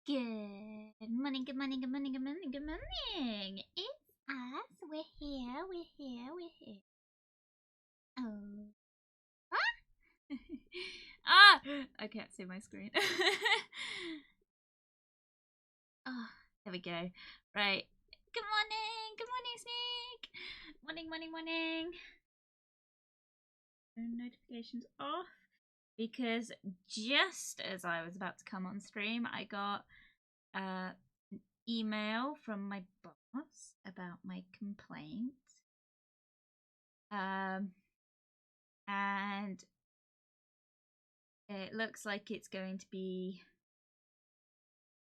Good morning, good morning, good morning, good morning, good morning. It's us. We're here, we're here, we're here. Oh. Ah! Ah! I can't see my screen. Oh, there we go. Right. Good morning, Snake. Morning, morning, morning. Notifications off. Because just as I was about to come on stream, I got an email from my boss about my complaint. And it looks like it's going to be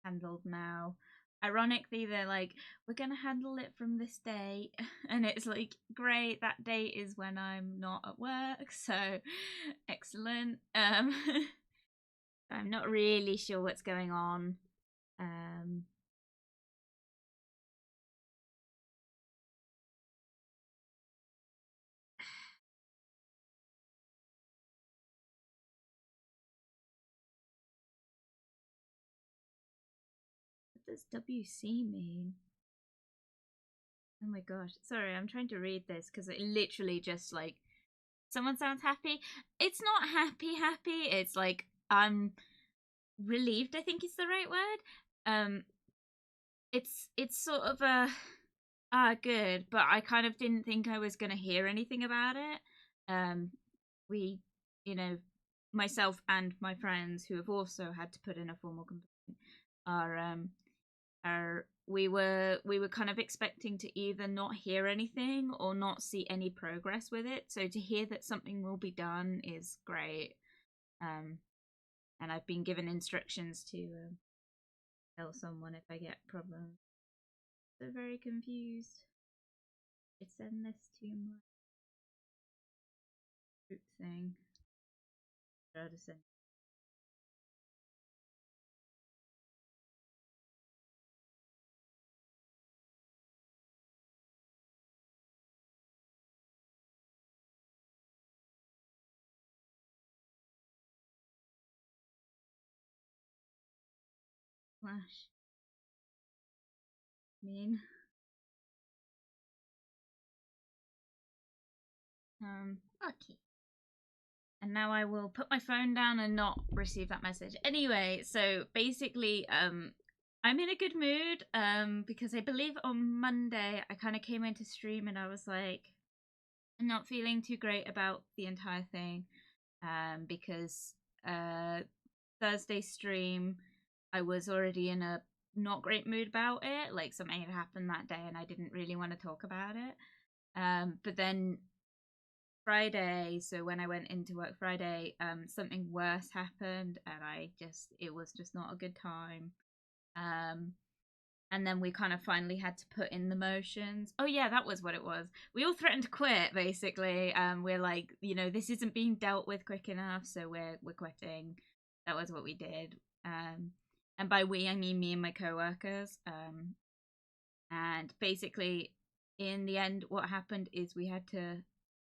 handled now. Ironically, they're like, we're going to handle it from this date. And it's like, great, that date is when I'm not at work. So, excellent. I'm not really sure what's going on. What does WC mean? Oh my gosh. Sorry, I'm trying to read this because it literally just like, someone sounds happy. It's not happy. It's like, I'm relieved, I think is the right word. It's sort of a, good, but I kind of didn't think I was going to hear anything about it. We, you know, myself and my friends who have also had to put in a formal complaint we were kind of expecting to either not hear anything or not see any progress with it. So to hear that something will be done is great. And I've been given instructions to tell someone if I get problems. So very confused. I send this to my group thing. Try to send. Flash. Mean. Okay. And now I will put my phone down and not receive that message. Anyway, so basically, I'm in a good mood, because I believe on Monday I kind of came into stream and I was like, I'm not feeling too great about the entire thing, because Thursday stream I was already in a not great mood about it. Like something had happened that day and I didn't really want to talk about it. But then Friday, so when I went into work Friday, something worse happened and it was just not a good time. And then we kind of finally had to put in the motions. Oh yeah, that was what it was. We all threatened to quit, basically. We're like, this isn't being dealt with quick enough, so we're quitting. That was what we did. And by we, I mean me and my coworkers. And basically, in the end, what happened is we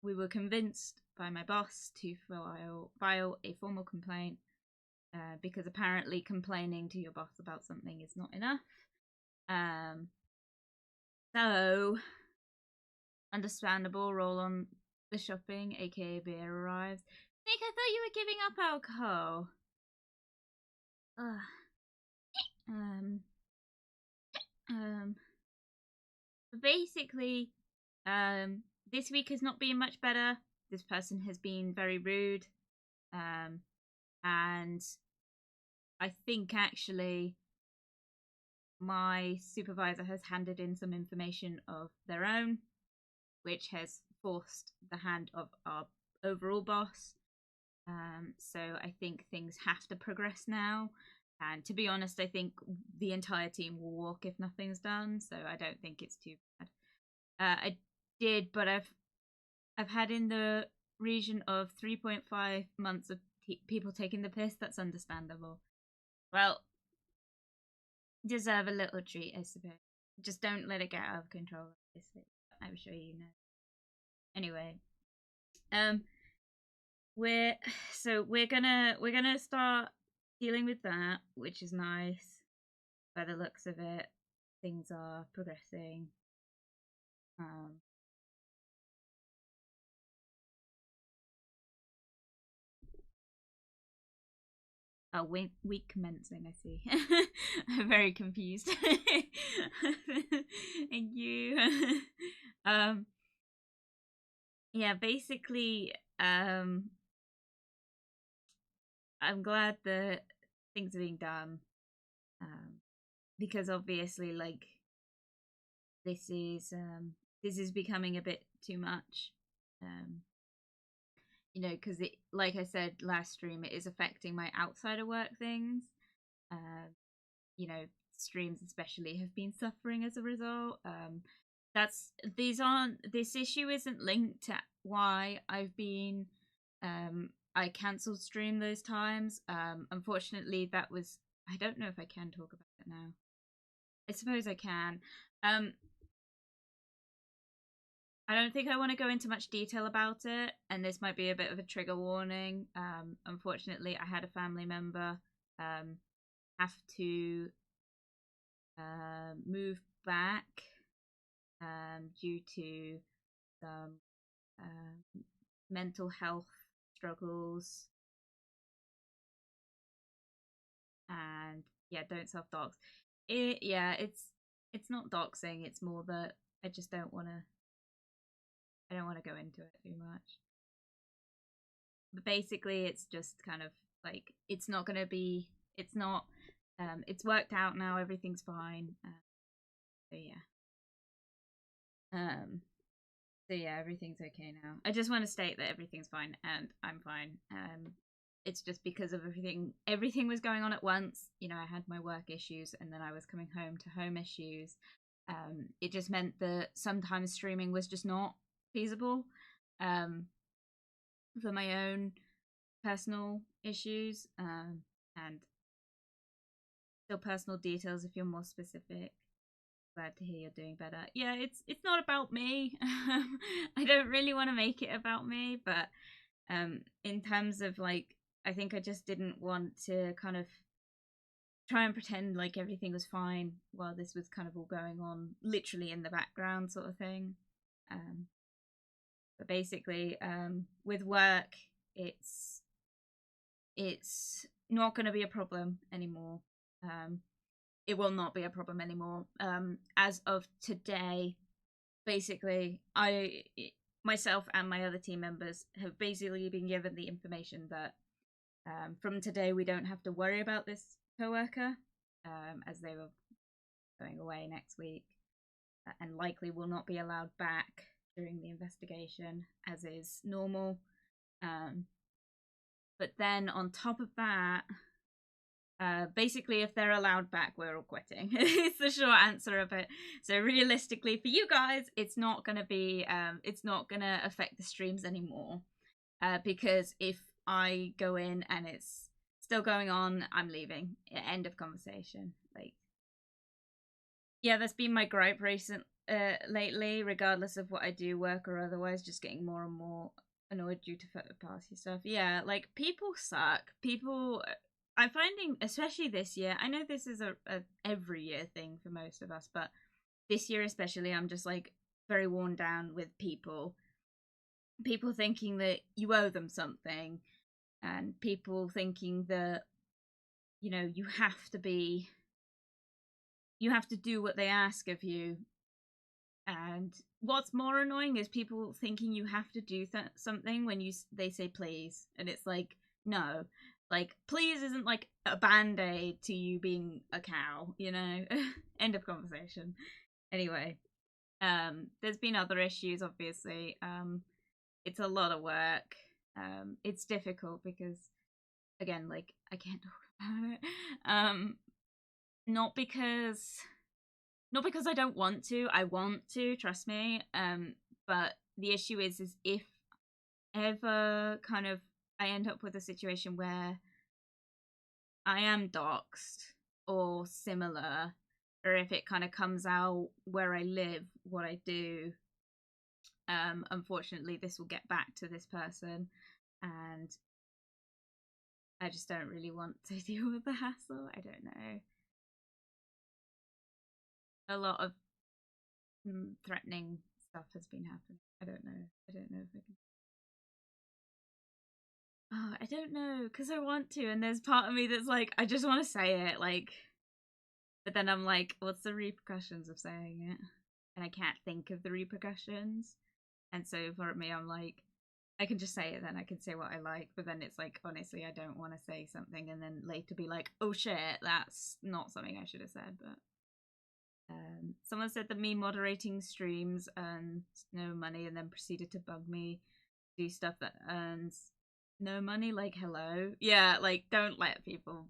were convinced by my boss to file a formal complaint, because apparently complaining to your boss about something is not enough. So understandable. Roll on the shopping, aka beer arrives. Nick, I thought you were giving up alcohol. Basically, this week has not been much better. This person has been very rude, and I think actually my supervisor has handed in some information of their own, which has forced the hand of our overall boss. So I think things have to progress now. And to be honest, I think the entire team will walk if nothing's done. So I don't think it's too bad. I did, but I've had in the region of 3.5 months of people taking the piss. That's understandable. Well, deserve a little treat, I suppose. Just don't let it get out of control, obviously. I'm sure you know. Anyway, we're gonna start dealing with that, which is nice. by the looks of it, things are progressing. Oh, week commencing, I see. I'm very confused. Thank you. Yeah, basically, I'm glad that things are being done. Because obviously, like, this is becoming a bit too much. You know, because it, like I said last stream, it is affecting my outside of work things. You know, streams especially have been suffering as a result. This issue isn't linked to why I've been I cancelled stream those times. Unfortunately, that was, I don't know if I can talk about it now. I suppose I can. I don't think I want to go into much detail about it, and this might be a bit of a trigger warning. Unfortunately, I had a family member have to move back due to some mental health struggles, and yeah, don't self dox. It's not doxing. It's more that I just don't want to. I don't want to go into it too much. But basically, it's just kind of like it's not going to be. It's not. It's worked out now. Everything's fine. So yeah. So yeah, everything's okay now. I just want to state that everything's fine and I'm fine. It's just because of everything was going on at once. You know, I had my work issues and then I was coming home to home issues. It just meant that sometimes streaming was just not feasible for my own personal issues and still personal details if you're more specific. Glad to hear you're doing better. Yeah, it's not about me. I don't really want to make it about me, but in terms of like, I think I just didn't want to kind of try and pretend like everything was fine while this was kind of all going on literally in the background sort of thing. But basically, with work, it's not going to be a problem anymore. It will not be a problem anymore. As of today, basically, myself and my other team members have basically been given the information that from today we don't have to worry about this coworker, as they were going away next week and likely will not be allowed back during the investigation, as is normal. But then on top of that, basically, if they're allowed back, we're all quitting. It's the short answer of it. So realistically, for you guys, it's not gonna be, it's not gonna affect the streams anymore. Because if I go in and it's still going on, I'm leaving. End of conversation. Like, yeah, that's been my gripe lately. Regardless of what I do, work or otherwise, just getting more and more annoyed due to third party stuff. Yeah, like people suck. People. I'm finding, especially this year, I know this is a every year thing for most of us, but this year especially, I'm just like very worn down with people thinking that you owe them something, and people thinking that, you know, you have to do what they ask of you. And what's more annoying is people thinking you have to do something when they say please, and it's like, no, like, please isn't like a band-aid to you being a cow, you know? End of conversation. Anyway, there's been other issues, obviously. It's a lot of work. It's difficult because, again, like, I can't talk about it. Not because I don't want to. I want to, trust me. But the issue is if ever kind of I end up with a situation where I am doxxed or similar, or if it kind of comes out where I live, what I do, unfortunately this will get back to this person, and I just don't really want to deal with the hassle. I don't know. a lot of threatening stuff has been happening. I don't know if I can. Oh, I don't know, because I want to, and there's part of me that's like, I just want to say it, like, but then I'm like, what's the repercussions of saying it? And I can't think of the repercussions. And so for me, I'm like, I can just say it, then I can say what I like, but then it's like, honestly, I don't want to say something and then later be like, oh shit, that's not something I should have said. But someone said that me moderating streams earns no money and then proceeded to bug me, do stuff that earns no money. Like, hello, yeah, like, don't let people.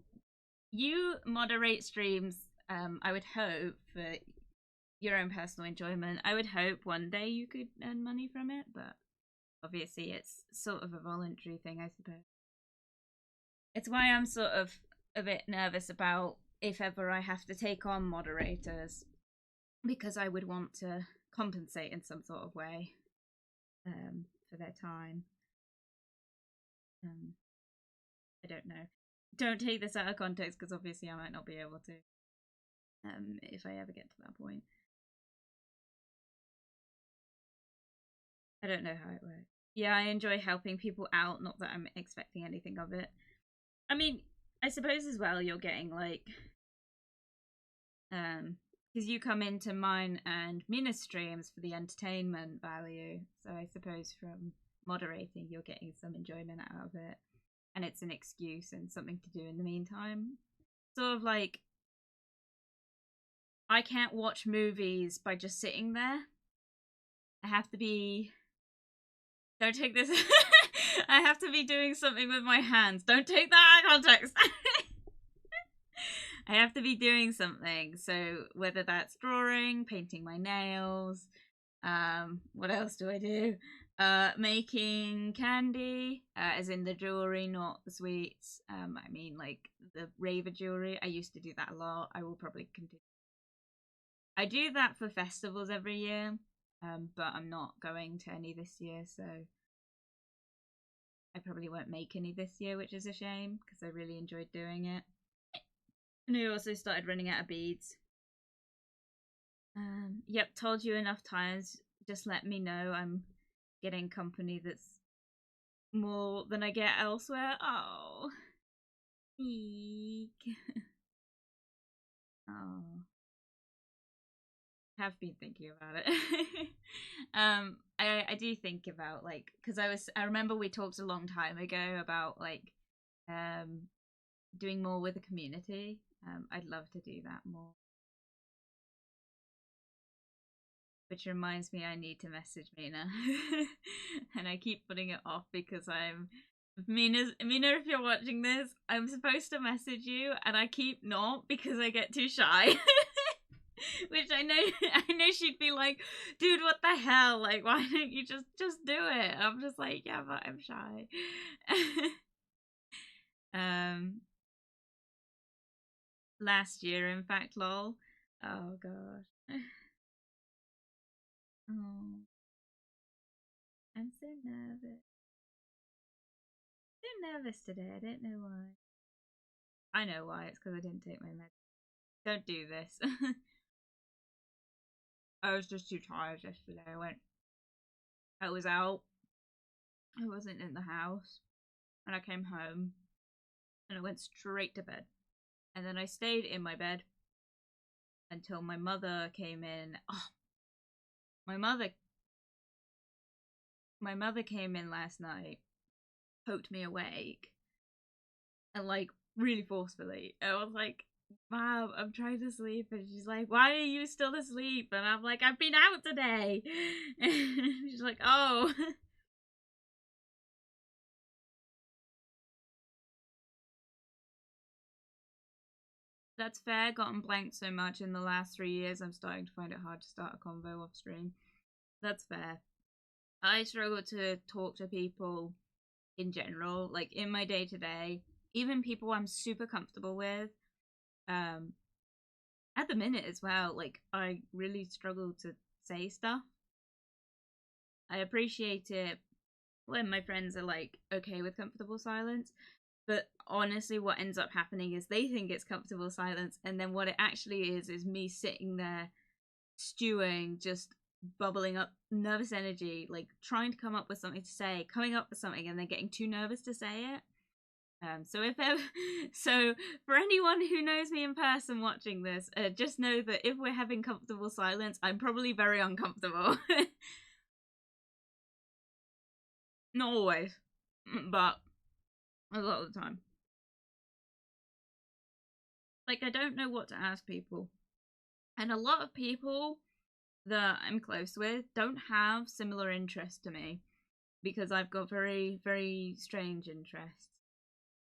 You moderate streams. I would hope for your own personal enjoyment. I would hope one day you could earn money from it, but obviously it's sort of a voluntary thing, I suppose. It's why I'm sort of a bit nervous about if ever I have to take on moderators, because I would want to compensate in some sort of way for their time. I don't know. Don't take this out of context, because obviously I might not be able to if I ever get to that point. I don't know how it works. Yeah, I enjoy helping people out, not that I'm expecting anything of it. I mean, I suppose as well you're getting like because you come into mine and Mina streams for the entertainment value, so I suppose from moderating you're getting some enjoyment out of it, and it's an excuse and something to do in the meantime. Sort of like, I can't watch movies by just sitting there. I have to be, don't take this. I have to be doing something with my hands. Don't take that out of context. I have to be doing something. So whether that's drawing, painting my nails, what else do I do? Making candy, as in the jewelry, not the sweets. I mean like the raver jewelry. I used to do that a lot. I will probably continue. I do that for festivals every year, but I'm not going to any this year, so I probably won't make any this year, which is a shame because I really enjoyed doing it. And I also started running out of beads. Yep, told you enough times. Just let me know. I'm getting company that's more than I get elsewhere. Oh, eek. Oh, have been thinking about it. I do think about like, because I remember we talked a long time ago about like doing more with the community. I'd love to do that more. Which reminds me, I need to message Mina. And I keep putting it off because Mina, if you're watching this, I'm supposed to message you and I keep not because I get too shy. Which I know she'd be like, dude, what the hell? Like, why don't you just do it? I'm just like, yeah, but I'm shy. Last year, in fact, lol. Oh gosh. Oh, I'm so nervous. So nervous today. I don't know why. I know why. It's because I didn't take my meds. Don't do this. I was just too tired yesterday. I was out. I wasn't in the house. And I came home. And I went straight to bed. And then I stayed in my bed until my mother came in. Oh, my mother came in last night, poked me awake, and like really forcefully. I was like, Mom, I'm trying to sleep. And she's like, why are you still asleep? And I'm like, I've been out today. And she's like, oh. That's fair. Gotten blanked so much in the last 3 years, I'm starting to find it hard to start a convo off stream. That's fair. I struggle to talk to people in general, like in my day to day, even people I'm super comfortable with. At the minute as well, like I really struggle to say stuff. I appreciate it when my friends are like okay with comfortable silence, but honestly what ends up happening is they think it's comfortable silence, and then what it actually is me sitting there stewing, just bubbling up, nervous energy, like trying to come up with something to say, coming up with something, and then getting too nervous to say it. So if ever, so for anyone who knows me in person watching this, just know that if we're having comfortable silence, I'm probably very uncomfortable. Not always, but a lot of the time. Like, I don't know what to ask people. And a lot of people that I'm close with don't have similar interests to me because I've got very, very strange interests.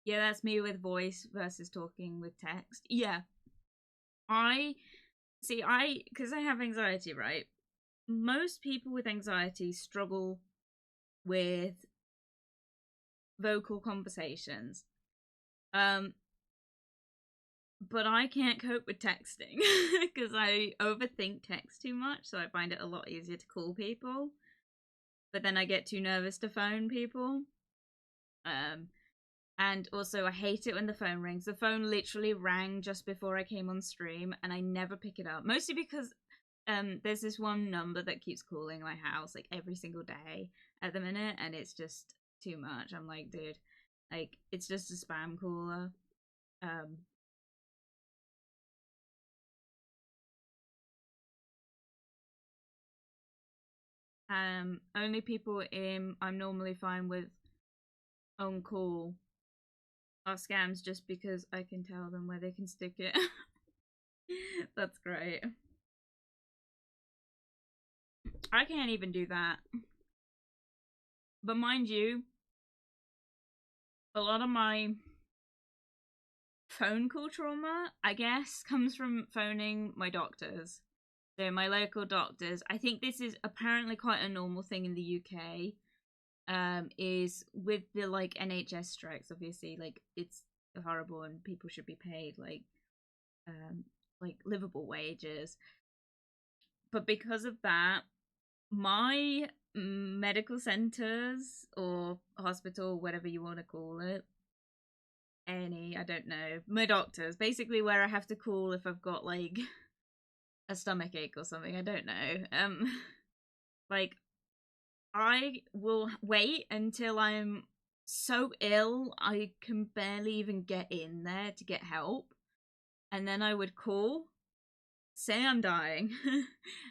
Yeah, that's me with voice versus talking with text. Yeah. Because I have anxiety, right? Most people with anxiety struggle with vocal conversations. But I can't cope with texting because I overthink text too much, so I find it a lot easier to call people. But then I get too nervous to phone people. And also I hate it when the phone rings. The phone literally rang just before I came on stream, and I never pick it up. Mostly because there's this one number that keeps calling my house like every single day at the minute, and it's just too much. I'm like, dude, like it's just a spam caller. Only people I'm normally fine with on call are scams just because I can tell them where they can stick it. That's great. I can't even do that. But mind you, a lot of my phone call trauma, I guess, comes from phoning my doctors. So my local doctors. I think this is apparently quite a normal thing in the UK. Is with the like NHS strikes, obviously, like it's horrible and people should be paid like livable wages. But because of that, my medical centers or hospital, whatever you want to call it, I don't know, my doctors, basically where I have to call if I've got like a stomach ache or something, I don't know. Like I will wait until I'm so ill I can barely even get in there to get help, and then I would call, say I'm dying,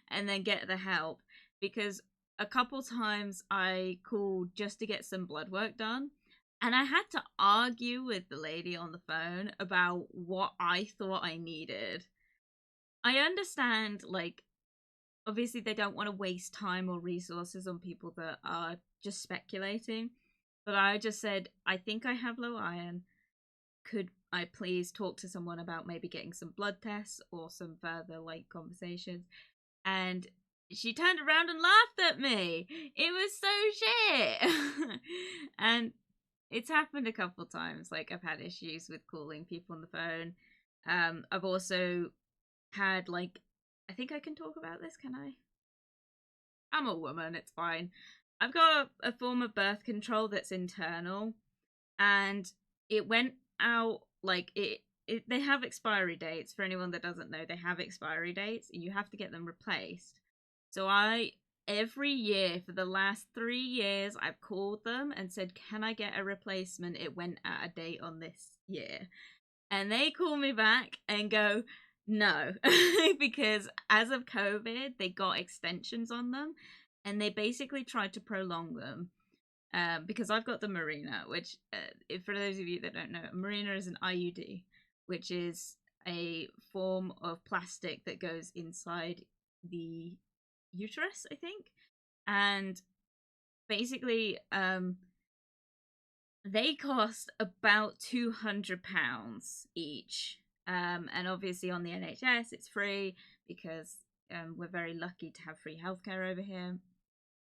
and then get the help. Because a couple times I called just to get some blood work done, and I had to argue with the lady on the phone about what I thought I needed. I understand, like, obviously they don't want to waste time or resources on people that are just speculating, but I just said, I think I have low iron. Could I please talk to someone about maybe getting some blood tests or some further like conversations? And she turned around and laughed at me. It was so shit. And it's happened a couple times. Like I've had issues with calling people on the phone. I've also had like, I think I can talk about this, can I? I'm a woman, it's fine. I've got a form of birth control that's internal, and it went out like they have expiry dates. For anyone that doesn't know, they have expiry dates and you have to get them replaced. So every year for the last 3 years I've called them and said, can I get a replacement? It went out of date on this year. And they call me back and go, no, because as of COVID, they got extensions on them, and they basically tried to prolong them. Because I've got the Marina, which, for those of you that don't know, Marina is an IUD, which is a form of plastic that goes inside the uterus, I think. And basically, they cost about £200 each. And obviously on the NHS, it's free because we're very lucky to have free healthcare over here.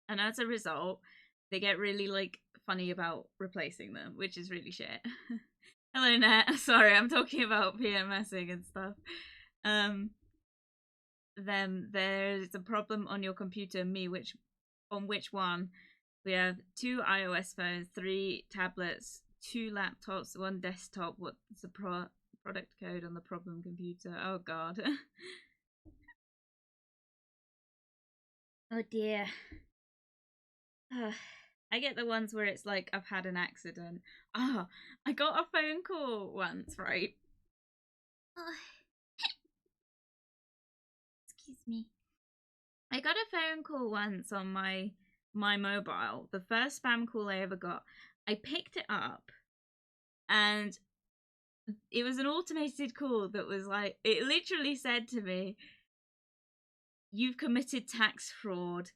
And as a result, they get really like funny about replacing them, which is really shit. Hello, Nat. Sorry, I'm talking about PMSing and stuff. Then there's a problem on your computer. On which one? We have 2 iOS phones, 3 tablets, 2 laptops, 1 desktop. What's the product code on the problem computer? Oh god. Oh dear. I get the ones where it's like I've had an accident. I got a phone call once, right? Oh, excuse me. I got a phone call once on my mobile. The first spam call I ever got. I picked it up and it was an automated call that was like, it literally said to me, "You've committed tax fraud.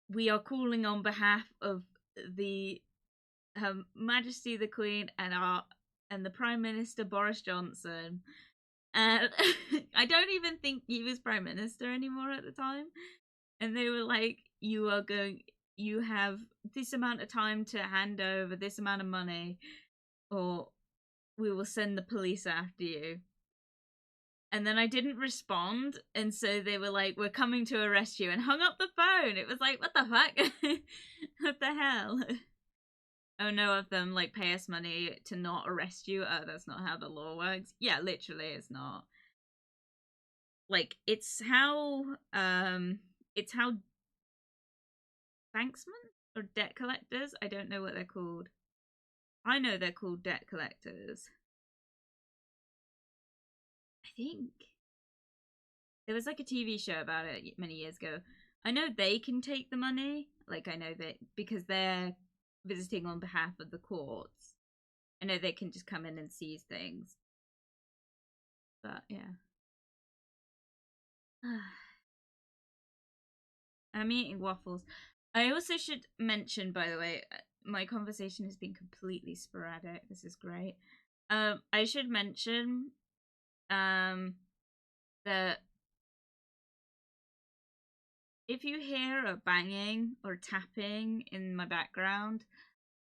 We are calling on behalf of the Her Majesty the Queen and the Prime Minister Boris Johnson." And I don't even think he was Prime Minister anymore at the time. And they were like, you have this amount of time to hand over this amount of money, or we will send the police after you. And then I didn't respond, and so they were like, "We're coming to arrest you," and hung up the phone. It was like, what the fuck? What the hell? Oh, no, of them like pay us money to not arrest you. Oh, that's not how the law works. Yeah, literally, it's not. Like, it's how banksmen or debt collectors. I don't know what they're called. I know they're called debt collectors. I think there was like a TV show about it many years ago. I know they can take the money. Like, I know that because they're visiting on behalf of the courts. I know they can just come in and seize things. But yeah. I'm eating waffles. I also should mention, by the way, my conversation has been completely sporadic. This is great. I should mention that if you hear a banging or tapping in my background,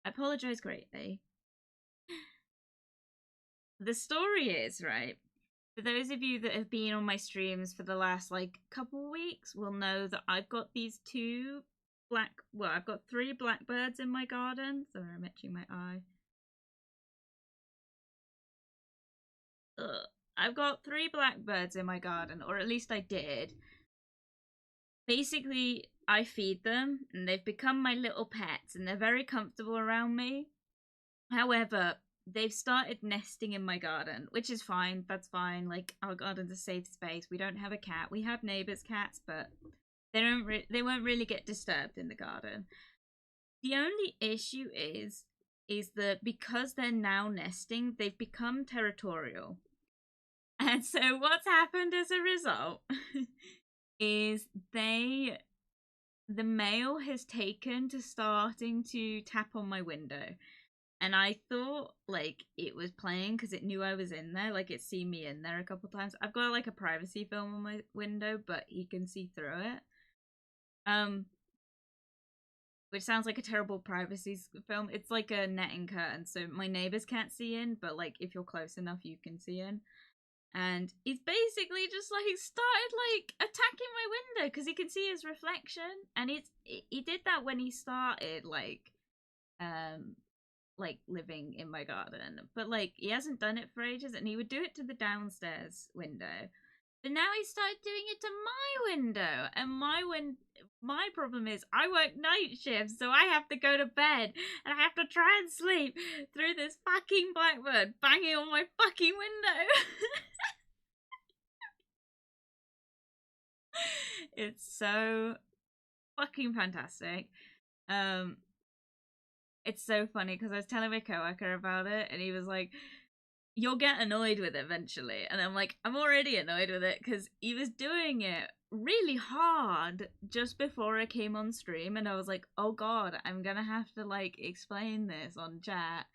I apologize greatly. The story is, right, for those of you that have been on my streams for the last like couple weeks will know that I've got these I've got 3 blackbirds in my garden. Sorry, I'm itching my eye. I've got 3 blackbirds in my garden, or at least I did. Basically, I feed them and they've become my little pets and they're very comfortable around me. However, they've started nesting in my garden, which is fine. That's fine. Like, our garden's a safe space. We don't have a cat. We have neighbors' cats, but they won't really get disturbed in the garden. The only issue is that because they're now nesting, they've become territorial. And so what's happened as a result is the male has taken to starting to tap on my window. And I thought like it was playing because it knew I was in there. Like, it's seen me in there a couple times. I've got like a privacy film on my window, but he can see through it. Which sounds like a terrible privacy film. It's like a netting curtain, so my neighbors can't see in, but like if you're close enough, you can see in. And he's basically just like started like attacking my window because he can see his reflection. And he did that when he started like living in my garden, but like he hasn't done it for ages, and he would do it to the downstairs window. But now he started doing it to my window, and my problem is I work night shifts, so I have to go to bed and I have to try and sleep through this fucking blackbird banging on my fucking window. It's so fucking fantastic. It's so funny because I was telling my coworker about it, and he was like, "You'll get annoyed with it eventually," and I'm like, "I'm already annoyed with it because he was doing it really hard just before I came on stream, and I was like, oh god, I'm gonna have to like explain this on chat."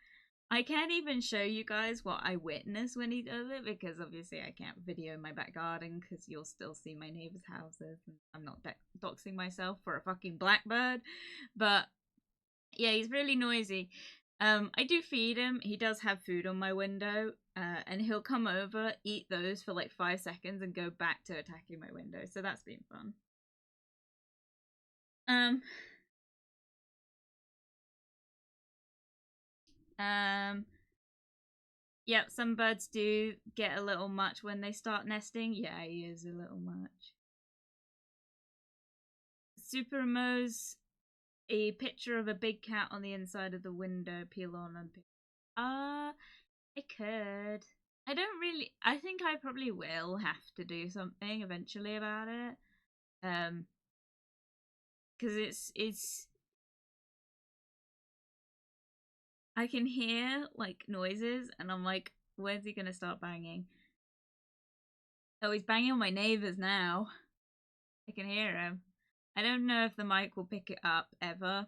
I can't even show you guys what I witness when he does it because obviously I can't video my back garden because you'll still see my neighbors' houses, and I'm not doxing myself for a fucking blackbird. But yeah, he's really noisy. I do feed him. He does have food on my window, and he'll come over, eat those for like 5 seconds, and go back to attacking my window. So that's been fun. Yep, some birds do get a little much when they start nesting. Yeah, he is a little much. Supermo's a picture of a big cat on the inside of the window. Peel on and peel. I could. I don't really. I think I probably will have to do something eventually about it. Because it's. I can hear like noises, and I'm like, where's he gonna start banging? Oh, he's banging on my neighbors now. I can hear him. I don't know if the mic will pick it up ever,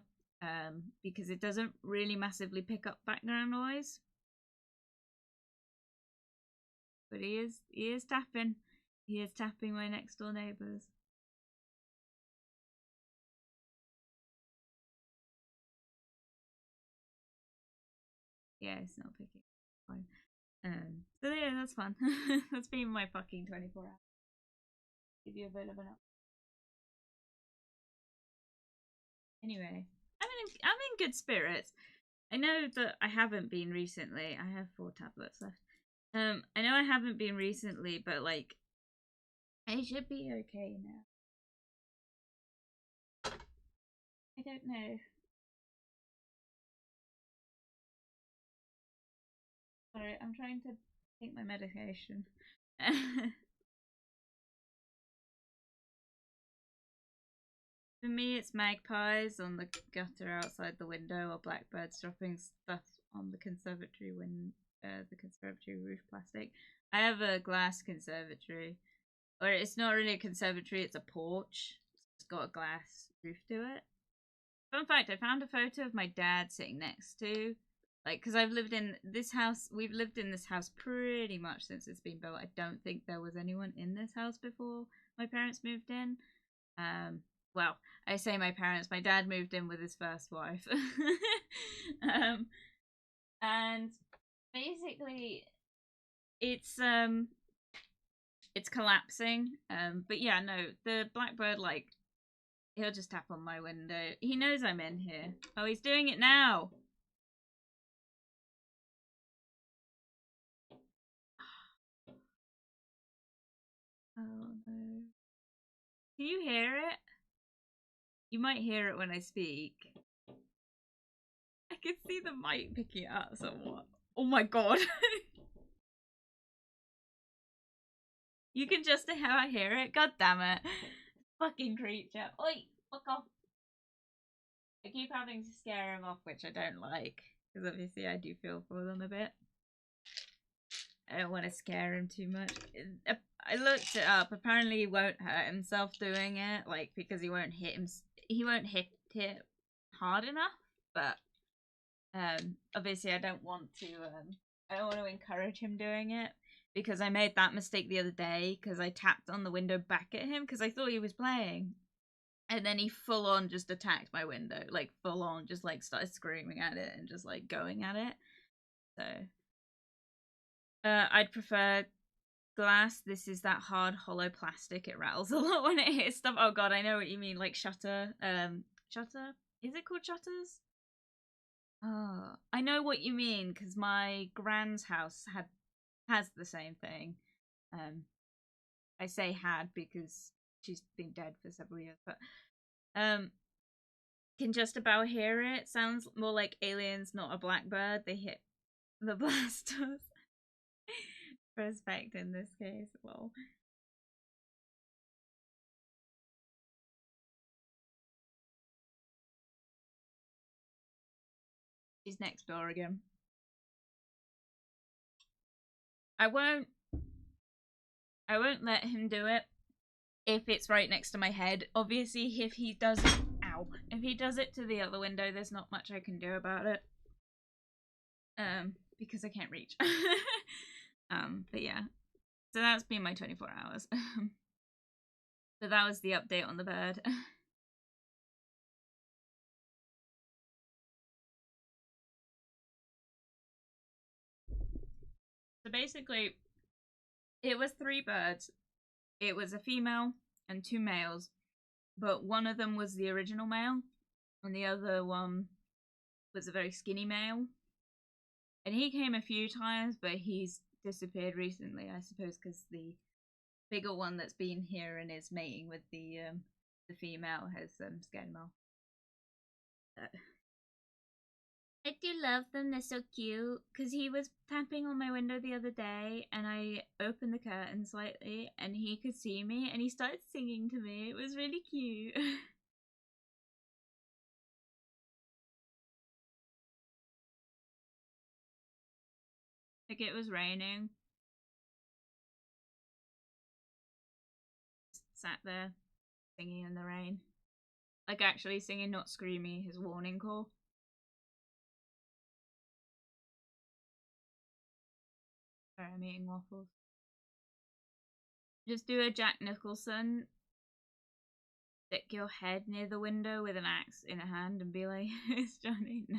because it doesn't really massively pick up background noise. But he is tapping. He is tapping my next door neighbors. Yeah, it's not picking. Fine. So yeah, that's fun. That's been my fucking 24 hours. Give you a bit of an up. Anyway, I'm in good spirits. I know that I haven't been recently. I have 4 tablets left. I know I haven't been recently, but like, I should be okay now. I don't know. Sorry, I'm trying to take my medication. For me, it's magpies on the gutter outside the window, or blackbirds dropping stuff on the conservatory the conservatory roof plastic. I have a glass conservatory, or it's not really a conservatory; it's a porch. It's got a glass roof to it. Fun fact: I found a photo of my dad sitting next to, like, because I've lived in this house. We've lived in this house pretty much since it's been built. I don't think there was anyone in this house before my parents moved in. Well, I say my parents. My dad moved in with his first wife, and basically, it's collapsing. But yeah, no, the blackbird, like, he'll just tap on my window. He knows I'm in here. Oh, he's doing it now. Oh no. Can you hear it? You might hear it when I speak. I can see the mic picking it up somewhat. Oh my god. You can just hear it? God damn it. Fucking creature. Oi, fuck off. I keep having to scare him off, which I don't like. Because obviously I do feel for them a bit. I don't want to scare him too much. I looked it up. Apparently he won't hurt himself doing it. Like, because he won't hit him. He won't hit hard enough. But obviously I don't want to encourage him doing it, because I made that mistake the other day because I tapped on the window back at him because I thought he was playing, and then he full on just attacked my window, like full on just like started screaming at it and just like going at it. So I'd prefer glass. This is that hard hollow plastic. It rattles a lot when it hits stuff. Oh god, I know what you mean. Like shutter. Shutter? Is it called shutters? Oh, I know what you mean, because my grand's house has the same thing. I say had because she's been dead for several years, but can just about hear it. Sounds more like aliens, not a blackbird. They hit the blasters. Respect in this case. Well, he's next door again. I won't let him do it if it's right next to my head. Obviously, if he does it, ow, if he does it to the other window, there's not much I can do about it. Because I can't reach. But yeah. So that's been my 24 hours. So that was the update on the bird. So basically, it was 3 birds. It was a female and 2 males, but one of them was the original male, and the other one was a very skinny male. And he came a few times, but he's disappeared recently, I suppose, because the bigger one that's been here and is mating with the the female has scared him off. I do love them, they're so cute. Because he was tapping on my window the other day and I opened the curtain slightly and he could see me and he started singing to me. It was really cute. Like it was raining. Sat there singing in the rain. Like actually singing, not screaming his warning call. Sorry, I'm eating waffles. Just do a Jack Nicholson. Stick your head near the window with an axe in a hand and be like, it's Johnny. No.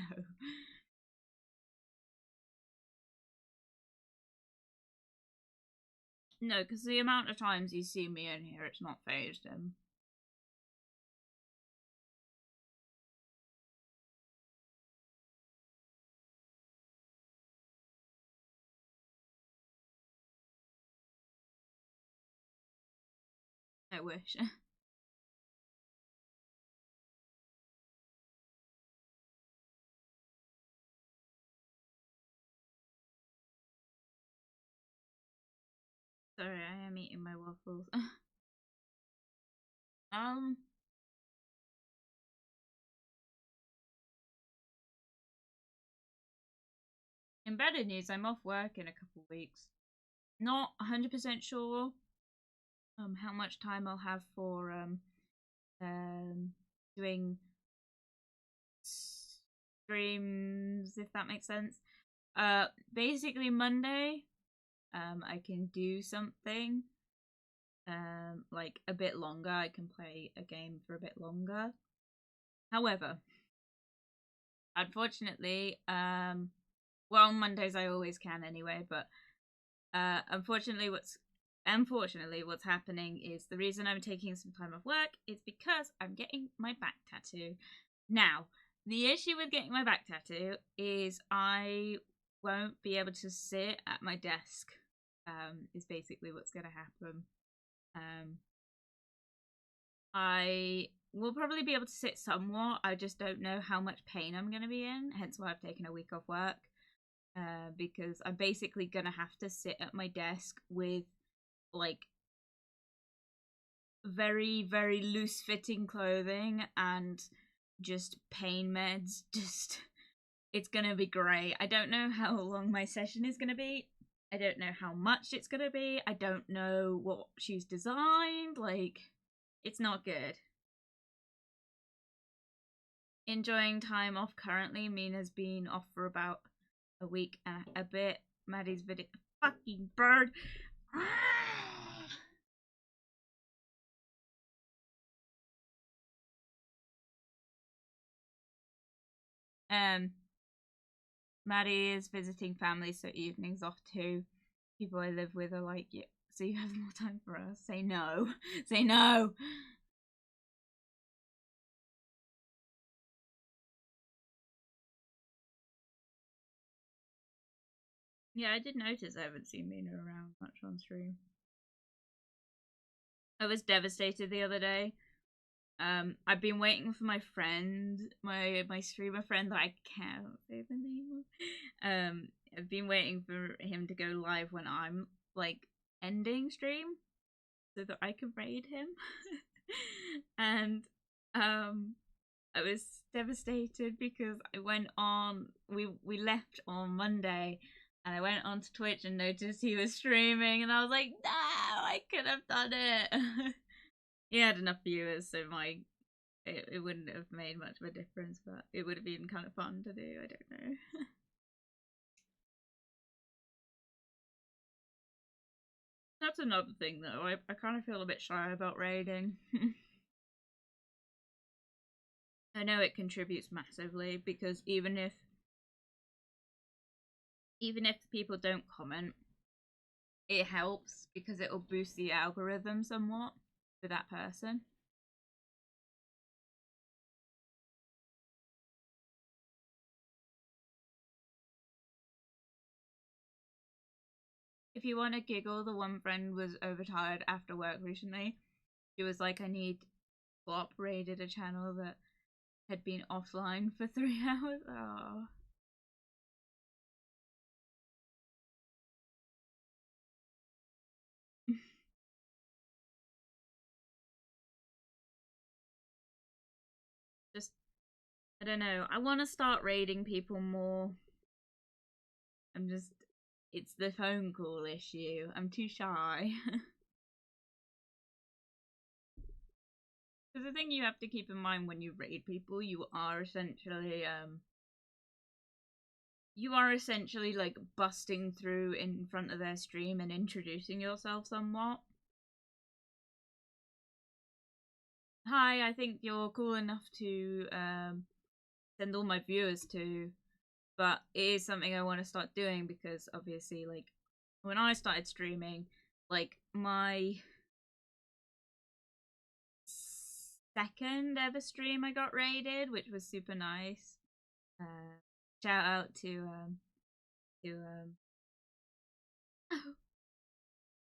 No, because the amount of times he's seen me in here, it's not phased him. I wish. Sorry, I am eating my waffles. In better news, I'm off work in a couple weeks. Not 100% sure how much time I'll have for doing streams, if that makes sense. Basically Monday, I can do something like a bit longer. I can play a game for a bit longer. However, unfortunately, well, on Mondays I always can anyway, but unfortunately what's happening is the reason I'm taking some time off work is because I'm getting my back tattoo. Now, the issue with getting my back tattoo is I won't be able to sit at my desk, is basically what's going to happen. I will probably be able to sit somewhat. I just don't know how much pain I'm going to be in, hence why I've taken a week off work. Because I'm basically going to have to sit at my desk with, like, very, very loose-fitting clothing and just pain meds. Just, it's going to be great. I don't know how long my session is going to be. I don't know how much it's going to be. I don't know what she's designed. Like, it's not good. Enjoying time off currently. Mina's been off for about a week and a bit. Maddie's video. Fucking bird. Maddie is visiting family, so evenings off too. People I live with are like, yeah, so you have more time for us. Say no. Say no. Yeah, I did notice I haven't seen Mina around much on stream. I was devastated the other day. I've been waiting for my friend, my streamer friend that I can't say the name of. I've been waiting for him to go live when I'm like ending stream, so that I can raid him. And I was devastated because I went on. We left on Monday, and I went onto Twitch and noticed he was streaming, and I was like, no, I could have done it. He had enough viewers, so it wouldn't have made much of a difference, but it would have been kind of fun to do. I don't know. That's another thing, though. I kind of feel a bit shy about raiding. I know it contributes massively because even if people don't comment, it helps because it'll boost the algorithm somewhat for that person. If you want to giggle, the one friend was overtired after work recently. She was like, I need raided a channel that had been offline for 3 hours. Oh. Just, I don't know. I want to start raiding people more. It's the phone call issue. I'm too shy. Because the thing you have to keep in mind when you raid people, you are essentially like busting through in front of their stream and introducing yourself somewhat. Hi, I think you're cool enough to send all my viewers to, but it is something I want to start doing because obviously, like, when I started streaming, like, my second ever stream I got raided, which was super nice. Shout out to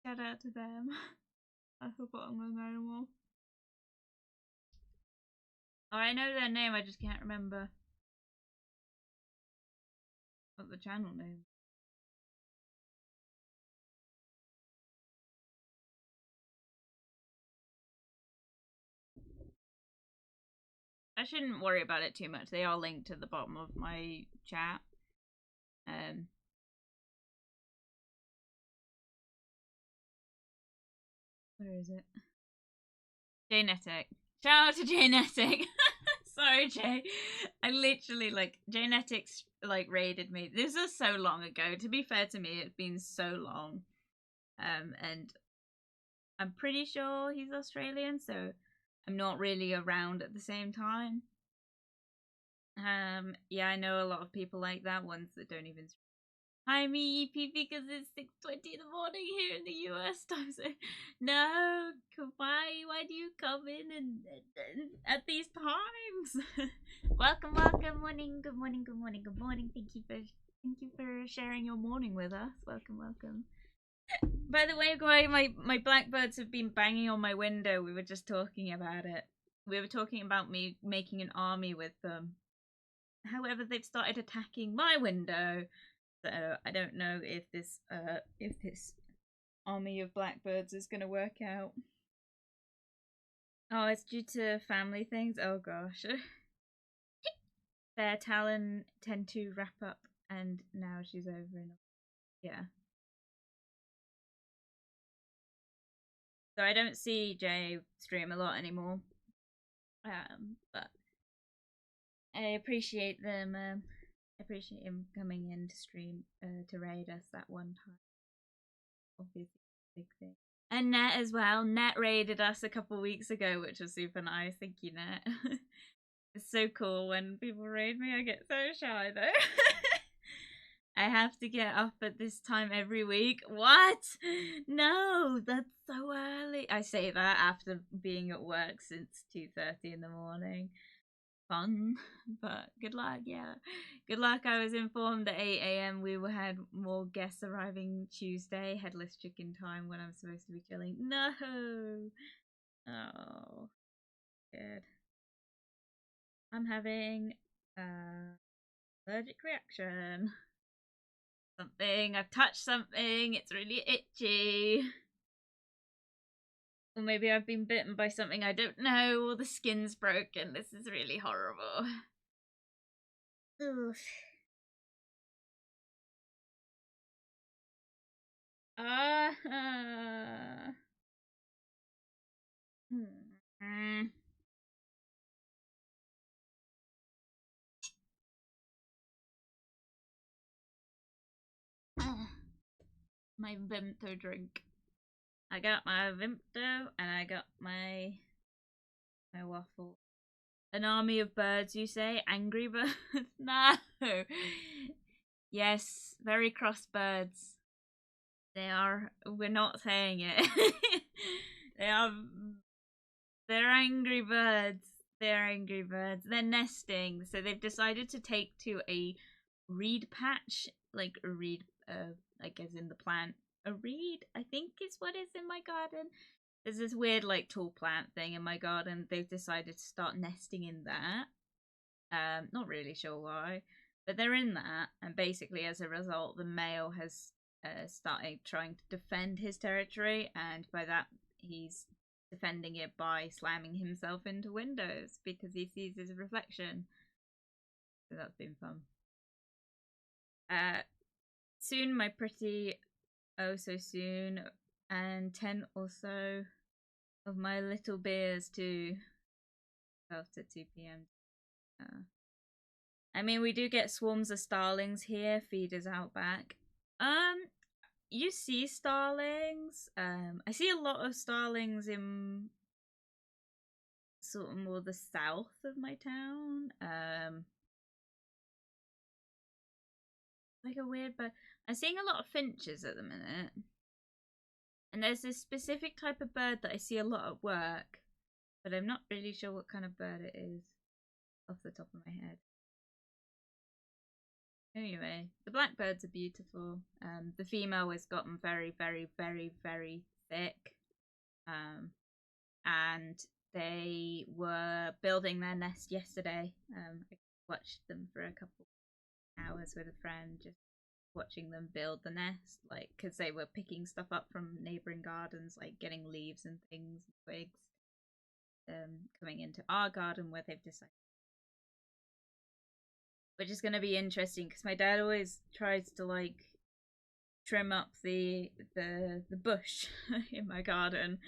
shout out to them. I forgot my name. Oh, I know their name, I just can't remember what the channel name. I shouldn't worry about it too much. They are linked at the bottom of my chat. Where is it? Jaynetic. Shout out to Jaynetic. Sorry, Jay. I literally, like, Jaynetic's, like, raided me. This was so long ago. To be fair to me, it's been so long. And I'm pretty sure he's Australian, so I'm not really around at the same time. Yeah, I know a lot of people like that, ones that don't even. Hi, me, EP, because it's 6:20 in the morning here in the US time zone. No, why do you come in and at these times? Welcome, morning, good morning, good morning, good morning. Thank you for sharing your morning with us. Welcome. By the way, my blackbirds have been banging on my window. We were just talking about it. We were talking about me making an army with them. However, they've started attacking my window. So I don't know if this army of blackbirds is gonna work out. Oh, it's due to family things. Oh gosh. Their Talon tend to wrap up, and now she's over in. Yeah. So I don't see Jay stream a lot anymore. But I appreciate them. Appreciate him coming in to stream to raid us that one time. Obviously, big thing. And Net as well. Net raided us a couple weeks ago, which was super nice. Thank you, Net. It's so cool when people raid me. I get so shy though. I have to get up at this time every week. What? No, that's so early. I say that after being at work since 2:30 in the morning. Fun, but good luck. Yeah, good luck. I was informed at 8 a.m. we had more guests arriving Tuesday, headless chicken time, when I'm supposed to be chilling. No. Oh, good. I'm having allergic reaction. Something. I've touched something. It's really itchy. Or maybe I've been bitten by something I don't know, or the skin's broken. This is really horrible. Ugh. My Vimto drink. I got my Vimto and I got my waffle. An army of birds, you say? Angry birds? No. Yes, very cross birds. They are. We're not saying it. They are. They're angry birds. They're angry birds. They're nesting, so they've decided to take to a reed patch, like a reed, like as in the plant. A reed, I think, is what is in my garden. there's this weird like tall plant thing in my garden. They've decided to start nesting in that. Not really sure why, but they're in that, and basically as a result, the male has started trying to defend his territory, and by that he's defending it by slamming himself into windows because he sees his reflection. So that's been fun. Soon, my pretty oh so soon, and 10 or so of my little bears too. After 2 p.m. I mean, we do get swarms of starlings here, feeders out back. You see starlings. I see a lot of starlings in sort of more the south of my town. Like a weird bird. I'm seeing a lot of finches at the minute. And there's this specific type of bird that I see a lot at work, but I'm not really sure what kind of bird it is off the top of my head. Anyway, the blackbirds are beautiful. The female has gotten very, very, very, very thick. And they were building their nest yesterday. I watched them for a couple hours with a friend, just watching them build the nest, like, because they were picking stuff up from neighboring gardens, like getting leaves and things, and twigs, coming into our garden where they've decided. Which is going to be interesting because my dad always tries to like trim up the bush in my garden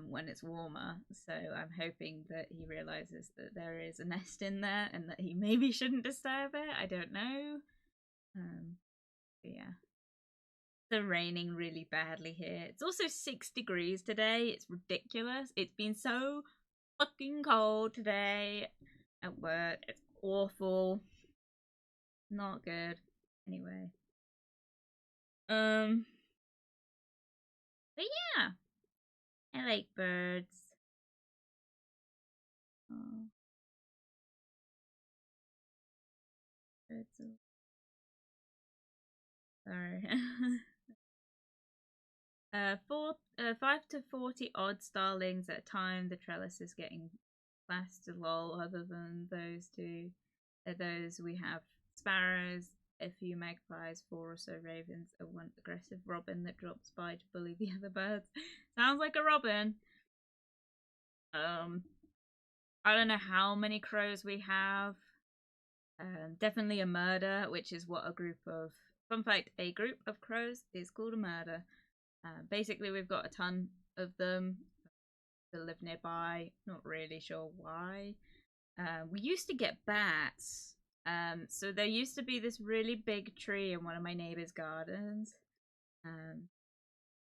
when it's warmer. So I'm hoping that he realizes that there is a nest in there and that he maybe shouldn't disturb it. I don't know. But yeah. It's raining really badly here. It's also 6 degrees today. It's ridiculous. It's been so fucking cold today at work. It's awful. Not good. Anyway. But yeah. I like birds. Oh. Birds are... Sorry. 5 to 40 odd starlings at a time. The trellis is getting plastered lol. Other than those two, those we have sparrows, a few magpies, 4 or so ravens, and 1 aggressive robin that drops by to bully the other birds. Sounds like a robin. I don't know how many crows we have. Definitely a murder, which is what a group of, fun fact, a group of crows is called a murder. Basically, we've got a ton of them that live nearby. Not really sure why. We used to get bats. So there used to be this really big tree in one of my neighbor's gardens.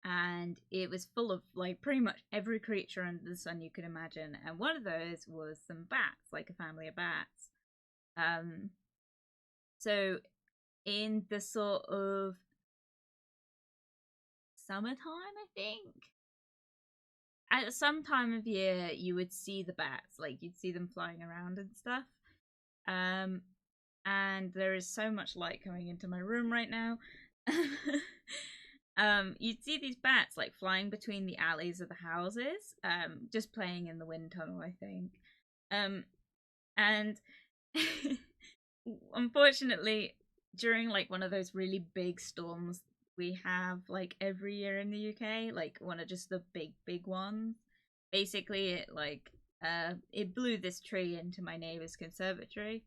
And it was full of like pretty much every creature under the sun you could imagine. And one of those was some bats, like a family of bats. So in the sort of summertime, I think, at some time of year you would see the bats, like you'd see them flying around and stuff. And there is so much light coming into my room right now. You'd see these bats like flying between the alleys of the houses, just playing in the wind tunnel, I think. And unfortunately, during like one of those really big storms we have like every year in the UK, like one of just the big ones, basically it like it blew this tree into my neighbor's conservatory,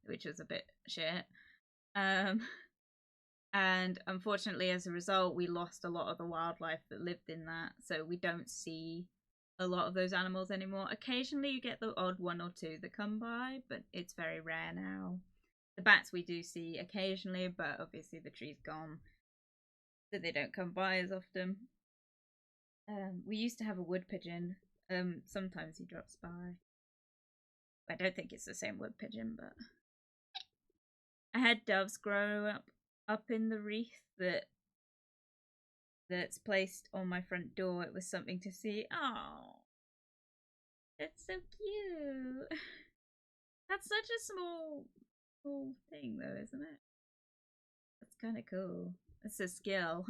which was a bit shit. And unfortunately, as a result, we lost a lot of the wildlife that lived in that, so we don't see a lot of those animals anymore. Occasionally you get the odd 1 or 2 that come by, but it's very rare now. The bats we do see occasionally, but obviously the tree's gone, so they don't come by as often. We used to have a wood pigeon. Sometimes he drops by. I don't think it's the same wood pigeon, but I had doves grow up in the wreath that's placed on my front door. It was something to see. Oh, that's so cute. That's such a small thing though, isn't it? That's kind of cool. It's a skill.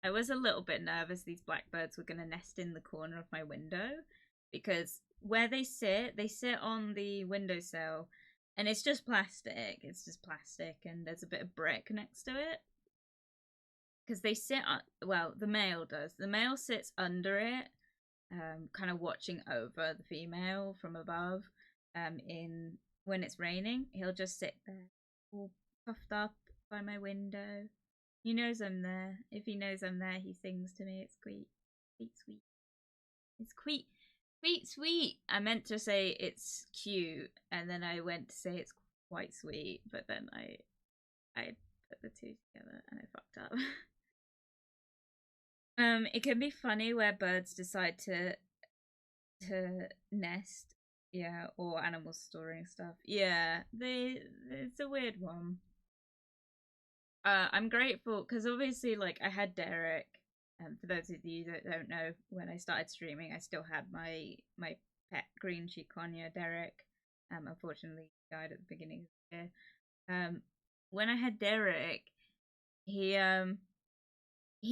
I was a little bit nervous these blackbirds were going to nest in the corner of my window, because where they sit on the windowsill, and it's just plastic. It's just plastic, and there's a bit of brick next to it. Because they sit on, well, the male does. The male sits under it, kind of watching over the female from above. When it's raining, he'll just sit there, all puffed up by my window. He knows I'm there. If he knows I'm there, he sings to me. It's sweet, sweet, sweet. It's sweet, sweet, sweet. I meant to say it's cute, and then I went to say it's quite sweet, but then I put the two together and I fucked up. It can be funny where birds decide to nest, yeah, or animals storing stuff. Yeah, it's a weird one. I'm grateful because obviously, like, I had Derek. For those of you that don't know, when I started streaming, I still had my pet green cheek conure, Derek. Unfortunately, he died at the beginning of the year. When I had Derek, he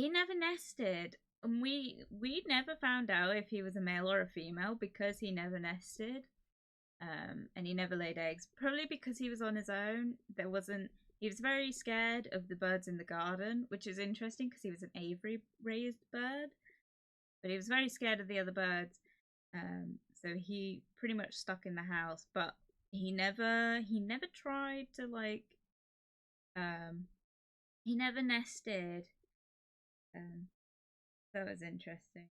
never nested, and we never found out if he was a male or a female because he never nested. And he never laid eggs, probably because he was on his own. He was very scared of the birds in the garden, which is interesting because he was an aviary raised bird, but he was very scared of the other birds. So he pretty much stuck in the house, but he never tried to, like, he never nested. That was interesting.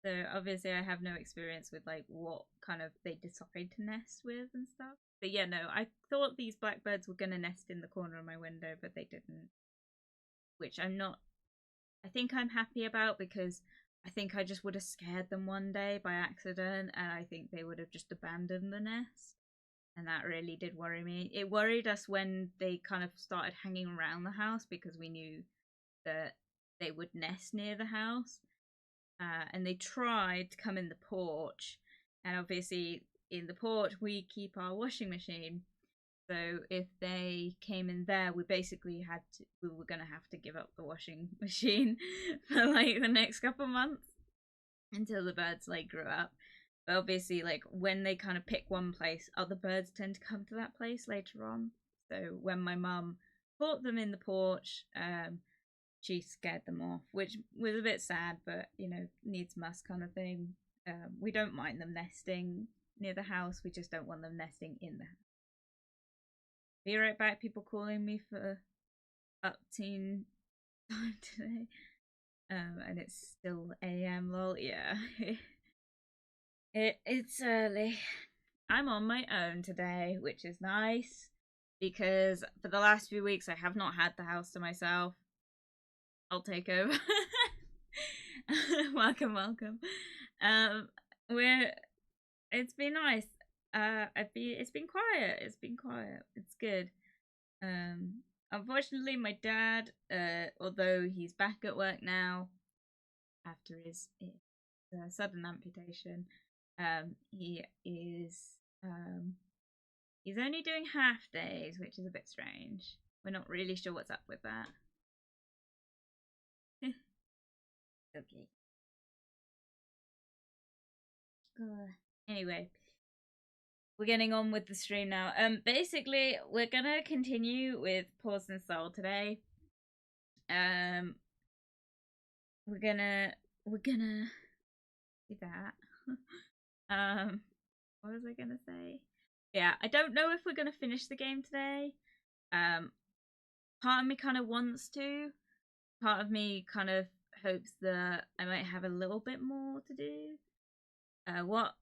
So obviously I have no experience with, like, what kind of they decide to nest with and stuff. But yeah, no, I thought these blackbirds were going to nest in the corner of my window, but they didn't. Which I think I'm happy about, because I think I just would have scared them one day by accident, and I think they would have just abandoned the nest. And that really did worry me. It worried us when they kind of started hanging around the house, because we knew that they would nest near the house. And they tried to come in the porch, and obviously in the porch we keep our washing machine, so if they came in there, we were gonna have to give up the washing machine for, like, the next couple months until the birds, like, grew up. But obviously, like, when they kind of pick one place, other birds tend to come to that place later on. So when my mum caught them in the porch, she scared them off, which was a bit sad, but, you know, needs must kind of thing. We don't mind them nesting near the house, we just don't want them nesting in the house. Be right back, people calling me for up-teen time today. And it's still AM, lol, yeah. It's early. I'm on my own today, which is nice, because for the last few weeks I have not had the house to myself. I'll take over. welcome. It's been nice. It's been quiet. It's good. Unfortunately, my dad, although he's back at work now after his sudden amputation, he is he's only doing half days, which is a bit strange. We're not really sure what's up with that. Okay. Anyway, we're getting on with the stream now. Basically, we're gonna continue with Paws and Soul today. We're gonna do that. What was I gonna say? Yeah, I don't know if we're gonna finish the game today. Part of me kind of wants to. Part of me kind of hopes that I might have a little bit more to do. What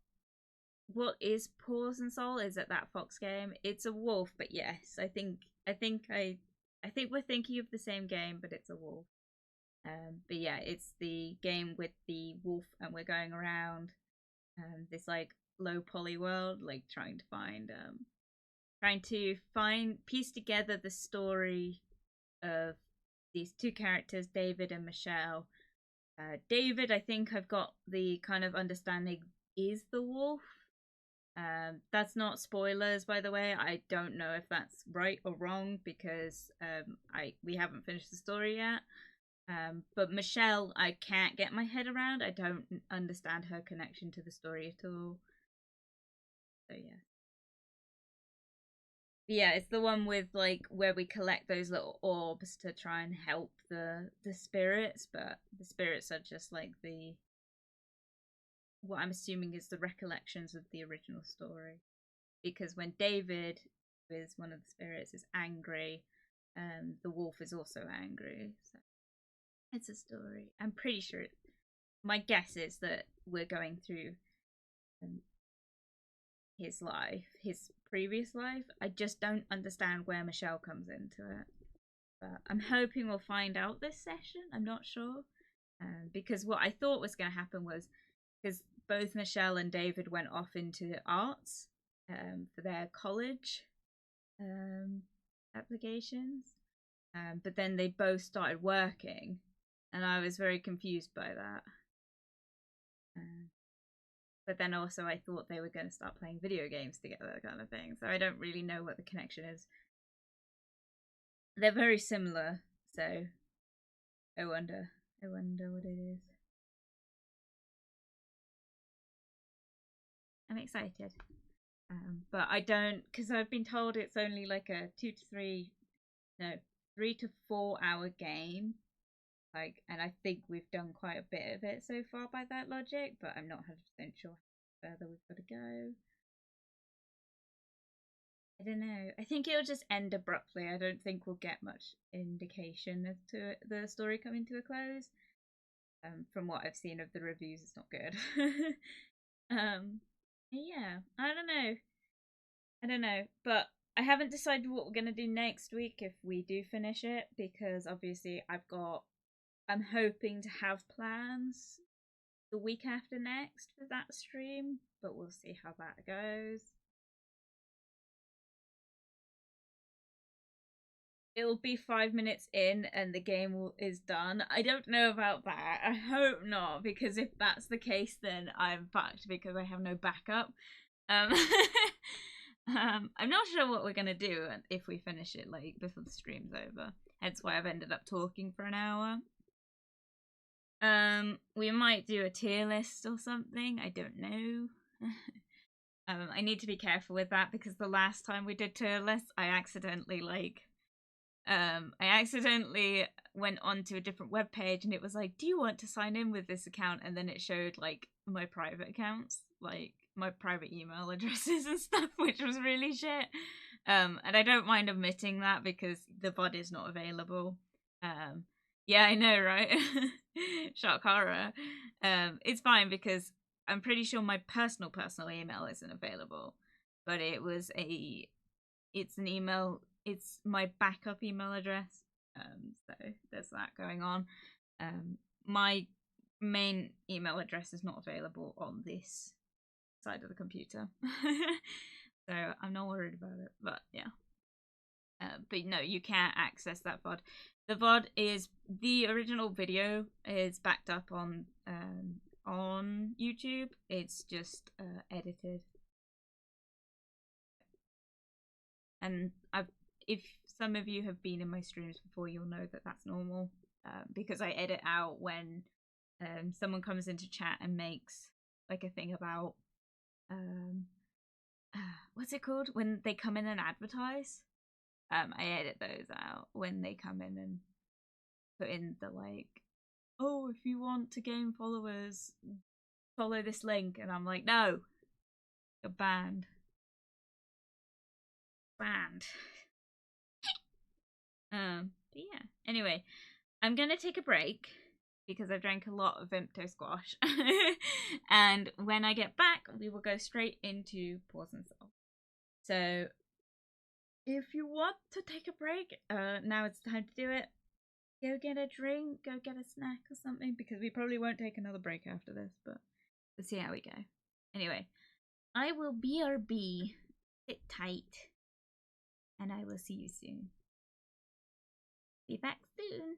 is Paws and Soul? Is it that Fox game? It's a wolf, but yes, I think we're thinking of the same game, but it's a wolf. But yeah, it's the game with the wolf, and we're going around this, like, low poly world, like trying to piece together the story of these two characters, David and Michelle. David, I think I've got the kind of understanding, is the wolf. That's not spoilers, by the way. I don't know if that's right or wrong, because we haven't finished the story yet. But Michelle, I can't get my head around. I don't understand her connection to the story at all. So yeah. Yeah, it's the one with like where we collect those little orbs to try and help the spirits, but the spirits are just like the what I'm assuming is the recollections of the original story. Because when David, who is one of the spirits, is angry, the wolf is also angry. So it's a story. I'm pretty sure. My guess is that we're going through um, his life, his previous life. I just don't understand where Michelle comes into it. But I'm hoping we'll find out this session. I'm not sure. Because what I thought was going to happen was because both Michelle and David went off into arts for their college applications. But then they both started working, and I was very confused by that. But then also I thought they were going to start playing video games together, kind of thing. So I don't really know what the connection is. They're very similar, so I wonder what it is. I'm excited. But I don't, because I've been told it's only like a 3 to 4 hour game. Like, and I think we've done quite a bit of it so far by that logic, but I'm not 100% sure how further we've got to go. I don't know. I think it'll just end abruptly. I don't think we'll get much indication as to the story coming to a close. From what I've seen of the reviews, it's not good. Yeah, I don't know. But I haven't decided what we're gonna do next week if we do finish it, because obviously I'm hoping to have plans the week after next for that stream, but we'll see how that goes. It'll be 5 minutes in and the game is done. I don't know about that. I hope not, because if that's the case, then I'm fucked because I have no backup. Um, I'm not sure what we're gonna do if we finish it like before the stream's over. Hence why I've ended up talking for an hour. We might do a tier list or something. I don't know. I need to be careful with that because the last time we did tier lists, I accidentally went onto a different web page and it was like, "Do you want to sign in with this account?" And then it showed like my private accounts, like my private email addresses and stuff, which was really shit. And I don't mind admitting that because the VOD is not available. Yeah, I know, right? Shock horror. It's fine because I'm pretty sure my personal email isn't available, but it's an email. It's my backup email address. So there's that going on. My main email address is not available on this side of the computer, so I'm not worried about it. But yeah. But no, you can't access that VOD. The VOD is the original video is backed up on YouTube. It's just edited. And if some of you have been in my streams before, you'll know that that's normal because I edit out when someone comes into chat and makes like a thing about what's it called when they come in and advertise. I edit those out when they come in and put in the like, "Oh, if you want to gain followers, follow this link," and I'm like, "No, you're banned." But yeah. Anyway, I'm gonna take a break because I've drank a lot of Vimto squash, and when I get back, we will go straight into Paws and Soul. So, if you want to take a break, now it's time to do it. Go get a drink, go get a snack or something, because we probably won't take another break after this, but let's see how we go. Anyway, I will BR-irB. Sit tight, and I will see you soon. Be back soon.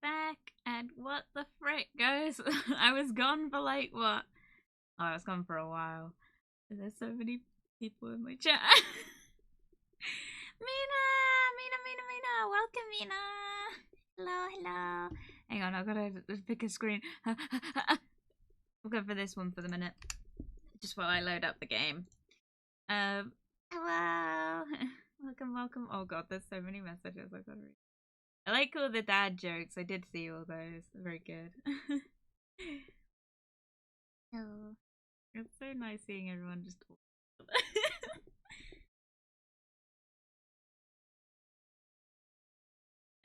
back, and what the frick, guys? I was gone for like what? Oh, I was gone for a while. There's so many people in my chat. Mina! Welcome, Mina! Hello. Hang on, I've got to pick a screen. We'll go for this one for the minute. Just while I load up the game. Hello! Welcome. Oh god, there's so many messages I've got to read. I like all the dad jokes. I did see all those. They're very good. Oh. It's so nice seeing everyone just talk.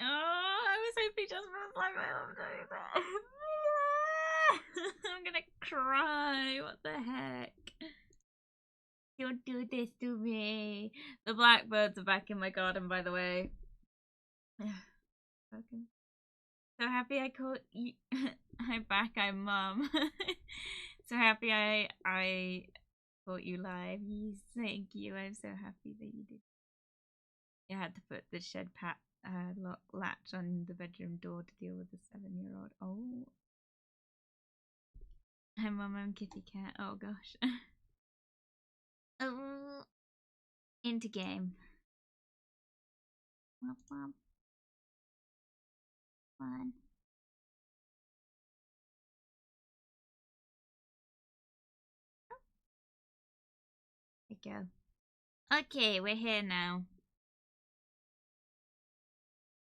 Oh, I was hoping just for a like I love doing that. I'm gonna cry. What the heck? Don't do this to me. The blackbirds are back in my garden, by the way. So happy I caught you. I'm back. I'm mum. So happy I caught you live. Yes, thank you. I'm so happy that you did. You had to put the shed latch on the bedroom door to deal with the 7-year-old. Oh. Hi, mum. I'm Kitty Cat. Oh gosh. Oh. Into game. Fun. There we go. Okay, we're here now.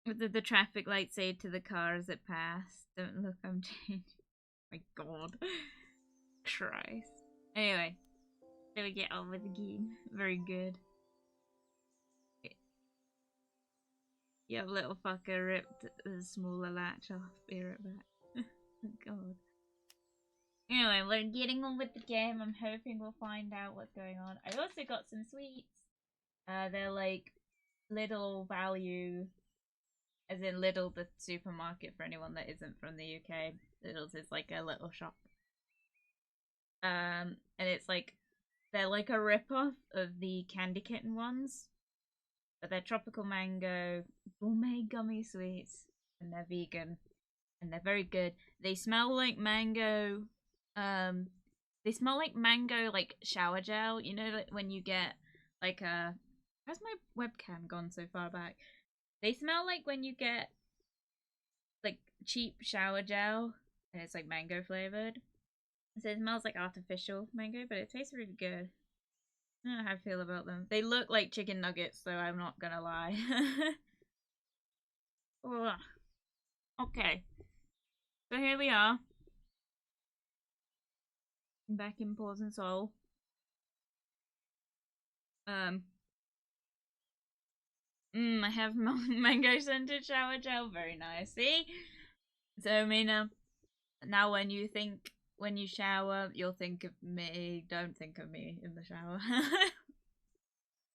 What did the traffic light say to the car as it passed? Don't look, I'm changing. My god. Christ. Anyway, shall we get on with the game? Very good. Yeah, little fucker ripped the smaller latch off. Be right back. God. Anyway, we're getting on with the game. I'm hoping we'll find out what's going on. I also got some sweets. They're like little value, as in Lidl, the supermarket for anyone that isn't from the UK. Lidl's is like a little shop. And it's like, they're like a rip-off of the Candy Kitten ones. But they're tropical mango gourmet gummy sweets, and they're vegan, and they're very good. They smell like mango. They smell like mango, like shower gel. You know, like when you get like a. How's my webcam gone so far back? They smell like when you get like cheap shower gel, and it's like mango flavored. So it smells like artificial mango, but it tastes really good. I don't know how I feel about them. They look like chicken nuggets, so I'm not gonna lie. Okay. So here we are. Back in Paws and Soul. I have mango scented shower gel. Very nice. See? So, Mina, now when you shower, you'll think of me. Don't think of me in the shower.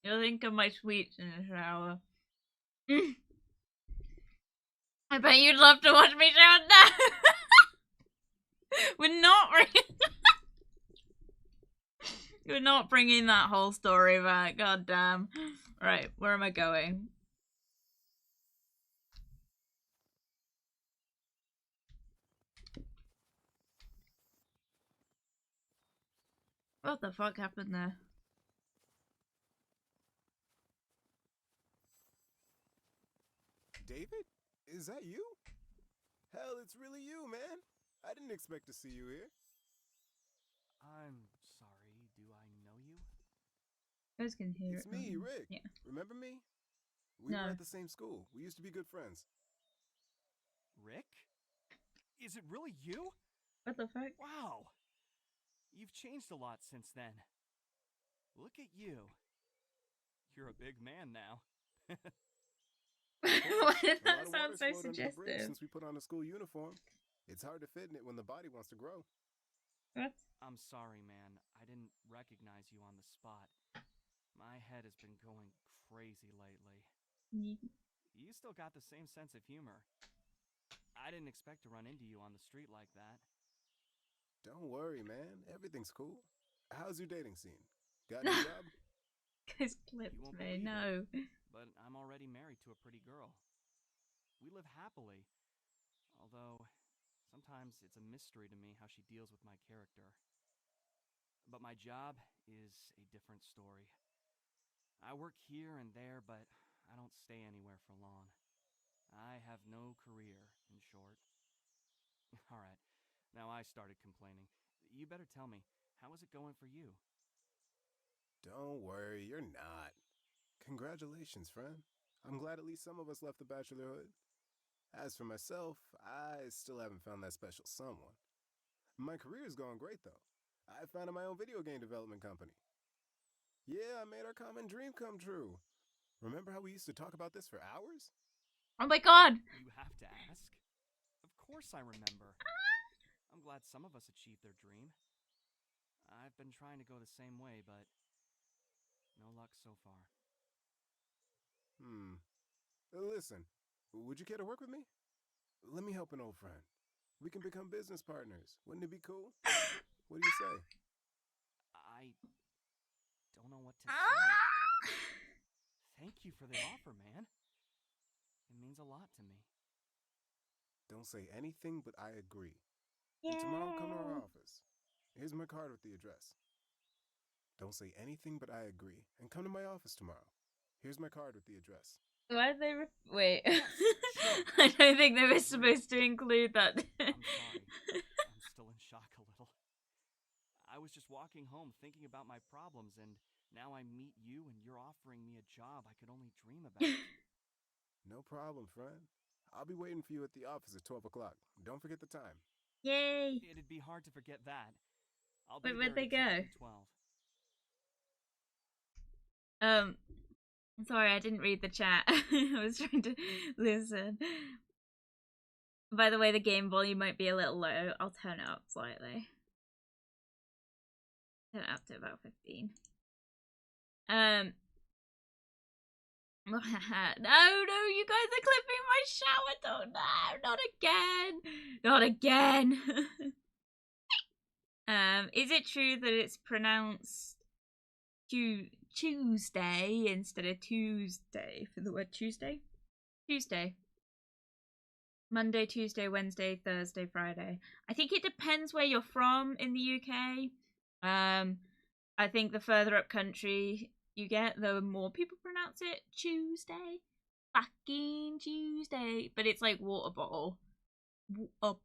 You'll think of my sweets in the shower. I bet you'd love to watch me shower now. We're not bringing that whole story back. God damn. Right, where am I going? What the fuck happened there? David? Is that you? Hell, it's really you, man. I didn't expect to see you here. I'm sorry, do I know you? I was gonna hear it's me, Rick. Yeah. Remember me? We were at the same school. We used to be good friends. Rick? Is it really you? What the fuck? Wow. You've changed a lot since then. Look at you. You're a big man now. Why did that sound so suggestive? Since we put on a school uniform, it's hard to fit in it when the body wants to grow. What? I'm sorry, man. I didn't recognize you on the spot. My head has been going crazy lately. You still got the same sense of humor. I didn't expect to run into you on the street like that. Don't worry, man. Everything's cool. How's your dating scene? Got a job? Guys clipped me, no. But I'm already married to a pretty girl. We live happily. Although, sometimes it's a mystery to me how she deals with my character. But my job is a different story. I work here and there, but I don't stay anywhere for long. I have no career, in short. Alright, now I started complaining. You better tell me, how is it going for you? Don't worry, you're not. Congratulations, friend. I'm glad at least some of us left the bachelorhood. As for myself, I still haven't found that special someone. My career's going great, though. I founded my own video game development company. Yeah, I made our common dream come true. Remember how we used to talk about this for hours? Oh my god! You have to ask? Of course I remember. I'm glad some of us achieved their dream. I've been trying to go the same way, but no luck so far. Listen, would you care to work with me? Let me help an old friend. We can become business partners. Wouldn't it be cool? What do you say? I don't know what to say. Thank you for the offer, man. It means a lot to me. Don't say anything, but I agree. Yeah. And tomorrow, come to our office. Here's my card with the address. Don't say anything, but I agree. And come to my office tomorrow. Here's my card with the address. Why did they wait. Sure. I don't think they were supposed to include that. I'm sorry. I'm still in shock a little. I was just walking home thinking about my problems, and now I meet you and you're offering me a job I could only dream about. No problem, friend. I'll be waiting for you at the office at 12 o'clock. Don't forget the time. Yay! It'd be hard to forget that. I'll be Wait, there where'd they go? at 12. Sorry, I didn't read the chat. I was trying to listen. By the way, the game volume might be a little low. I'll turn it up slightly. Turn it up to about 15. No, you guys are clipping my shower. Don't, no, not again. Not again. Is it true that it's pronounced Tuesday instead of Tuesday for the word Tuesday? Tuesday. Monday, Tuesday, Wednesday, Thursday, Friday. I think it depends where you're from in the UK. I think the further up country you get, the more people pronounce it Tuesday. Fucking Tuesday. But it's like water bottle. Water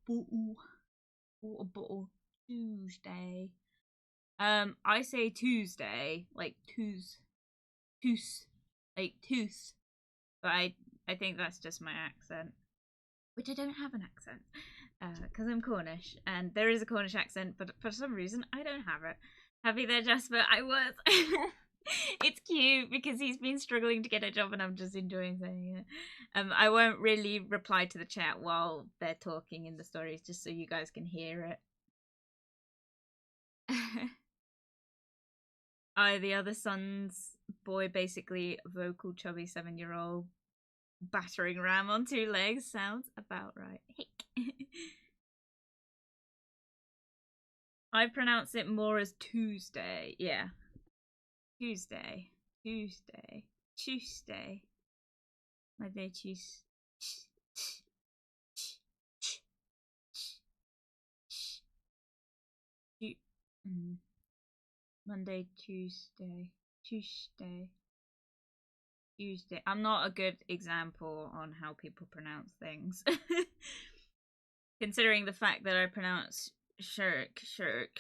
bottle. Tuesday. I say Tuesday, like toos, like tooth. But I think that's just my accent, which I don't have an accent, because I'm Cornish, and there is a Cornish accent, but for some reason I don't have it. Happy there, Jasper. I was. It's cute because he's been struggling to get a job, and I'm just enjoying saying it. I won't really reply to the chat while they're talking in the stories, just so you guys can hear it. The other son's boy, basically vocal chubby 7-year-old battering ram on 2 legs. Sounds about right. I pronounce it more as Tuesday. Yeah. Tuesday. Monday, Tuesday. Monday, Tuesday. I'm not a good example on how people pronounce things. Considering the fact that I pronounce shirk, shark,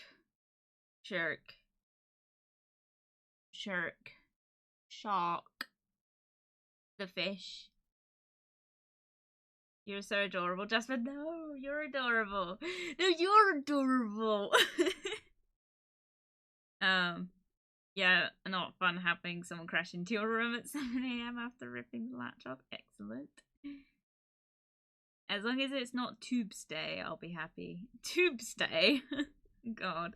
the fish. You're so adorable, Jasper. No, you're adorable. No, you're adorable. Yeah, not fun having someone crash into your room at 7 AM after ripping the laptop. Excellent. As long as it's not Tuesday, I'll be happy. Tuesday? God.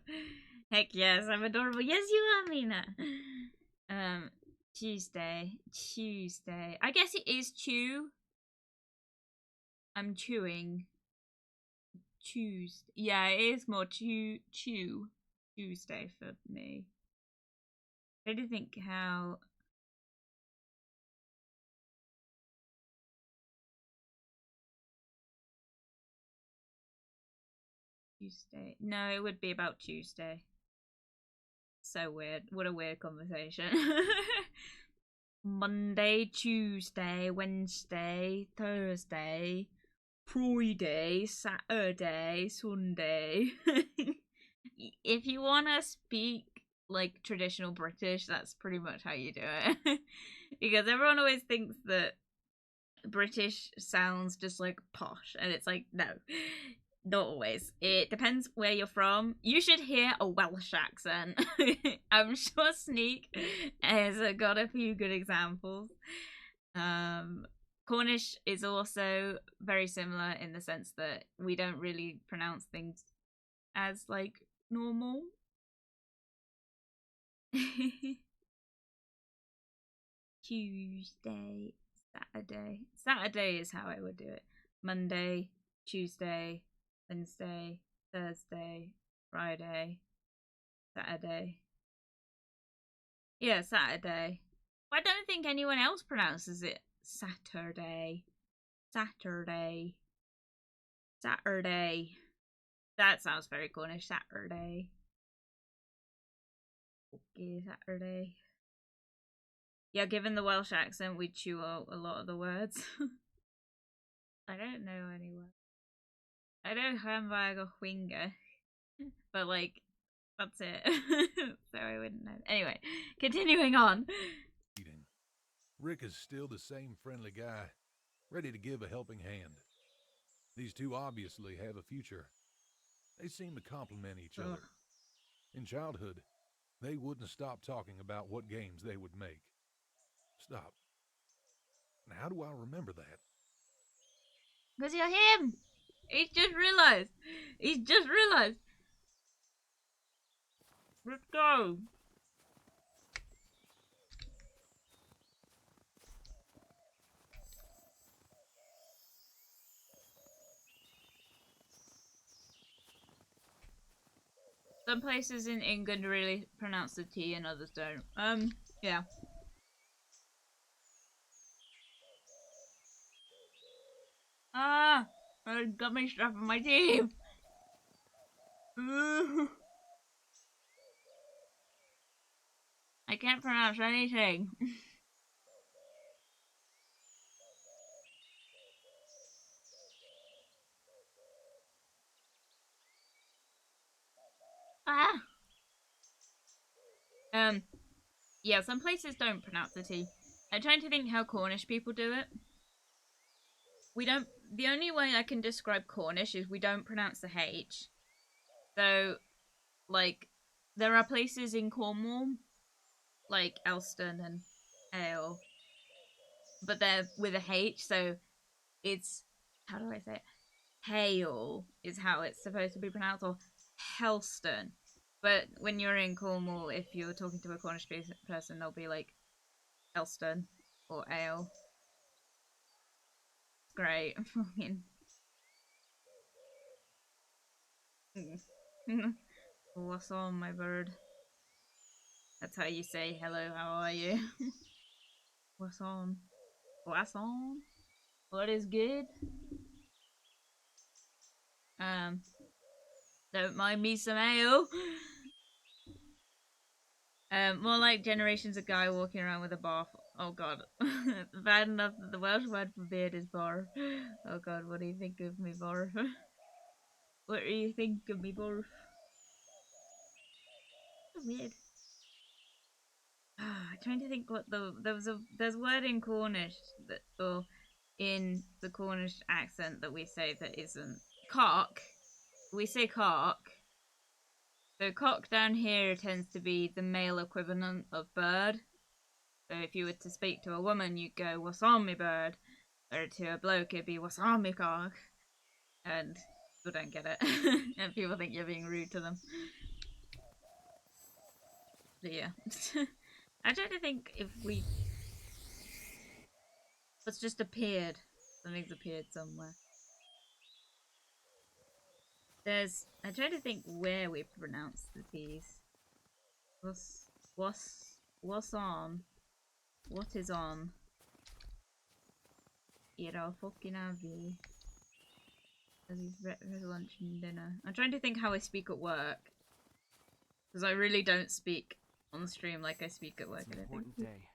Heck yes, I'm adorable. Yes, you are, Mina. Tuesday. I guess it is chew. I'm chewing. Tuesday. Yeah, it is more chew. Tuesday for me. I don't think how. Tuesday. No, it would be about Tuesday. So weird. What a weird conversation. Monday, Tuesday, Wednesday, Thursday, Friday, Saturday, Sunday. If you want to speak like traditional British, that's pretty much how you do it. Because everyone always thinks that British sounds just like posh, and it's like, no, not always. It depends where you're from. You should hear a Welsh accent. I'm sure Sneak has got a few good examples. Cornish is also very similar in the sense that we don't really pronounce things as like normal. Tuesday, Saturday. Saturday is how I would do it. Monday, Tuesday, Wednesday, Thursday, Friday, Saturday. Yeah, Saturday. I don't think anyone else pronounces it Saturday. Saturday. Saturday. That sounds very Cornish. Saturday. Okay, Saturday. Yeah, given the Welsh accent, we chew out a lot of the words. I don't know any words. I know hamburger winger, but like, that's it. So I wouldn't know. Anyway, continuing on. Rick is still the same friendly guy, ready to give a helping hand. These two obviously have a future. They seem to complement each other. In childhood, they wouldn't stop talking about what games they would make. Stop. And how do I remember that? Because you're him! He's just realised! He's just realised! Let's go! Some places in England really pronounce the T and others don't. Yeah. Ah! I got my stuff in my teeth! I can't pronounce anything. Ah! Yeah, some places don't pronounce the T. I'm trying to think how Cornish people do it. We don't. The only way I can describe Cornish is we don't pronounce the H. So, like, there are places in Cornwall, like Elston and Ale, but they're with a H, so it's, how do I say it? Hale is how it's supposed to be pronounced, or Helston. But when you're in Cornwall, if you're talking to a Cornish person, they'll be like Elston or Ale. Great. What's on, my bird? That's how you say hello, how are you? What's on? What's on? What is good? Don't mind me some ale. More like generations of guy walking around with a barf. Oh god. Bad enough that the Welsh word for beard is barf. Oh god, what do you think of me, barf? What do you think of me, barf? So weird. I'm trying to think what there's a word in Cornish that, or in the Cornish accent that we say that isn't cock. We say cock. So cock down here tends to be the male equivalent of bird. So if you were to speak to a woman, you'd go, "What's on me, bird?" Or to a bloke, it'd be, "What's on me, cock?" And people don't get it. And people think you're being rude to them. But yeah. I'm trying to think if we... What's just appeared? Something's appeared somewhere. I'm trying to think where we pronounce the T's. What's on? What is on? BR-irB. As he's for lunch and dinner. I'm trying to think how I speak at work. Because I really don't speak on stream like I speak at work. It's an important day.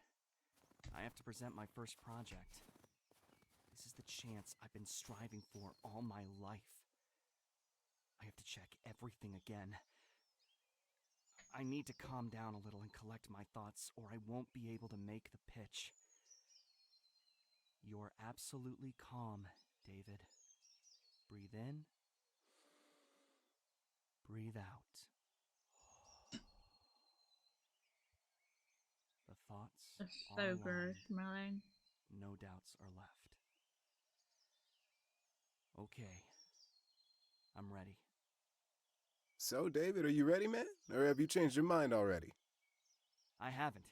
I have to present my first project. This is the chance I've been striving for all my life. I have to check everything again. I need to calm down a little and collect my thoughts, or I won't be able to make the pitch. You're absolutely calm, David. Breathe in. Breathe out. The thoughts It's are so aligned. gross, smelling. No doubts are left. Okay. I'm ready. So, David, are you ready, man? Or have you changed your mind already? I haven't.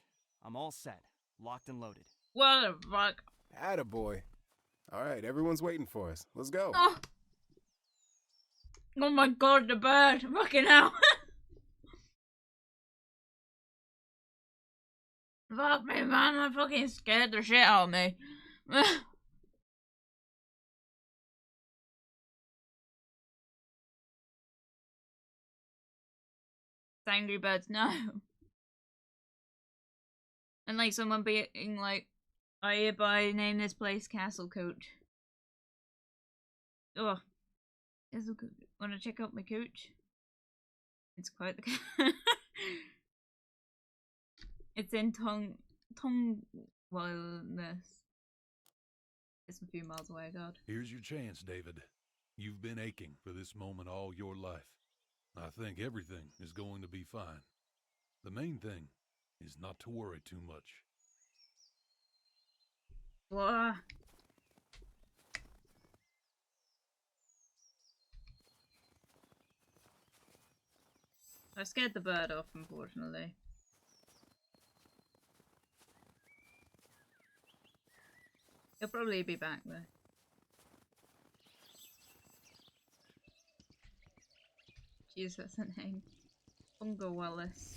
I'm all set. Locked and loaded. What the fuck? Attaboy. Alright, everyone's waiting for us. Let's go. Oh! Oh my god, the bird! Fucking hell! Fuck me, man, that fucking scared the shit out of me. Angry Birds, no. And like someone being like, I hereby name this place Castle Coach. Oh, Castle Coach. Wanna check out my coach? It's quite the. It's in Wilderness. It's a few miles away, God. Here's your chance, David. You've been aching for this moment all your life. I think everything is going to be fine. The main thing is not to worry too much. Blah. I scared the bird off, unfortunately. He'll probably be back though. Jeez, that's a name. Bungo Wallace.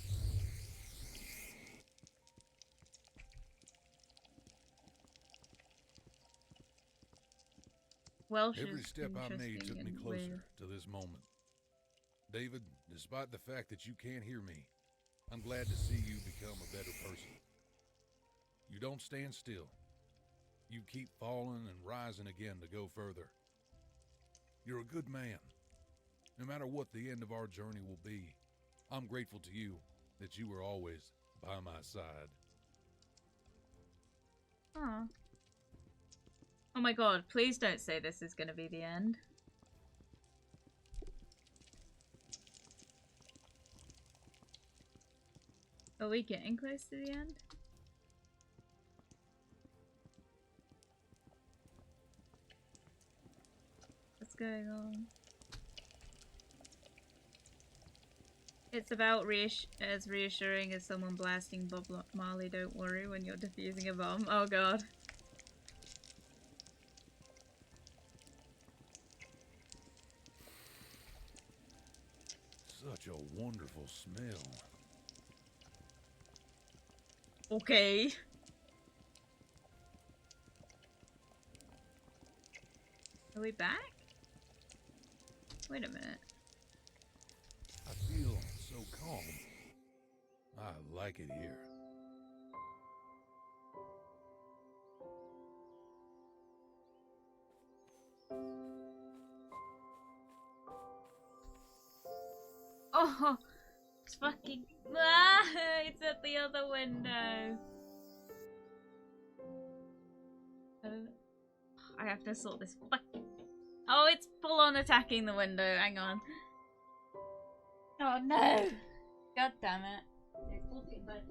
Welsh Every is step I made interesting took me and closer weird. to this moment. David, despite the fact that you can't hear me, I'm glad to see you become a better person. You don't stand still. You keep falling and rising again to go further. You're a good man. No matter what the end of our journey will be, I'm grateful to you that you were always by my side. Aww. Oh my god, please don't say this is gonna be the end. Are we getting close to the end? What's going on? It's about as reassuring as someone blasting Bob Marley, don't worry, when you're defusing a bomb. Oh god. Such a wonderful smell. Okay. Are we back? Wait a minute. I feel so calm. I like it here. Oh, it's fucking. Ah, it's at the other window. I have to sort this fucking. Oh, it's full on attacking the window. Hang on. Oh no! God damn it. It's fucking bad.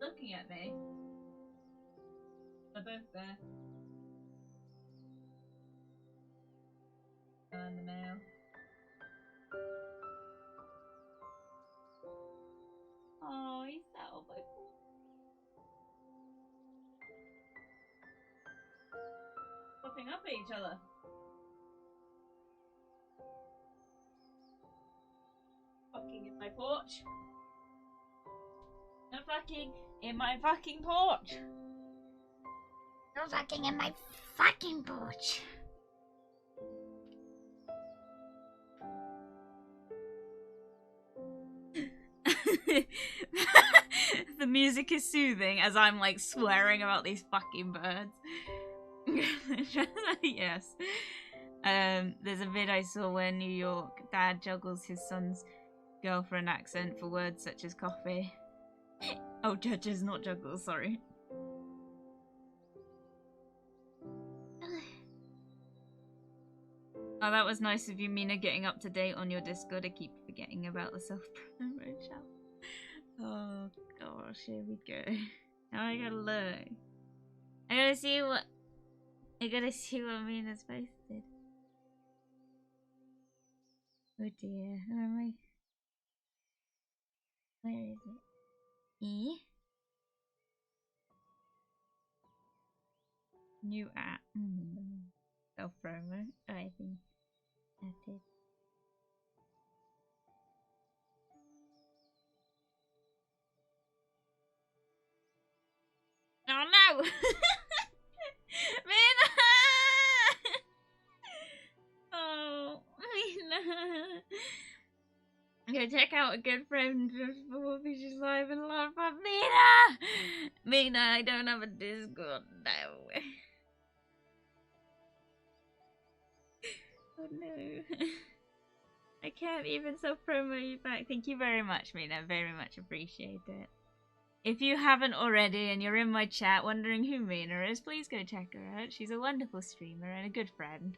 Looking at me. They're both there. In the mail. Oh, he's that on my phone. Popping up at each other. Fucking in my porch. Nope, in my fucking porch. You're fucking in my fucking porch. The music is soothing as I'm like swearing about these fucking birds. Yes. There's a vid I saw where New York dad juggles his son's girlfriend accent for words such as coffee. Oh, judges, not juggles, sorry. Oh, that was nice of you, Mina, getting up to date on your Discord. I keep forgetting about the self-promo chat. Oh gosh, here we go. Now I gotta look. I gotta see what Mina's posted. Oh dear, who am I? Where is it? E? New app. Self-promo. Oh, I think that's it. Oh no! Mina! Oh, Mina! Go check out a good friend just before she's live and love of Mina! Mina, I don't have a Discord now. Oh no. I can't even self-promo you back. Thank you very much, Mina. Very much appreciate it. If you haven't already and you're in my chat wondering who Mina is, please go check her out. She's a wonderful streamer and a good friend.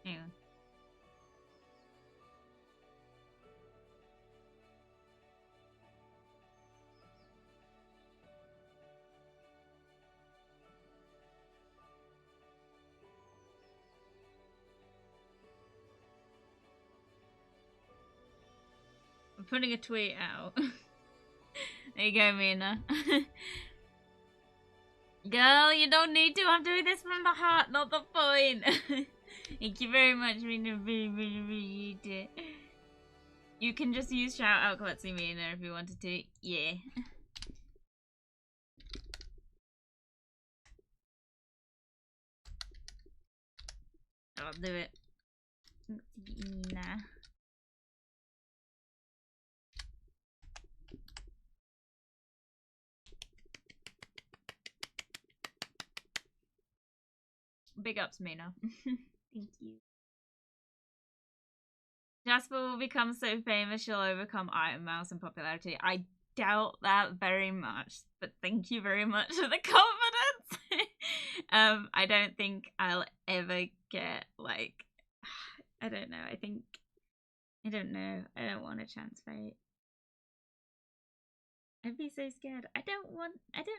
Yeah. I'm putting a tweet out. There you go, Mina. Girl, you don't need to. I'm doing this from the heart, not the point. Thank you very much, Mina. You can just use shout out Klutzy Mina if you wanted to. Yeah. I'll do it. Mina. Big ups, Mina. Thank you. Jasper will become so famous she'll overcome Iron Mouse in popularity. I doubt that very much, but thank you very much for the confidence. I don't think I'll ever get, like, I don't know. I don't know. I don't want a chance fight. I'd be so scared. I don't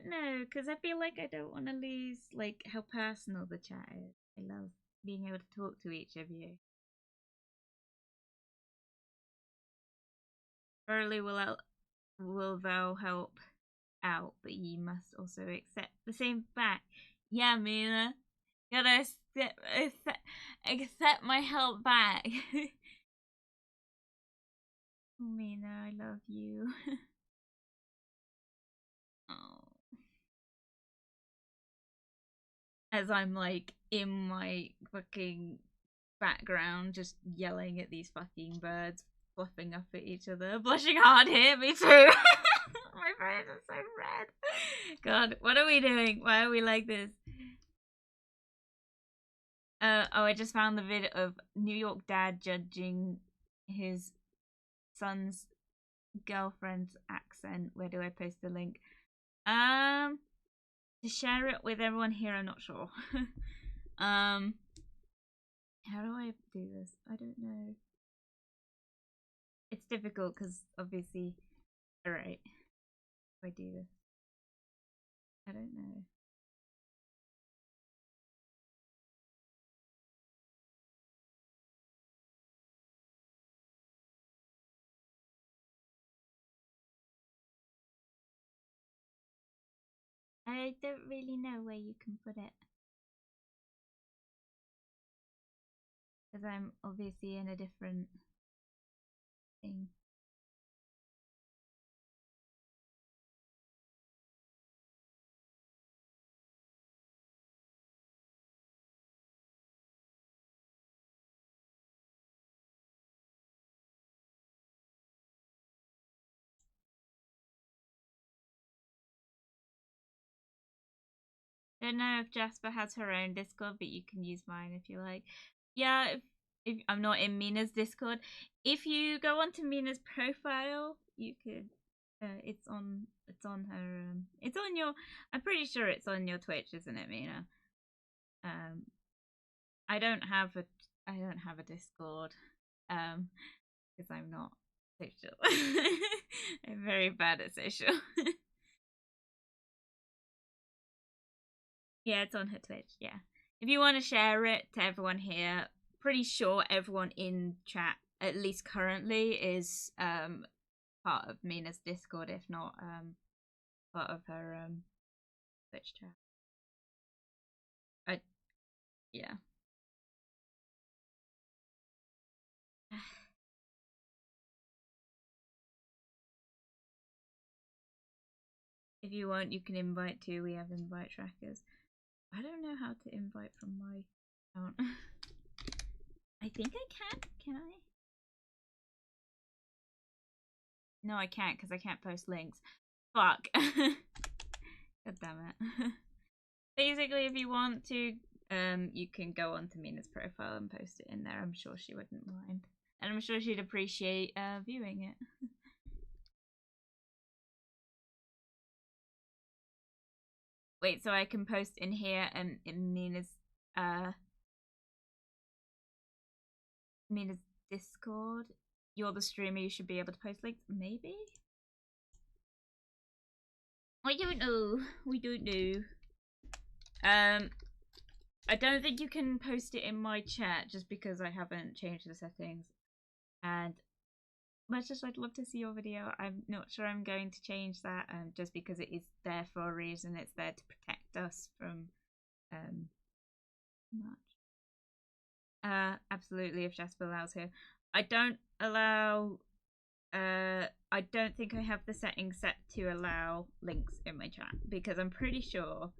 know, because I feel like I don't want to lose, like, how personal the chat is. I love being able to talk to each of you. Surely will thou help out, but ye must also accept the same fact. Yeah, Mina. Gotta accept my help back. Mina, I love you. Oh. As I'm like in my fucking background just yelling at these fucking birds, fluffing up at each other. Blushing hard here, me too. My face is so red. God, what are we doing? Why are we like this? Oh, I just found the vid of New York dad judging his son's girlfriend's accent. Where do I post the link? To share it with everyone here, I'm not sure. How do I do this? I don't know. It's difficult because obviously. Alright. How do I do this? I don't know. I don't really know where you can put it. Because I'm obviously in a different thing. Don't know if Jasper has her own Discord, but you can use mine if you like. Yeah, if I'm not in Mina's Discord. If you go onto Mina's profile, you could. It's on her. It's on your. I'm pretty sure it's on your Twitch, isn't it, Mina? I don't have a Discord. Because I'm not social. I'm very bad at social. Yeah, it's on her Twitch, yeah. If you want to share it to everyone here, pretty sure everyone in chat, at least currently, is part of Mina's Discord, if not part of her Twitch chat. Yeah. If you want, you can invite too. We have invite trackers. I don't know how to invite from my account. I think I can. Can I? No, I can't because I can't post links. Fuck. God damn it. Basically, if you want to, you can go onto Mina's profile and post it in there. I'm sure she wouldn't mind. And I'm sure she'd appreciate viewing it. Wait, so I can post in here and in Mina's Discord? You're the streamer, you should be able to post links? Maybe? I don't know. We don't know. I don't think you can post it in my chat just because I haven't changed the settings. And much as I'd love to see your video, I'm not sure I'm going to change that just because it is there for a reason. It's there to protect us from much. Absolutely, if Jasper allows here. I don't allow I don't think I have the settings set to allow links in my chat because I'm pretty sure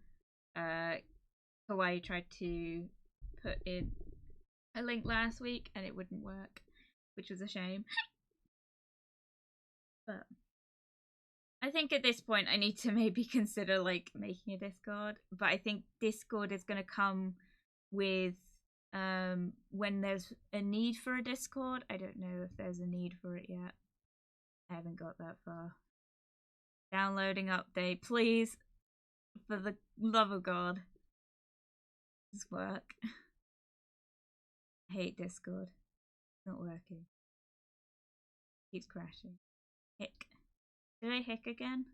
Hawaii tried to put in a link last week and it wouldn't work, which was a shame. But I think at this point I need to maybe consider like making a Discord, but I think Discord is going to come with when there's a need for a Discord. I don't know if there's a need for it yet. I haven't got that far. Downloading update, please. For the love of God. Just work. I hate Discord. It's not working. Keeps crashing. Hick. Did I hick again?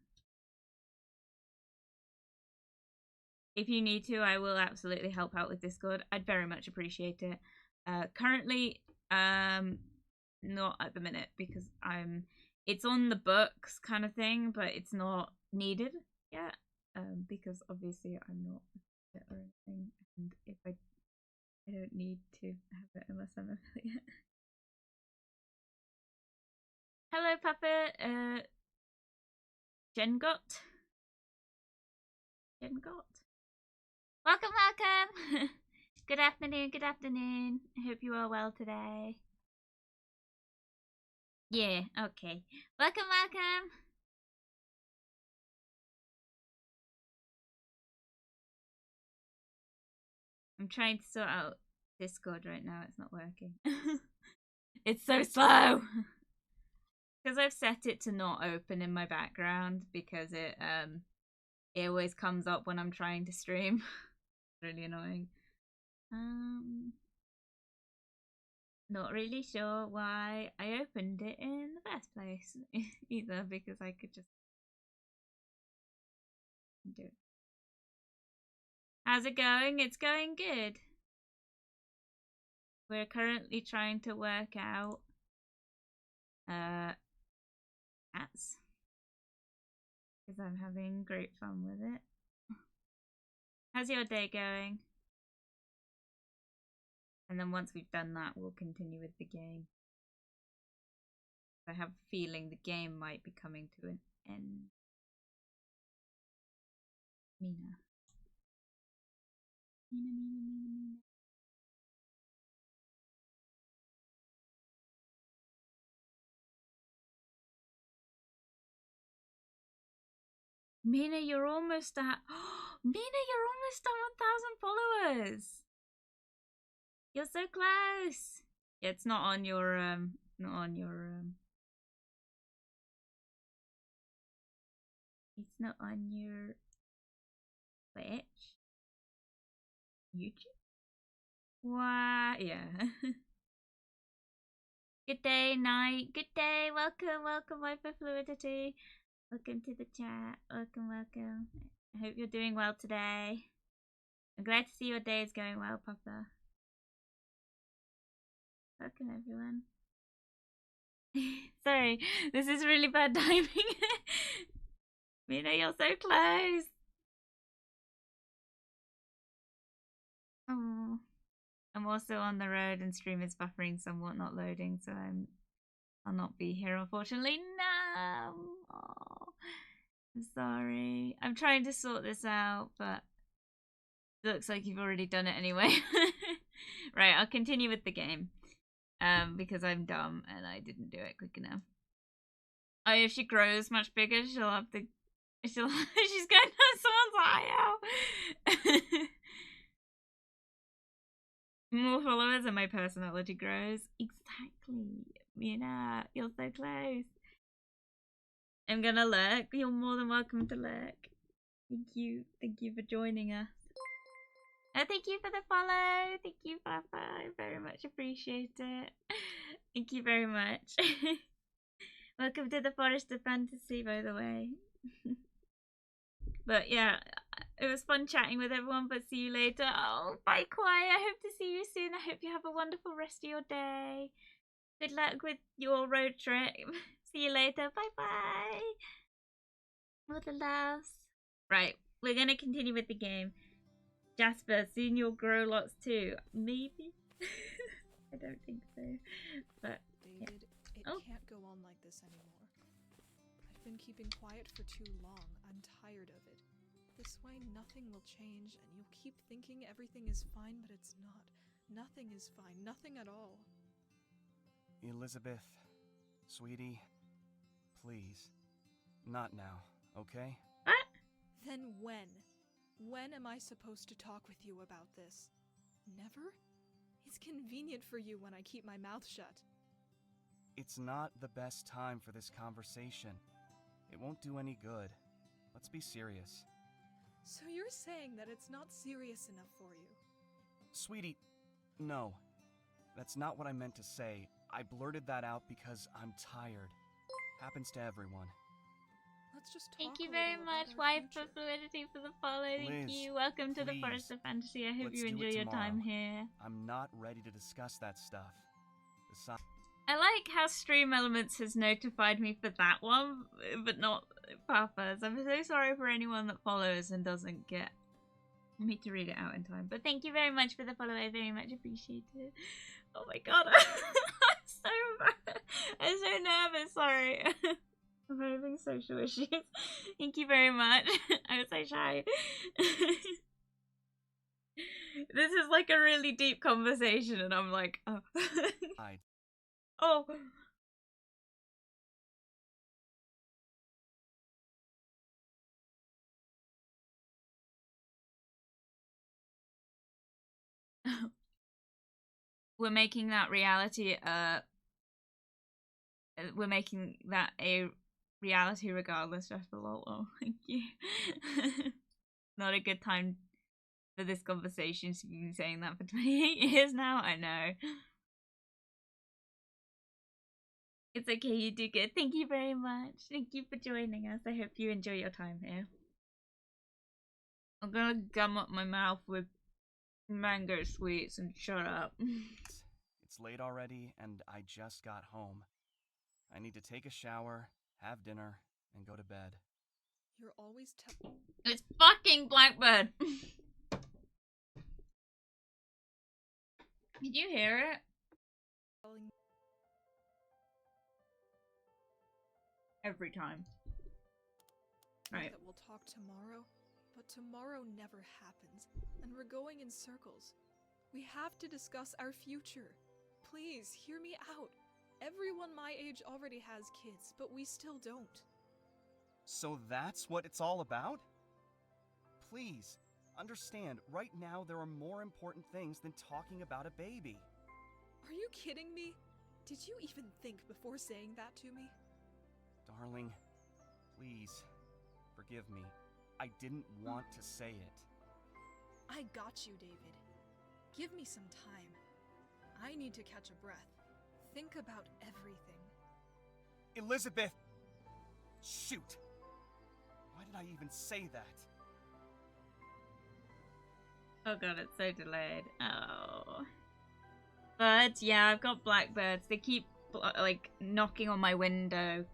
If you need to, I will absolutely help out with Discord. I'd very much appreciate it. Currently, not at the minute because it's on the books kind of thing, but it's not needed yet. Because obviously I'm not a or anything, and if I don't need to have it unless I'm affiliate. Hello, Puppet. Jengot. Welcome, welcome. Good afternoon, good afternoon. I hope you are well today. Yeah, okay. Welcome, welcome. I'm trying to sort out Discord right now. It's not working. It's so slow. Because I've set it to not open in my background because it always comes up when I'm trying to stream. Really annoying. Not really sure why I opened it in the first place either, because I could just do it. How's it going? It's going good. We're currently trying to work out cats because I'm having great fun with it. How's your day going? And then once we've done that, we'll continue with the game. I have a feeling the game might be coming to an end. Mina. Mina. Mina, you're almost at... Mina, you're almost at 1,000 followers! You're so close! Yeah, it's not on your, It's not on your... Twitch? YouTube? Wow, yeah. Good day, night. Good day, welcome, Hyperfluidity. Welcome to the chat. Welcome. I hope you're doing well today. I'm glad to see your day is going well, Papa. Welcome, everyone. Sorry, this is really bad timing. Mina, you're so close. Oh, I'm also on the road and stream is buffering somewhat, not loading, so I'll not be here, unfortunately. No. Oh, I'm sorry. I'm trying to sort this out, but it looks like you've already done it anyway. Right, I'll continue with the game. Because I'm dumb and I didn't do it quick enough. Oh, if she grows much bigger, she'll have to... she's going to have someone's eye out. More followers and my personality grows. Exactly. Mina, you're so close. I'm gonna lurk. You're more than welcome to lurk. Thank you for joining us. Thank you for the follow. Thank you, Papa. I very much appreciate it. Thank you very much. Welcome to the Forest of Fantasy, by the way. But yeah, it was fun chatting with everyone, but see you later. Oh, bye, Kwai. I hope to see you soon. I hope you have a wonderful rest of your day. Good luck with your road trip. See you later. Bye-bye. All the loves. Right, we're going to continue with the game. Jasper, soon you'll grow lots too. Maybe? I don't think so. But David, yeah. It can't go on like this anymore. I've been keeping quiet for too long. I'm tired of it. This way nothing will change, and you'll keep thinking everything is fine, but it's not. Nothing is fine. Nothing at all. Elizabeth, sweetie, please. Not now, okay? What? Then when? When am I supposed to talk with you about this? Never? It's convenient for you when I keep my mouth shut. It's not the best time for this conversation. It won't do any good. Let's be serious. So you're saying that it's not serious enough for you? Sweetie, no. That's not what I meant to say. I blurted that out because I'm tired. Happens to everyone. Let's just talk. Thank you a very little much, about our Wife for future. Fluidity, for the follow. Thank Liz, you. Welcome to the please. Forest of Fantasy. I hope Let's you do enjoy it your time tomorrow. here. I'm not ready to discuss that stuff. Besides, I like how Stream Elements has notified me for that one, but not Papa's. I'm so sorry for anyone that follows and doesn't get me to read it out in time. But thank you very much for the follow. I very much appreciate it. Oh my god. I'm so bad. I'm so nervous. Sorry. I'm having social issues. Thank you very much. I was so shy. This is like a really deep conversation and I'm like, oh. Oh. We're making that reality, we're making that a reality regardless, just a lol. Oh, thank you. Not a good time for this conversation. She's been saying that for 28 years now. I know. It's okay, you do good. Thank you very much. Thank you for joining us. I hope you enjoy your time here. I'm gonna gum up my mouth with mango sweets and shut up. it's late already, and I just got home. I need to take a shower, have dinner, and go to bed. You're always It's fucking Blackbird. Did you hear it? Every time. Right. That we'll talk tomorrow, but tomorrow never happens, and we're going in circles. We have to discuss our future. Please, hear me out. Everyone my age already has kids, but we still don't. So that's what it's all about? Please, understand, right now there are more important things than talking about a baby. Are you kidding me? Did you even think before saying that to me? Darling, please, forgive me. I didn't want to say it. I got you, David. Give me some time. I need to catch a breath. Think about everything. Elizabeth! Shoot! Why did I even say that? Oh god, it's so delayed. Oh. Birds, yeah, I've got blackbirds. They keep, like, knocking on my window.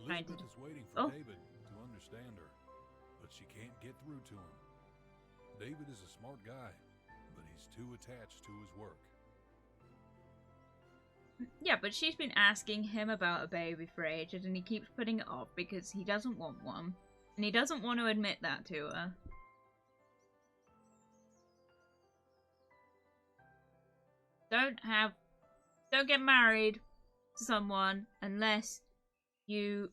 Elizabeth is waiting for David to understand her, but she can't get through to him. David is a smart guy, but he's too attached to his work. Yeah, but she's been asking him about a baby for ages, and he keeps putting it off because he doesn't want one. And he doesn't want to admit that to her. Don't get married to someone unless you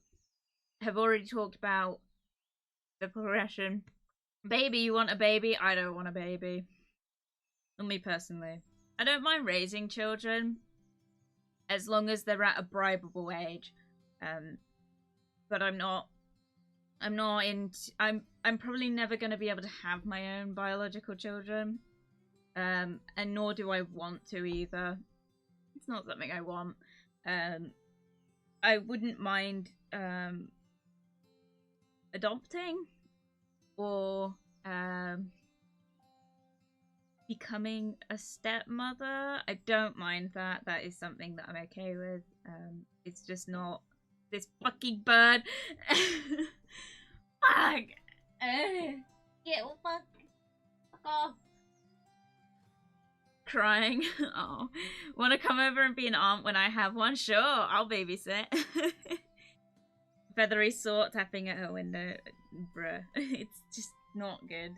have already talked about the progression. Baby, you want a baby? I don't want a baby. For me personally. I don't mind raising children as long as they're at a bribable age. But I'm probably never going to be able to have my own biological children. And nor do I want to either. It's not something I want. I wouldn't mind adopting or becoming a stepmother. I don't mind that. That is something that I'm okay with. It's just not this fucking bird. Fuck! Get fuck off. Crying. Oh, want to come over and be an aunt when I have one? Sure, I'll babysit. Feathery sort tapping at her window. Bruh, it's just not good.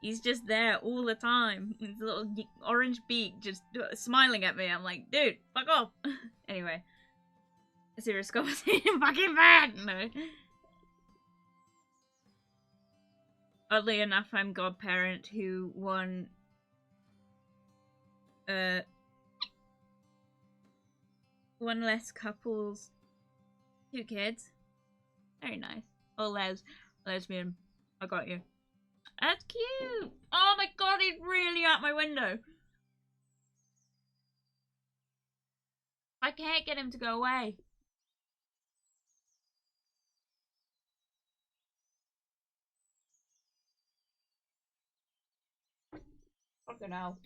He's just there all the time. His little orange beak just smiling at me. I'm like, dude, fuck off. Anyway. A serious conversation. Fucking bad. No. Oddly enough, I'm godparent who won one less couples, 2 kids. Very nice. Oh, lesbian. I got you. That's cute. Oh my god, he's really at my window. I can't get him to go away. Fucking hell.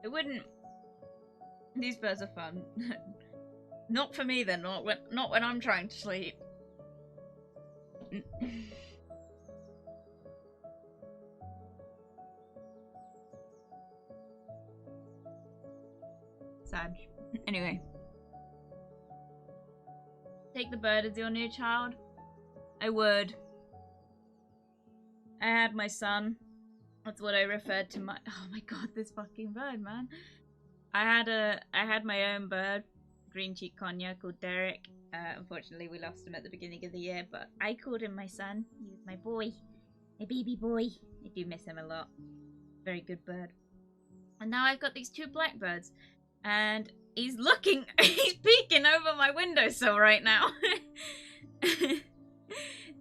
It wouldn't. These birds are fun. Not for me then. Not when I'm trying to sleep. Sad. Anyway. Take the bird as your new child? I would. I had my son. That's what I referred to my— oh my god, this fucking bird, man. I had my own bird, green cheek conure, called Derek. Unfortunately, we lost him at the beginning of the year, but I called him my son. He was my boy. My baby boy. I do miss him a lot. Very good bird. And now I've got these 2 blackbirds. And he's looking— he's peeking over my windowsill right now.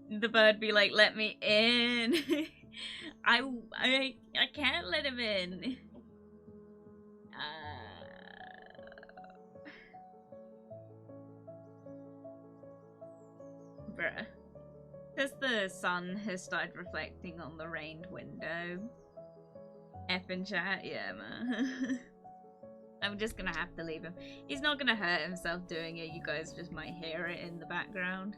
The bird be like, let me in. I can't let him in. Bruh. Because the sun has started reflecting on the rained window. Effing chat, yeah, man. I'm just gonna have to leave him. He's not gonna hurt himself doing it. You guys just might hear it in the background.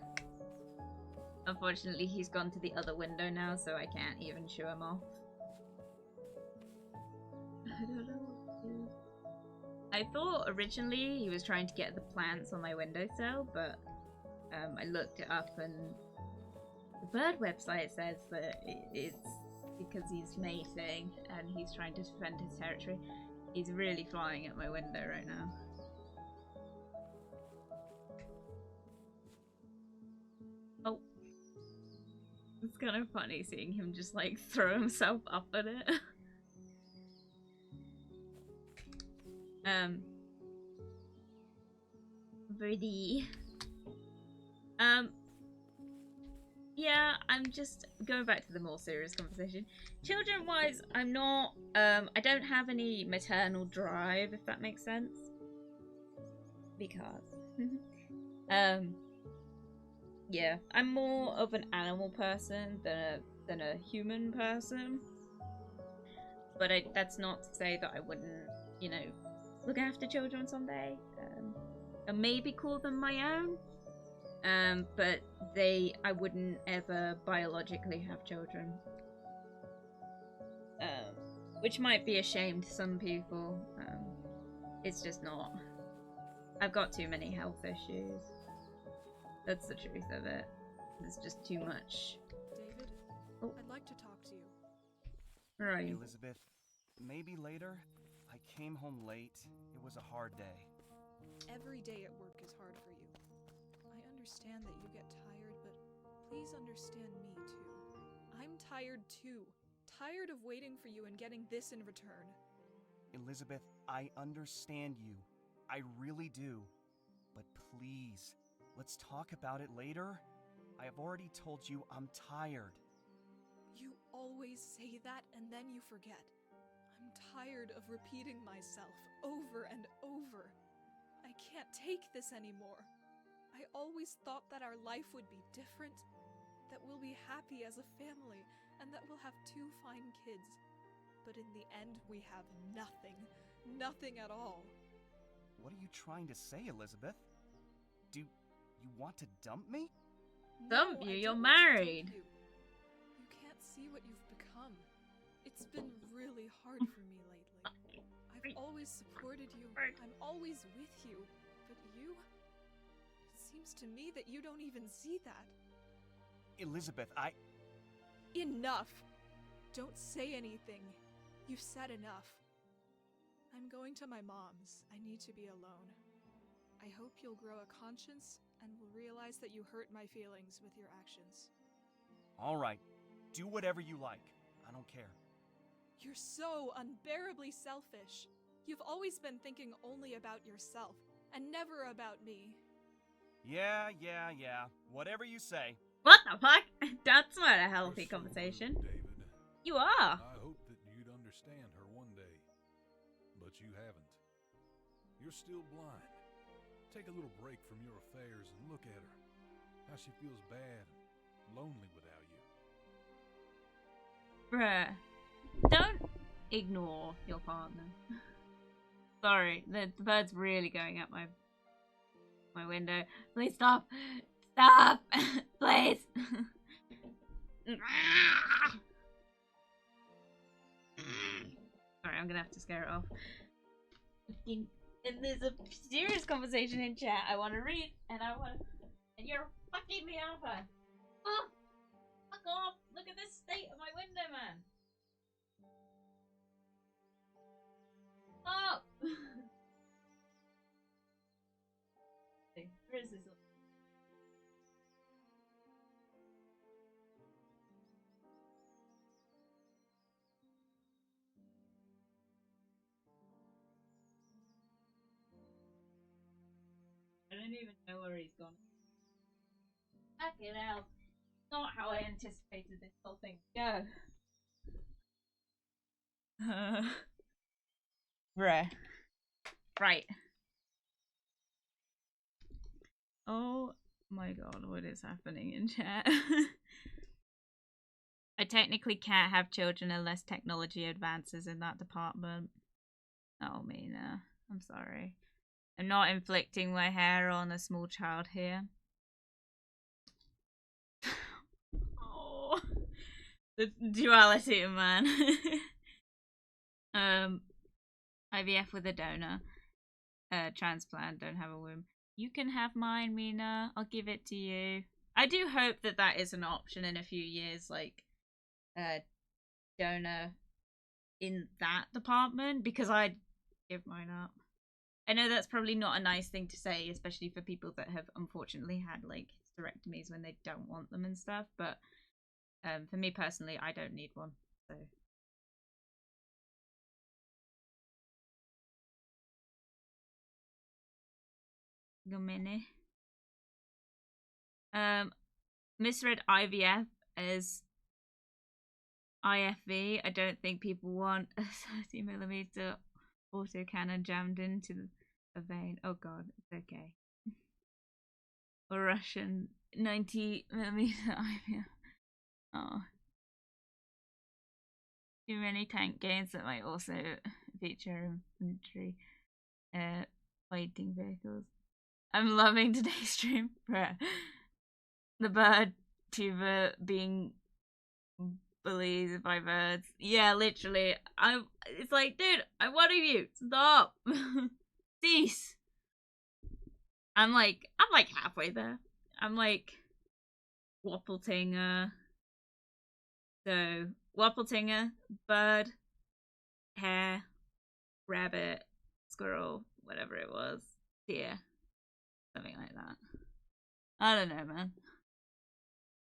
Unfortunately, he's gone to the other window now, so I can't even shoo him off. I don't know what to do. I thought originally he was trying to get the plants on my windowsill, but I looked it up and the bird website says that it's because he's mating and he's trying to defend his territory. He's really flying at my window right now. Oh. It's kind of funny seeing him just like throw himself up at it. Birdie. Yeah, I'm just going back to the more serious conversation. Children-wise, I'm not, I don't have any maternal drive, if that makes sense. Because, yeah, I'm more of an animal person than a human person. But that's not to say that I wouldn't, you know, look after children someday. And maybe call them my own. But I wouldn't ever biologically have children. Which might be a shame to some people. It's just not. I've got too many health issues. That's the truth of it. There's just too much. David, oh. I'd like to talk to you. Right. Hey, Elizabeth, maybe later? I came home late. It was a hard day. Every day at work is hard for you. I understand that you get tired, but please understand me too. I'm tired too. Tired of waiting for you and getting this in return. Elizabeth, I understand you. I really do. But please, let's talk about it later. I have already told you I'm tired. You always say that and then you forget. I'm tired of repeating myself over and over. I can't take this anymore. I always thought that our life would be different, that we'll be happy as a family, and that we'll have 2 fine kids. But in the end, we have nothing. Nothing at all. What are you trying to say, Elizabeth? Do you want to dump me? Dump No, you? I You're don't want to dump married. You can't see what you've become. It's been really hard for me lately. I've always supported you. I'm always with you. But you? It seems to me that you don't even see that. Elizabeth, Enough! Don't say anything. You've said enough. I'm going to my mom's. I need to be alone. I hope you'll grow a conscience and will realize that you hurt my feelings with your actions. All right. Do whatever you like. I don't care. You're so unbearably selfish. You've always been thinking only about yourself and never about me. Yeah. Whatever you say. What the fuck? That's not a healthy You're so conversation. rude, David. You are. I hope that you'd understand her one day, but you haven't. You're still blind. Take a little break from your affairs and look at her. How she feels bad and lonely without you. Bruh. Don't ignore your partner. Sorry, the bird's really going up my window. Please stop. Stop! Please! Sorry, I'm gonna have to scare it off. And there's a serious conversation in chat I want to read, and you're fucking me over. Oh! Fuck off! Look at this state of my window, man! Stop! Where is this? I don't even know where he's gone. Fucking hell. Not how I anticipated this whole thing to go. Right. Oh my god, what is happening in chat? I technically can't have children unless technology advances in that department. Oh, Mina. I'm sorry. I'm not inflicting my hair on a small child here. Oh, the duality of man. IVF with a donor. Transplant, don't have a womb. You can have mine, Mina. I'll give it to you. I do hope that that is an option in a few years, like, donor in that department, because I'd give mine up. I know that's probably not a nice thing to say, especially for people that have unfortunately had, like, hysterectomies when they don't want them and stuff, but for me personally, I don't need one, so... Gomini. Misread IVF as IFV. I don't think people want a 30mm autocannon jammed into a vein. Oh god, it's okay. Or Russian 90mm IVF. Oh. Too many tank games that might also feature infantry fighting vehicles. I'm loving today's stream. The bird tuber being bullied by birds. Yeah, literally. It's like, dude, I'm one of you. Stop. Cease. I'm like halfway there. I'm like Wappletinger. So Wappletinger, bird, hare, rabbit, squirrel, whatever it was. Deer. Something like that. I don't know, man.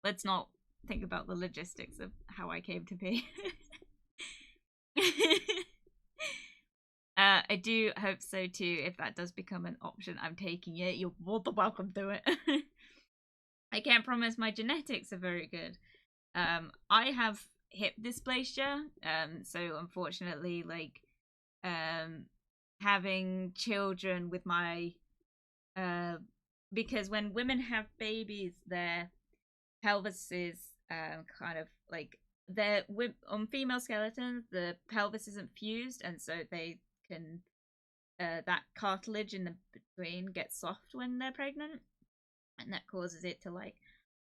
Let's not think about the logistics of how I came to be. I do hope so too. If that does become an option, I'm taking it. You're more than welcome to it. I can't promise my genetics are very good. I have hip dysplasia, so unfortunately, like, having children with my, because when women have babies, their pelvis is kind of like, on female skeletons, the pelvis isn't fused, and so they can, that cartilage in the between gets soft when they're pregnant, and that causes it to, like,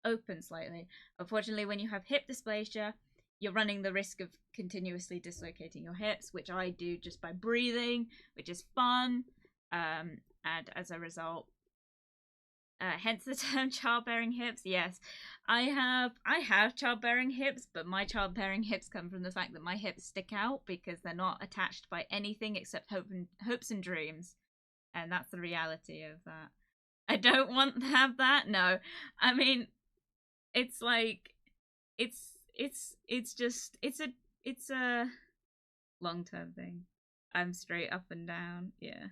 open slightly. Unfortunately, when you have hip dysplasia, you're running the risk of continuously dislocating your hips, which I do just by breathing, which is fun, and as a result, hence the term childbearing hips. Yes, I have childbearing hips, but my childbearing hips come from the fact that my hips stick out because they're not attached by anything except hopes and dreams, and that's the reality of that. I don't want to have that. No, I mean, it's like, it's a long-term thing. I'm straight up and down. Yeah.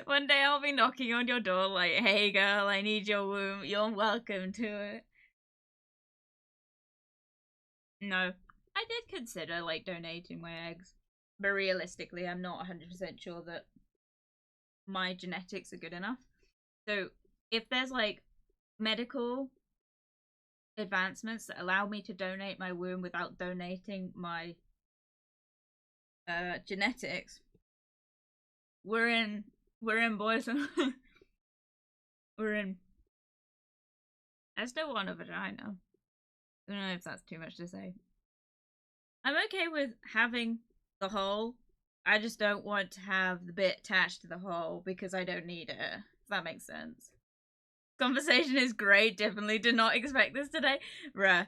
One day I'll be knocking on your door like, hey girl, I need your womb. You're welcome to it. No, I did consider, like, donating my eggs, but realistically I'm not 100% sure that my genetics are good enough. So if there's, like, medical advancements that allow me to donate my womb without donating my genetics, we're in, boys. We're in. I still want a vagina. I don't know if that's too much to say. I'm okay with having the hole. I just don't want to have the bit attached to the hole because I don't need it. If that makes sense. Conversation is great. Definitely did not expect this today. Bruh.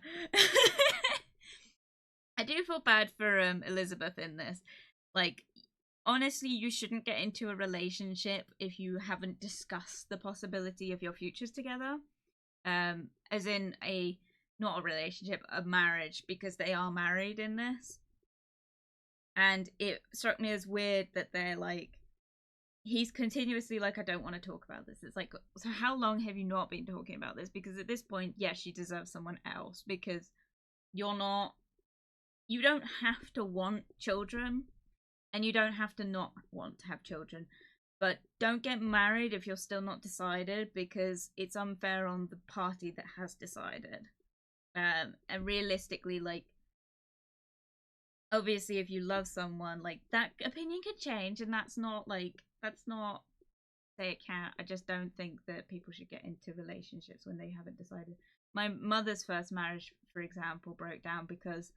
I do feel bad for Elizabeth in this. Like, honestly, you shouldn't get into a relationship if you haven't discussed the possibility of your futures together. As in not a relationship, a marriage, because they are married in this. And it struck me as weird that they're like, he's continuously like, I don't want to talk about this. It's like, so how long have you not been talking about this? Because at this point, yes, she deserves someone else, because you don't have to want children, and you don't have to not want to have children. But don't get married if you're still not decided, because it's unfair on the party that has decided. And realistically, like, obviously if you love someone, like, that opinion could change, and that's not say it can't. I just don't think that people should get into relationships when they haven't decided. My mother's first marriage, for example, broke down because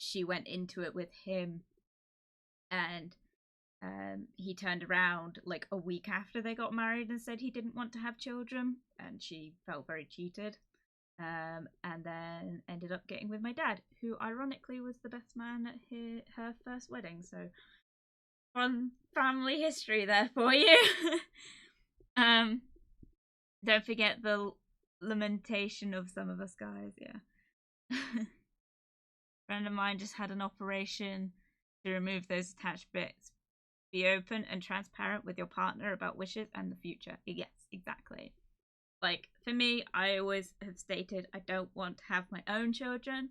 she went into it with him, and he turned around like a week after they got married and said he didn't want to have children, and she felt very cheated. And then ended up getting with my dad, who ironically was the best man at her first wedding. So fun family history there for you. Don't forget the lamentation of some of us guys. Yeah. Friend of mine just had an operation to remove those attached bits. Be open and transparent with your partner about wishes and the future. Yes, exactly. Like, for me, I always have stated I don't want to have my own children.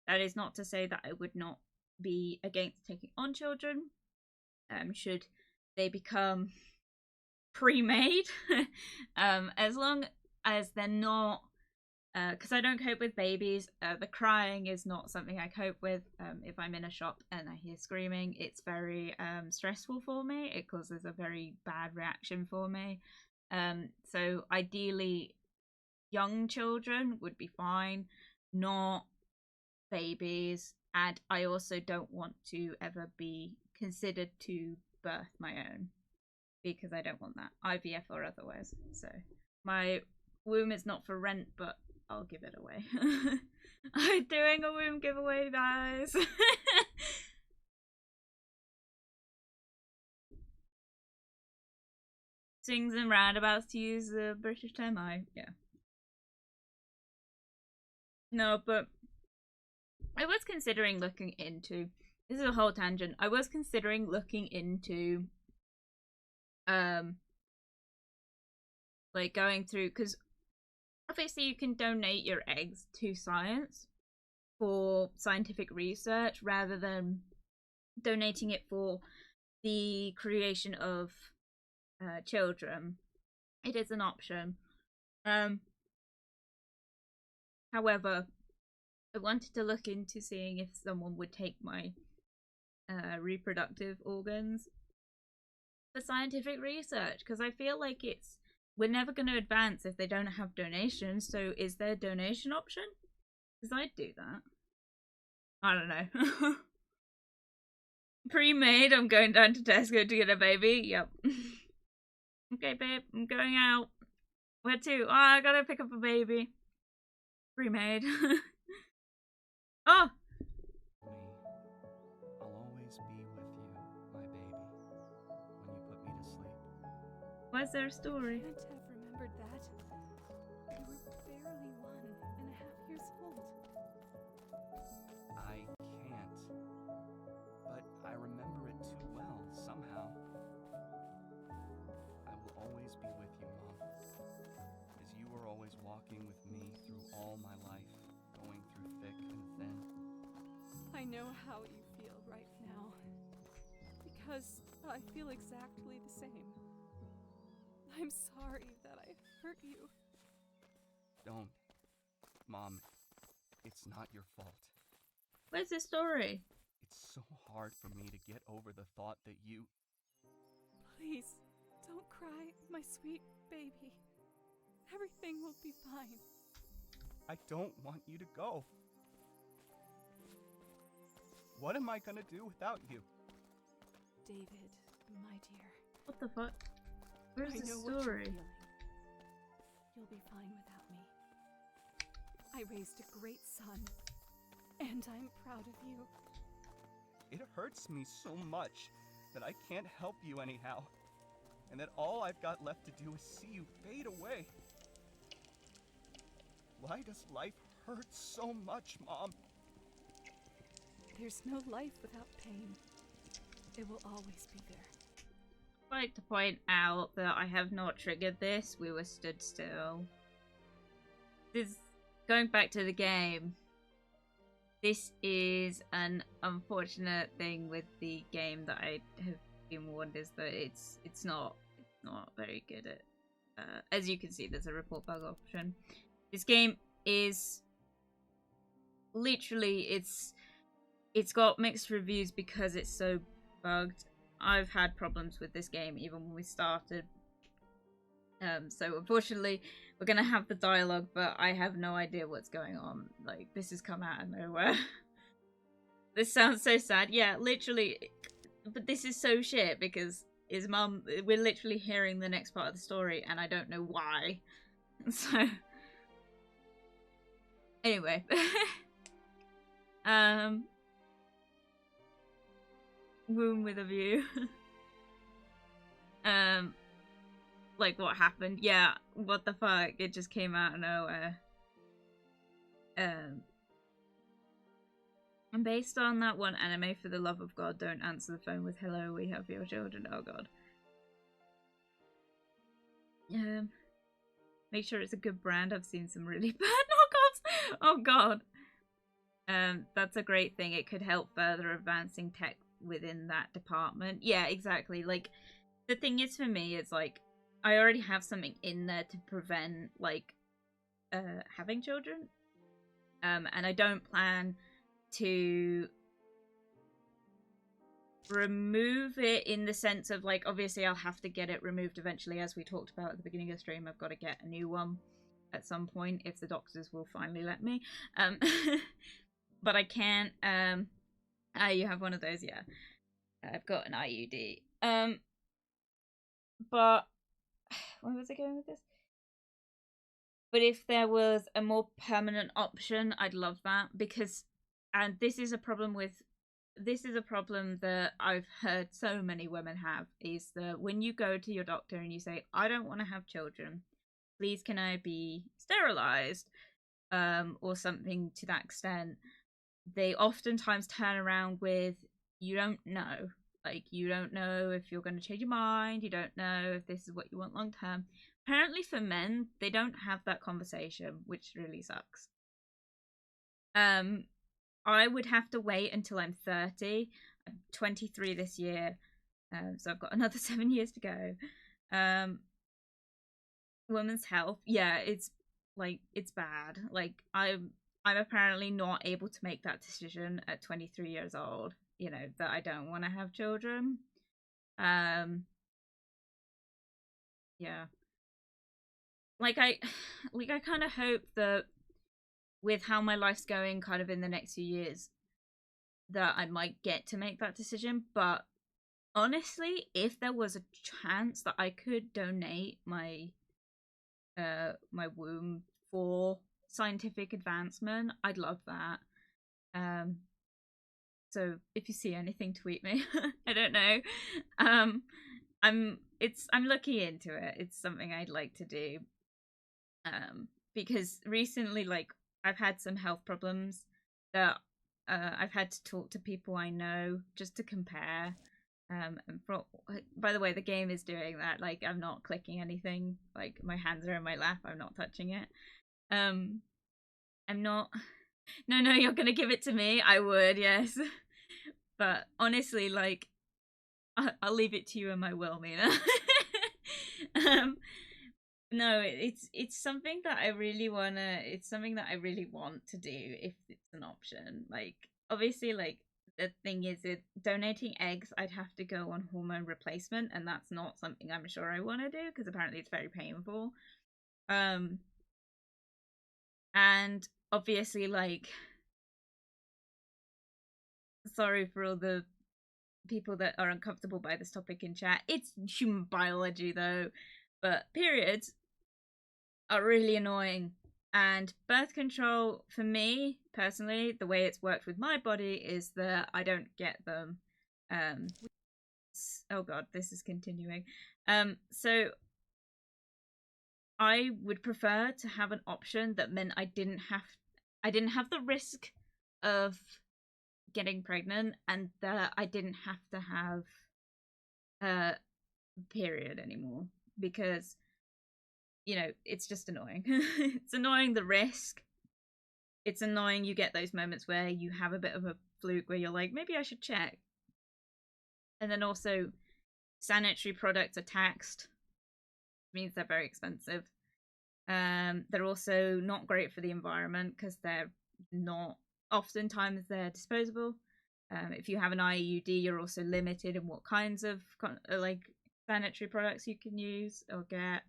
That is not to say that I would not be against taking on children. Should they become pre-made. As long as they're not... because I don't cope with babies. The crying is not something I cope with. If I'm in a shop and I hear screaming, it's very stressful for me. It causes a very bad reaction for me. So ideally, young children would be fine, not babies. And I also don't want to ever be considered to birth my own, because I don't want that, IVF or otherwise. So my womb is not for rent, but I'll give it away. I'm doing a womb giveaway, guys. Swings and roundabouts, to use the British term. Yeah. No, but I was considering looking into... This is a whole tangent. I was considering looking into... like going through... Because obviously you can donate your eggs to science for scientific research rather than donating it for the creation of children. It is an option. However, I wanted to look into seeing if someone would take my reproductive organs for scientific research, because I feel like we're never going to advance if they don't have donations. So is there a donation option? Because I'd do that. I don't know. Pre-made, I'm going down to Tesco to get a baby. Yep. Okay, babe, I'm going out. Where to? Oh, I gotta pick up a baby. Pre-made. Oh! I'll always be with you, my baby, when you put me to sleep. Why is there a story? I can't have remembered that. You were barely 1.5 years old. I can't. But I remember it too well, somehow. I will always be with you, Mom. As you were always walking with me through all my life, going through thick and thin. I know how you feel right now. Because I feel exactly the same. I'm sorry that I hurt you. Don't. Mom, it's not your fault. Where's the story? It's so hard for me to get over the thought that you... Please, don't cry, my sweet baby. Everything will be fine. I don't want you to go. What am I gonna do without you? David, my dear. What the fuck? Where's I the know what you're story? feeling. You'll be fine without me. I raised a great son, and I'm proud of you. It hurts me so much that I can't help you anyhow, and that all I've got left to do is see you fade away. Why does life hurt so much, Mom? There's no life without pain. It will always be there. I'd like to point out that I have not triggered this. We were stood still. This, going back to the game, this is an unfortunate thing with the game that I have been warned, is that it's not very good at. As you can see, there's a report bug option. This game is literally it's got mixed reviews because it's so bugged. I've had problems with this game even when we started. So unfortunately, we're gonna have the dialogue, but I have no idea what's going on. Like, this has come out of nowhere. This sounds so sad. Yeah, literally. But this is so shit because his mum, we're literally hearing the next part of the story and I don't know why. So, anyway. Womb with a view. Like what happened? Yeah, what the fuck? It just came out of nowhere. And based on that one anime, for the love of God, don't answer the phone with "Hello, we have your children." Oh god. Make sure it's a good brand. I've seen some really bad knockoffs. Oh god. That's a great thing. It could help further advancing tech within that department. Yeah, exactly. Like, the thing is for me, it's like, I already have something in there to prevent, like, having children. And I don't plan to remove it in the sense of, like, obviously I'll have to get it removed eventually, as we talked about at the beginning of the stream. I've got to get a new one at some point, if the doctors will finally let me. But I can't, you have one of those, yeah. I've got an IUD. But, where was I going with this? But if there was a more permanent option, I'd love that, because, and this is a problem that I've heard so many women have, is that when you go to your doctor and you say, I don't want to have children, please can I be sterilized, or something to that extent, they oftentimes turn around with, you don't know. Like, you don't know if you're going to change your mind, you don't know if this is what you want long term. Apparently for men, they don't have that conversation, which really sucks. I would have to wait until I'm 30. I'm 23 this year, so I've got another 7 years to go. Women's health, yeah, it's bad. Like, I'm apparently not able to make that decision at 23 years old, you know, that I don't want to have children. Yeah. Like, I kind of hope that with how my life's going kind of in the next few years, that I might get to make that decision. But honestly, if there was a chance that I could donate my my womb for scientific advancement, I'd love that. So if you see anything, tweet me. I don't know. I'm looking into it. It's something I'd like to do. Because recently, like, I've had some health problems that I've had to talk to people I know just to compare. And by the way, the game is doing that. Like, I'm not clicking anything. Like, my hands are in my lap. I'm not touching it. I'm not. No, you're gonna give it to me. I would, yes. But honestly, like, I'll leave it to you and my will, Mina. No, it's something that I really wanna. It's something that I really want to do if it's an option. Like, obviously, like, the thing is, donating eggs, I'd have to go on hormone replacement, and that's not something I'm sure I want to do because apparently it's very painful. And obviously, like, sorry for all the people that are uncomfortable by this topic in chat. It's human biology, though, but periods are really annoying. And birth control, for me personally, the way it's worked with my body is that I don't get them. Oh god, this is continuing. So I would prefer to have an option that meant I didn't have the risk of getting pregnant, and that I didn't have to have a period anymore, because, you know, it's just annoying. It's annoying, the risk. It's annoying you get those moments where you have a bit of a fluke where you're like, maybe I should check. And then also, sanitary products are taxed, which means they're very expensive. They're also not great for the environment because they're not, oftentimes they're disposable. If you have an IUD, you're also limited in what kinds of like sanitary products you can use or get.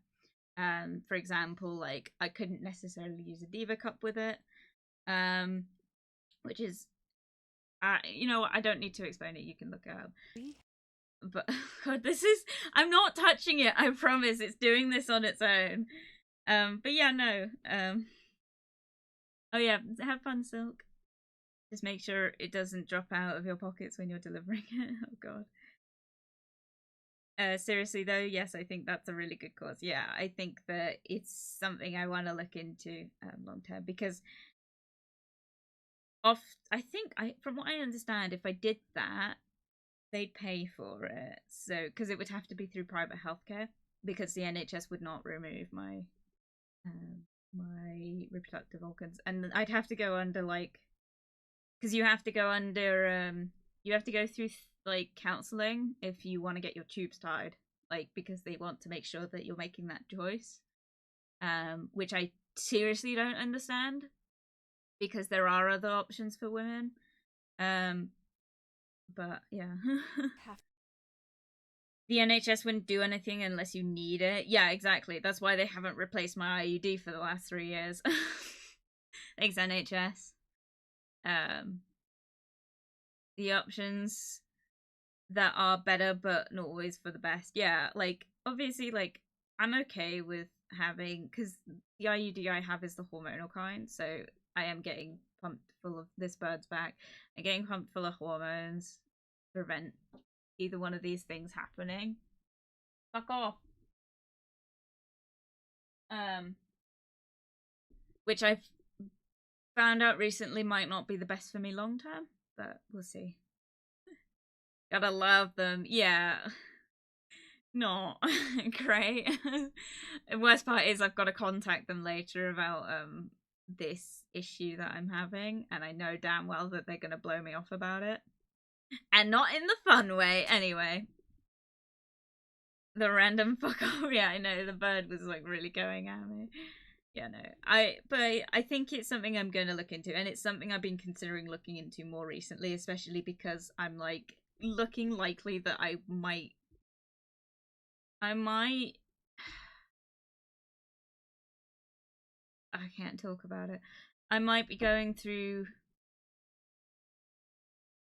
For example, like, I couldn't necessarily use a Diva cup with it, which is You know what? I don't need to explain it. You can look it up. But God, this is. I'm not touching it. I promise. It's doing this on its own. But yeah, no. Oh yeah, have fun, Silk. Just make sure it doesn't drop out of your pockets when you're delivering it. Oh God. Seriously though, yes, I think that's a really good cause. Yeah, I think that it's something I want to look into long term, because I think from what I understand, if I did that, they'd pay for it. So because it would have to be through private healthcare, because the NHS would not remove my my reproductive organs, and I'd have to go under like, because you have to go under you have to go through like counseling if you want to get your tubes tied, like because they want to make sure that you're making that choice, which I seriously don't understand, because there are other options for women, but yeah. The NHS wouldn't do anything unless you need it. Yeah, exactly. That's why they haven't replaced my IUD for the last 3 years. Thanks, NHS. The options that are better but not always for the best. Yeah, like obviously, like I'm okay with having, because the IUD I have is the hormonal kind, so I am getting pumped full of this bird's back. I'm getting pumped full of hormones to prevent either one of these things happening. Fuck off. Which I've found out recently might not be the best for me long term, but we'll see. Gotta love them. Yeah. Not great. The worst part is I've got to contact them later about this issue that I'm having, and I know damn well that they're gonna blow me off about it. And not in the fun way, anyway. The random fuck off. Yeah, I know, the bird was like really going at me. Yeah, no. But I think it's something I'm gonna look into, and it's something I've been considering looking into more recently, especially because I'm like looking likely that I might I can't talk about it. I might be going through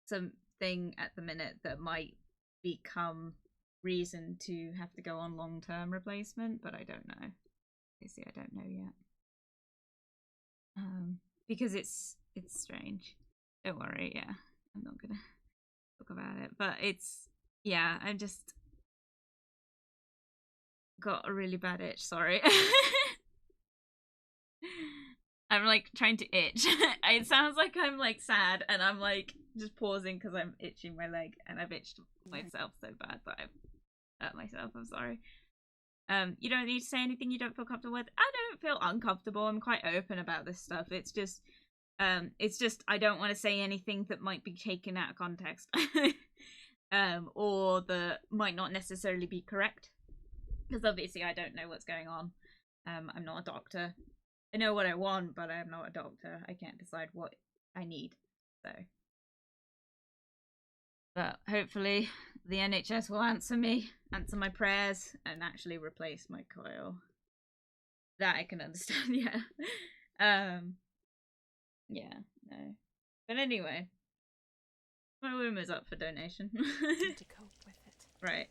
something at the minute that might become reason to have to go on long-term replacement, but I don't know. Obviously, I don't know yet. Because it's strange. Don't worry, yeah. I'm not gonna talk about it. But it's, yeah, I just got a really bad itch, sorry. I'm like trying to itch. It sounds like I'm like sad, and I'm like just pausing because I'm itching my leg, and I've itched myself so bad that I've hurt myself. I'm sorry. You don't need to say anything you don't feel comfortable with. I don't feel uncomfortable. I'm quite open about this stuff. It's just I don't want to say anything that might be taken out of context, or that might not necessarily be correct, because obviously I don't know what's going on. I'm not a doctor. I know what I want, but I'm not a doctor. I can't decide what I need. So, but hopefully the NHS will answer my prayers, and actually replace my coil. That I can understand. Yeah. Yeah. No. But anyway, my womb is up for donation. To cope with it. Right.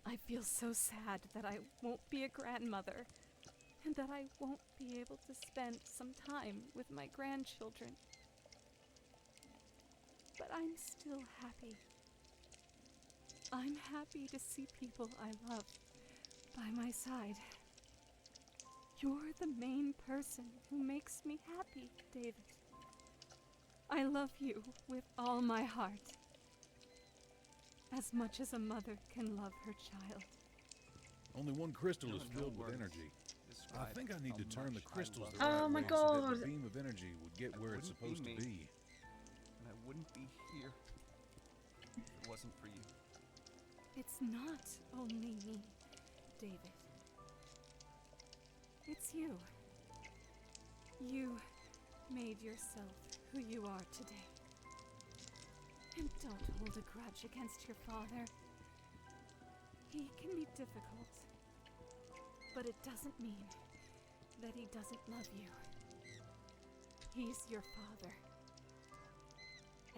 I feel so sad that I won't be a grandmother, and that I won't be able to spend some time with my grandchildren. But I'm still happy. I'm happy to see people I love by my side. You're the main person who makes me happy, David. I love you with all my heart. As much as a mother can love her child. Only one crystal is filled with energy. I think I need to turn the crystals the Oh right my way so that God. the beam of energy would get where it's supposed to be. And I wouldn't be here if it wasn't for you. It's not only me, David. It's you. You made yourself who you are today. And don't hold a grudge against your father. He can be difficult, but it doesn't mean that he doesn't love you. He's your father.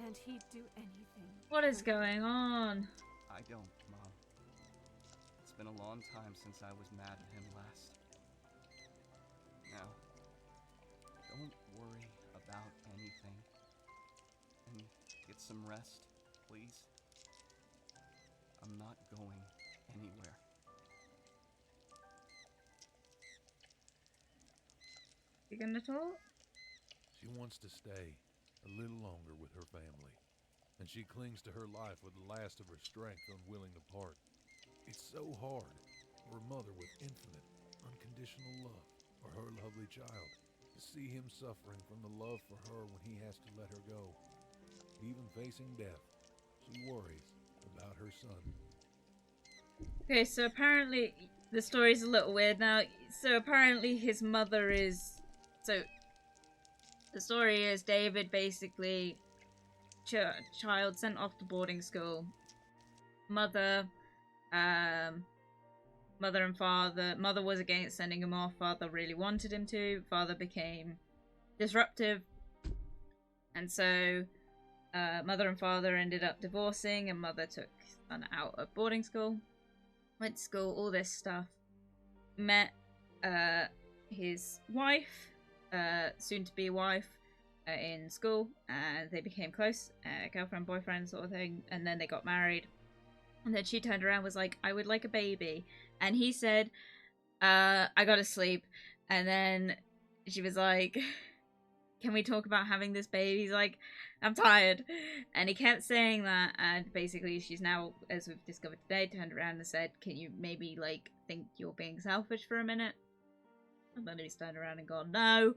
And he'd do anything. What is going on? I don't, Mom. It's been a long time since I was mad at him last. Now, don't worry about anything. And get some rest, please. I'm not going anywhere. You gonna talk? She wants to stay a little longer with her family, and she clings to her life with the last of her strength, unwilling to part. It's so hard for a mother with infinite, unconditional love for her lovely child to see him suffering from the love for her when he has to let her go. Even facing death, she worries about her son. Okay, so apparently the story's a little weird now. So apparently his mother is... So the story is David basically... child sent off to boarding school. Mother and father... Mother was against sending him off. Father really wanted him to. Father became disruptive. And so... mother and father ended up divorcing, and mother took son out of boarding school. Went to school, all this stuff. Met his wife, soon-to-be wife, in school, and they became close, girlfriend, boyfriend sort of thing, and then they got married. And then she turned around and was like, I would like a baby. And he said, I gotta sleep. And then she was like, can we talk about having this baby? He's like, I'm tired. And he kept saying that, and basically she's now, as we've discovered today, turned around and said, can you maybe, like, think you're being selfish for a minute? And then he's turned around and gone, no.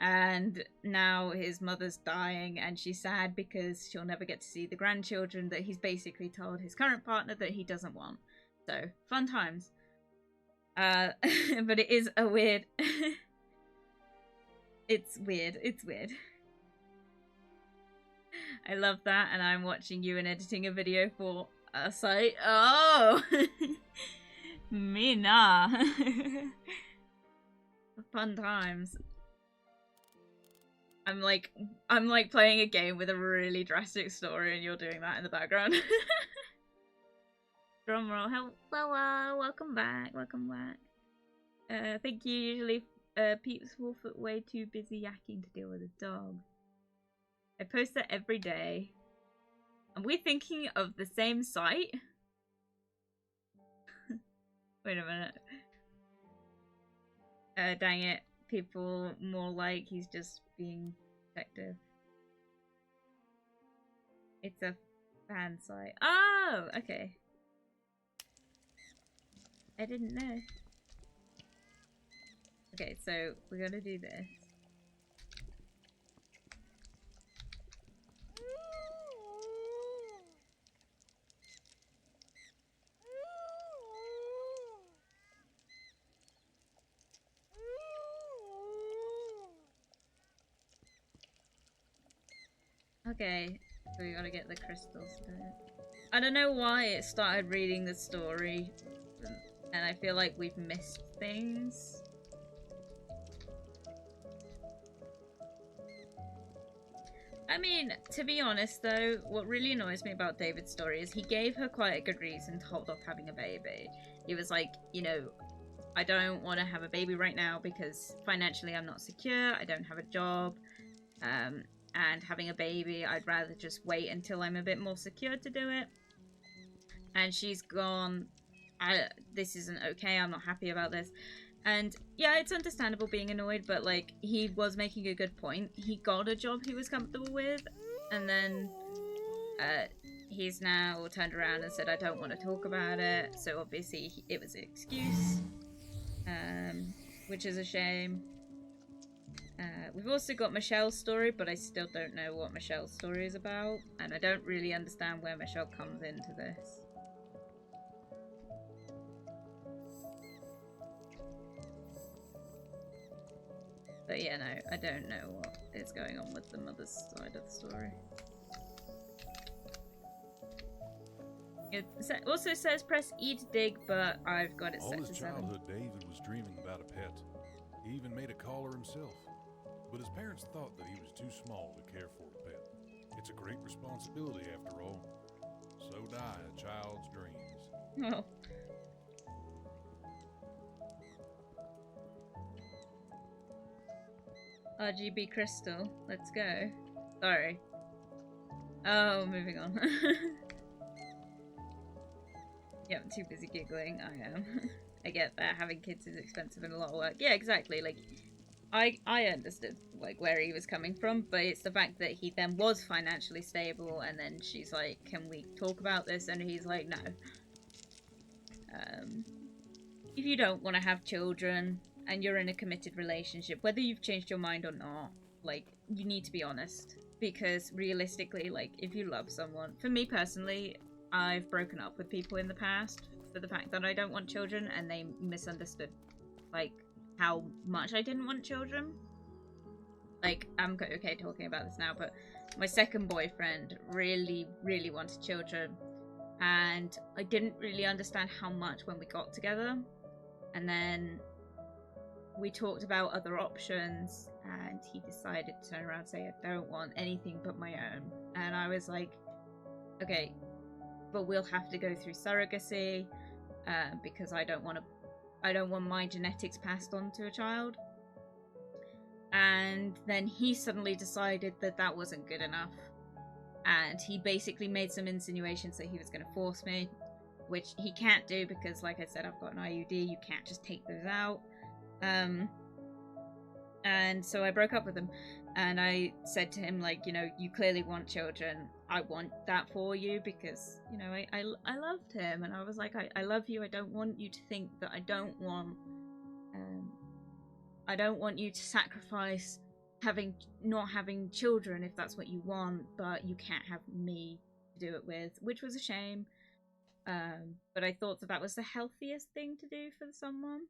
And now his mother's dying, and she's sad because she'll never get to see the grandchildren that he's basically told his current partner that he doesn't want. So, fun times. But it is a weird... It's weird. It's weird. I love that, and I'm watching you and editing a video for a site. Oh! Mina! Fun times. I'm like playing a game with a really drastic story, and you're doing that in the background. Drumroll. Hello, welcome back, welcome back. Thank you. Usually Peeps Wolffoot way too busy yakking to deal with a dog. I post that every day. Are we thinking of the same site? Wait a minute. Dang it. People more like he's just being protective. It's a fan site. Oh, okay. I didn't know. Okay, so we're gonna do this. Okay, so we gotta get the crystals to it. I don't know why it started reading the story, and I feel like we've missed things. I mean, to be honest though, what really annoys me about David's story is he gave her quite a good reason to hold off having a baby. He was like, you know, I don't want to have a baby right now because financially I'm not secure, I don't have a job, and having a baby, I'd rather just wait until I'm a bit more secure to do it. And she's gone, this isn't okay, I'm not happy about this. And yeah, it's understandable being annoyed, but like, he was making a good point. He got a job he was comfortable with, and then he's now turned around and said, I don't want to talk about it. So obviously it was an excuse, which is a shame. We've also got Michelle's story, but I still don't know what Michelle's story is about, and I don't really understand where Michelle comes into this. But yeah, no, I don't know what is going on with the mother's side of the story. It also says press E to dig, but I've got it set to 7. All his childhood, David was dreaming about a pet. He even made a collar himself. But his parents thought that he was too small to care for a pet. It's a great responsibility, after all. So die a child's dreams. Oh. RGB crystal, let's go. Sorry. Oh, moving on. Yeah, I'm too busy giggling. I am. I get that having kids is expensive and a lot of work. Yeah, exactly. Like, I understood like where he was coming from, but it's the fact that he then was financially stable, and then she's like, "Can we talk about this?" And he's like, "No. If you don't want to have children and you're in a committed relationship, whether you've changed your mind or not, like, you need to be honest." Because realistically, like, if you love someone, for me personally, I've broken up with people in the past for the fact that I don't want children, and they misunderstood, like, how much I didn't want children. Like, I'm okay talking about this now, but my second boyfriend really, really wanted children, and I didn't really understand how much when we got together. And then we talked about other options, and he decided to turn around and say, "I don't want anything but my own." And I was like, okay, but we'll have to go through surrogacy, because I don't want my genetics passed on to a child. And then he suddenly decided that that wasn't good enough, and he basically made some insinuations that he was going to force me, which he can't do because, like I said, I've got an IUD. You can't just take those out. And so I broke up with him, and I said to him, like, you know, you clearly want children. I want that for you because, you know, I loved him, and I was like, I love you. I don't want you to think that I don't want you to sacrifice not having children if that's what you want, but you can't have me to do it with, which was a shame. But I thought that was the healthiest thing to do for someone.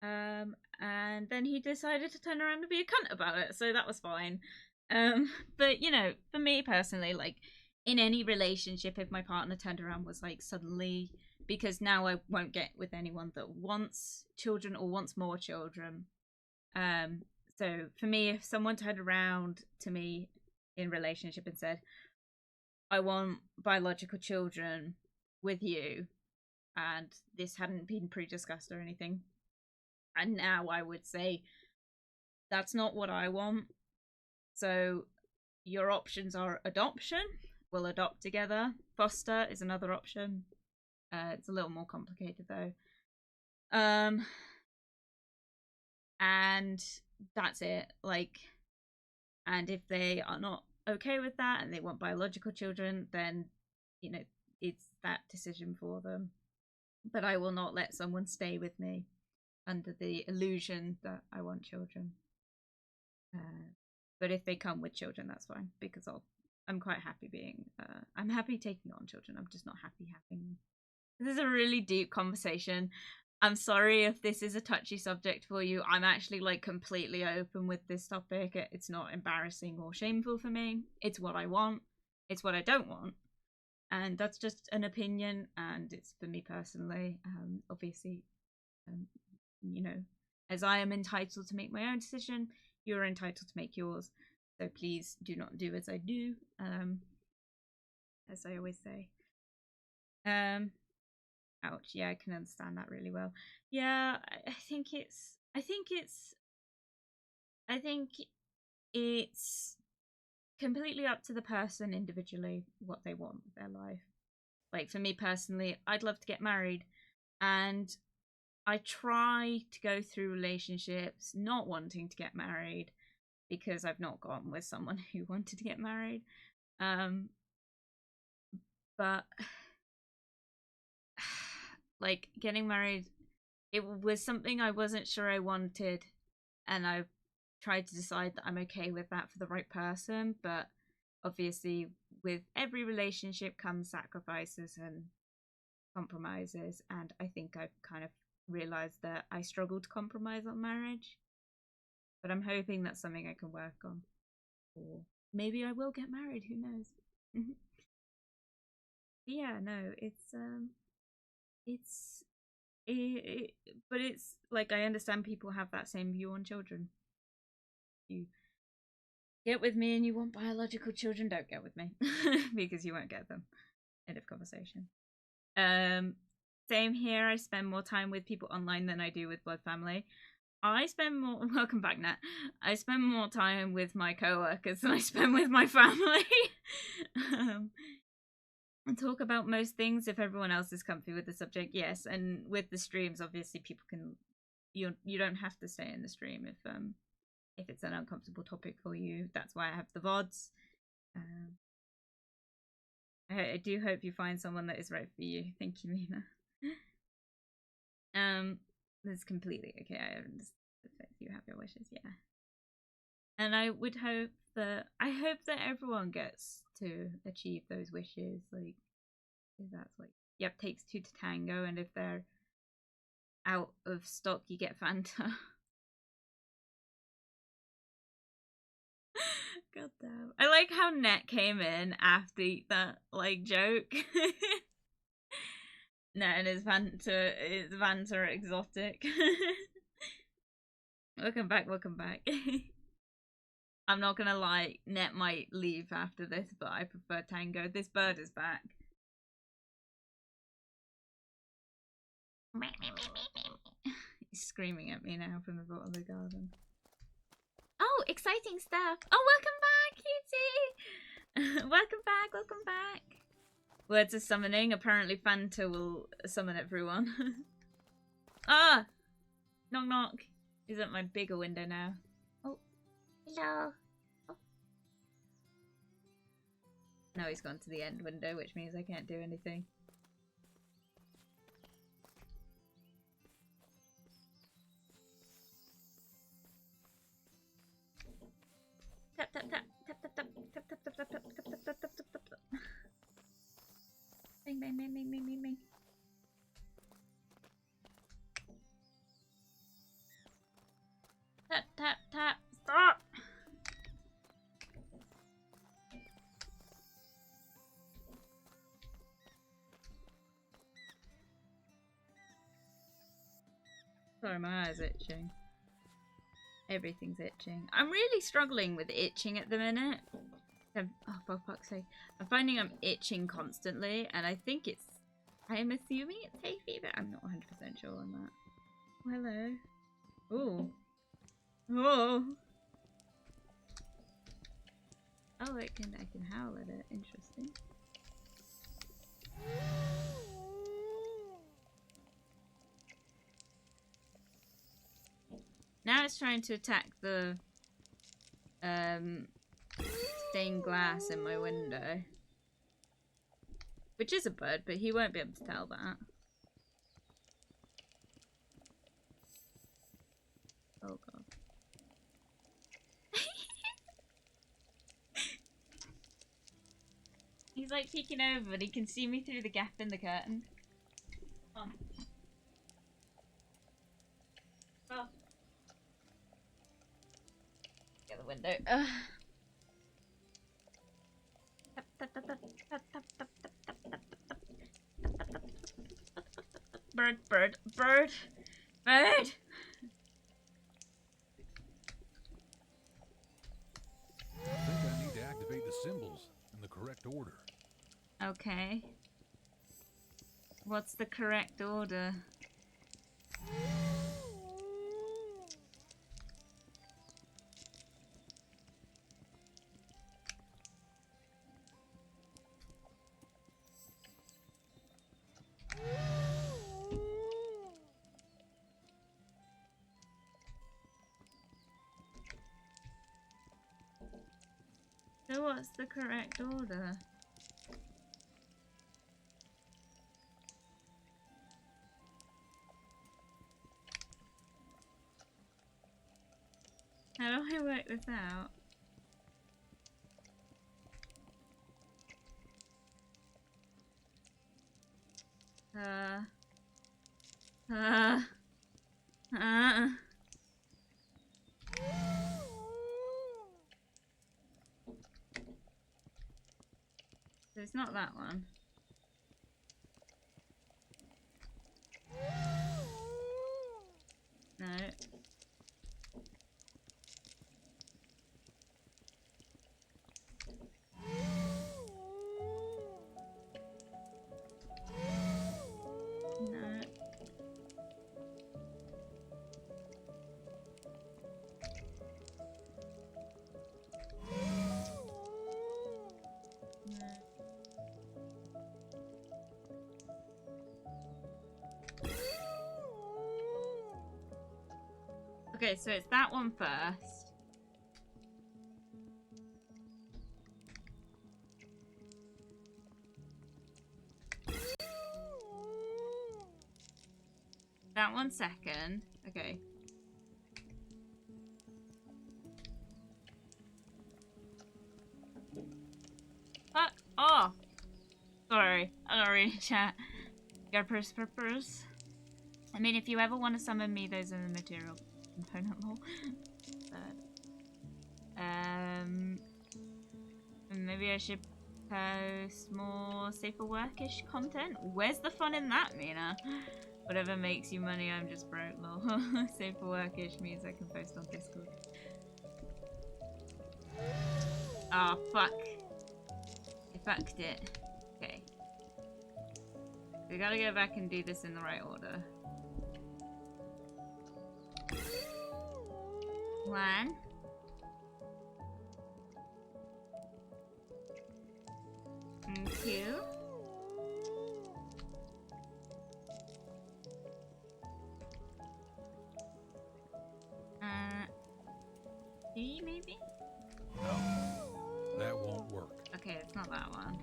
And then he decided to turn around and be a cunt about it, so that was fine. But, you know, for me personally, like, in any relationship, if my partner turned around and was like, suddenly, because now I won't get with anyone that wants children or wants more children. So for me, if someone turned around to me in relationship and said, "I want biological children with you," and this hadn't been pre-discussed or anything, and now I would say, that's not what I want. So your options are adoption. We'll adopt together. Foster is another option. It's a little more complicated though. And that's it. Like, and if they are not okay with that and they want biological children, then, you know, it's that decision for them. But I will not let someone stay with me under the illusion that I want children. But if they come with children, that's fine, because I'm quite happy being. I'm happy taking on children. I'm just not happy having them. This is a really deep conversation. I'm sorry if this is a touchy subject for you. I'm actually like completely open with this topic. It's not embarrassing or shameful for me. It's what I want. It's what I don't want. And that's just an opinion, and it's for me personally. Obviously, you know, as I am entitled to make my own decision, you're entitled to make yours. So please do not do as I do, as I always say. Ouch. Yeah, I can understand that really well. Yeah, I think it's completely up to the person individually what they want with their life. Like, for me personally, I'd love to get married, and I try to go through relationships not wanting to get married because I've not gotten with someone who wanted to get married. But like, getting married, it was something I wasn't sure I wanted, and I've tried to decide that I'm okay with that for the right person. But obviously, with every relationship comes sacrifices and compromises, and I think I've kind of realized that I struggle to compromise on marriage. But I'm hoping that's something I can work on, or maybe I will get married. Who knows? Yeah, no, but it's like, I understand people have that same view on children. Get with me and you want biological children, don't get with me. Because you won't get them. End of conversation. Same here, I spend more time with people online than I do with blood family. I spend more, welcome back Nat, I spend more time with my co-workers than I spend with my family. And talk about most things if everyone else is comfy with the subject, yes. And with the streams, obviously people can, you don't have to stay in the stream if it's an uncomfortable topic for you. That's why I have the VODs. I do hope you find someone that is right for you. Thank you, Mina. That's completely okay. I understand if you have your wishes, yeah. And I would hope that everyone gets to achieve those wishes. Like, if that's like, yep, takes two to tango, and if they're out of stock, you get Fanta. God damn. I like how Net came in after that like joke. Net and his Vans are exotic. Welcome back, welcome back. I'm not gonna lie, Net might leave after this, but I prefer Tango. This bird is back. He's screaming at me now from the bottom of the garden. Oh, exciting stuff. Oh, welcome back, Cutie! Welcome back, welcome back. Words of summoning. Apparently Fanta will summon everyone. Ah! Knock knock. He's at my bigger window now. Oh. Hello. Oh. No, he's gone to the end window, which means I can't do anything. Tap tap tap tap tap tap tap tap tap tap tap tap tap tap tap tap tap. Bang bang bang bang bang bang bang. Tap tap tap. Stop. Sorry, my eyes itching. Everything's itching. I'm really struggling with itching at the minute. Oh, for fuck's sake. I'm finding I'm itching constantly, and I think it's... I'm assuming it's hay fever. I'm not 100% sure on that. Oh, hello. Oh. Oh. Oh, I can howl at it. Interesting. Now it's trying to attack the stained glass in my window. Which is a bird, but he won't be able to tell that. Oh god. He's like peeking over, but he can see me through the gap in the curtain. Oh. Oh. Get the window. Ugh. Bird, bird, bird, bird. I think I need to activate the symbols in the correct order. Okay. What's the correct order? So what's the correct order? How do I work this out? So it's not that one. No. Okay, so it's that one first. That one second. Okay. Fuck off. Sorry, I don't read chat. Purpose. I mean, if you ever want to summon me, those are the material component law. Maybe I should post more safer workish content. Where's the fun in that, Mina? Whatever makes you money, I'm just broke, lol. Safer workish means I can post on Discord. Oh, fuck. I fucked it. Okay. We gotta go back and do this in the right order. 1. And 2. D maybe? No, that won't work. Okay, it's not that one.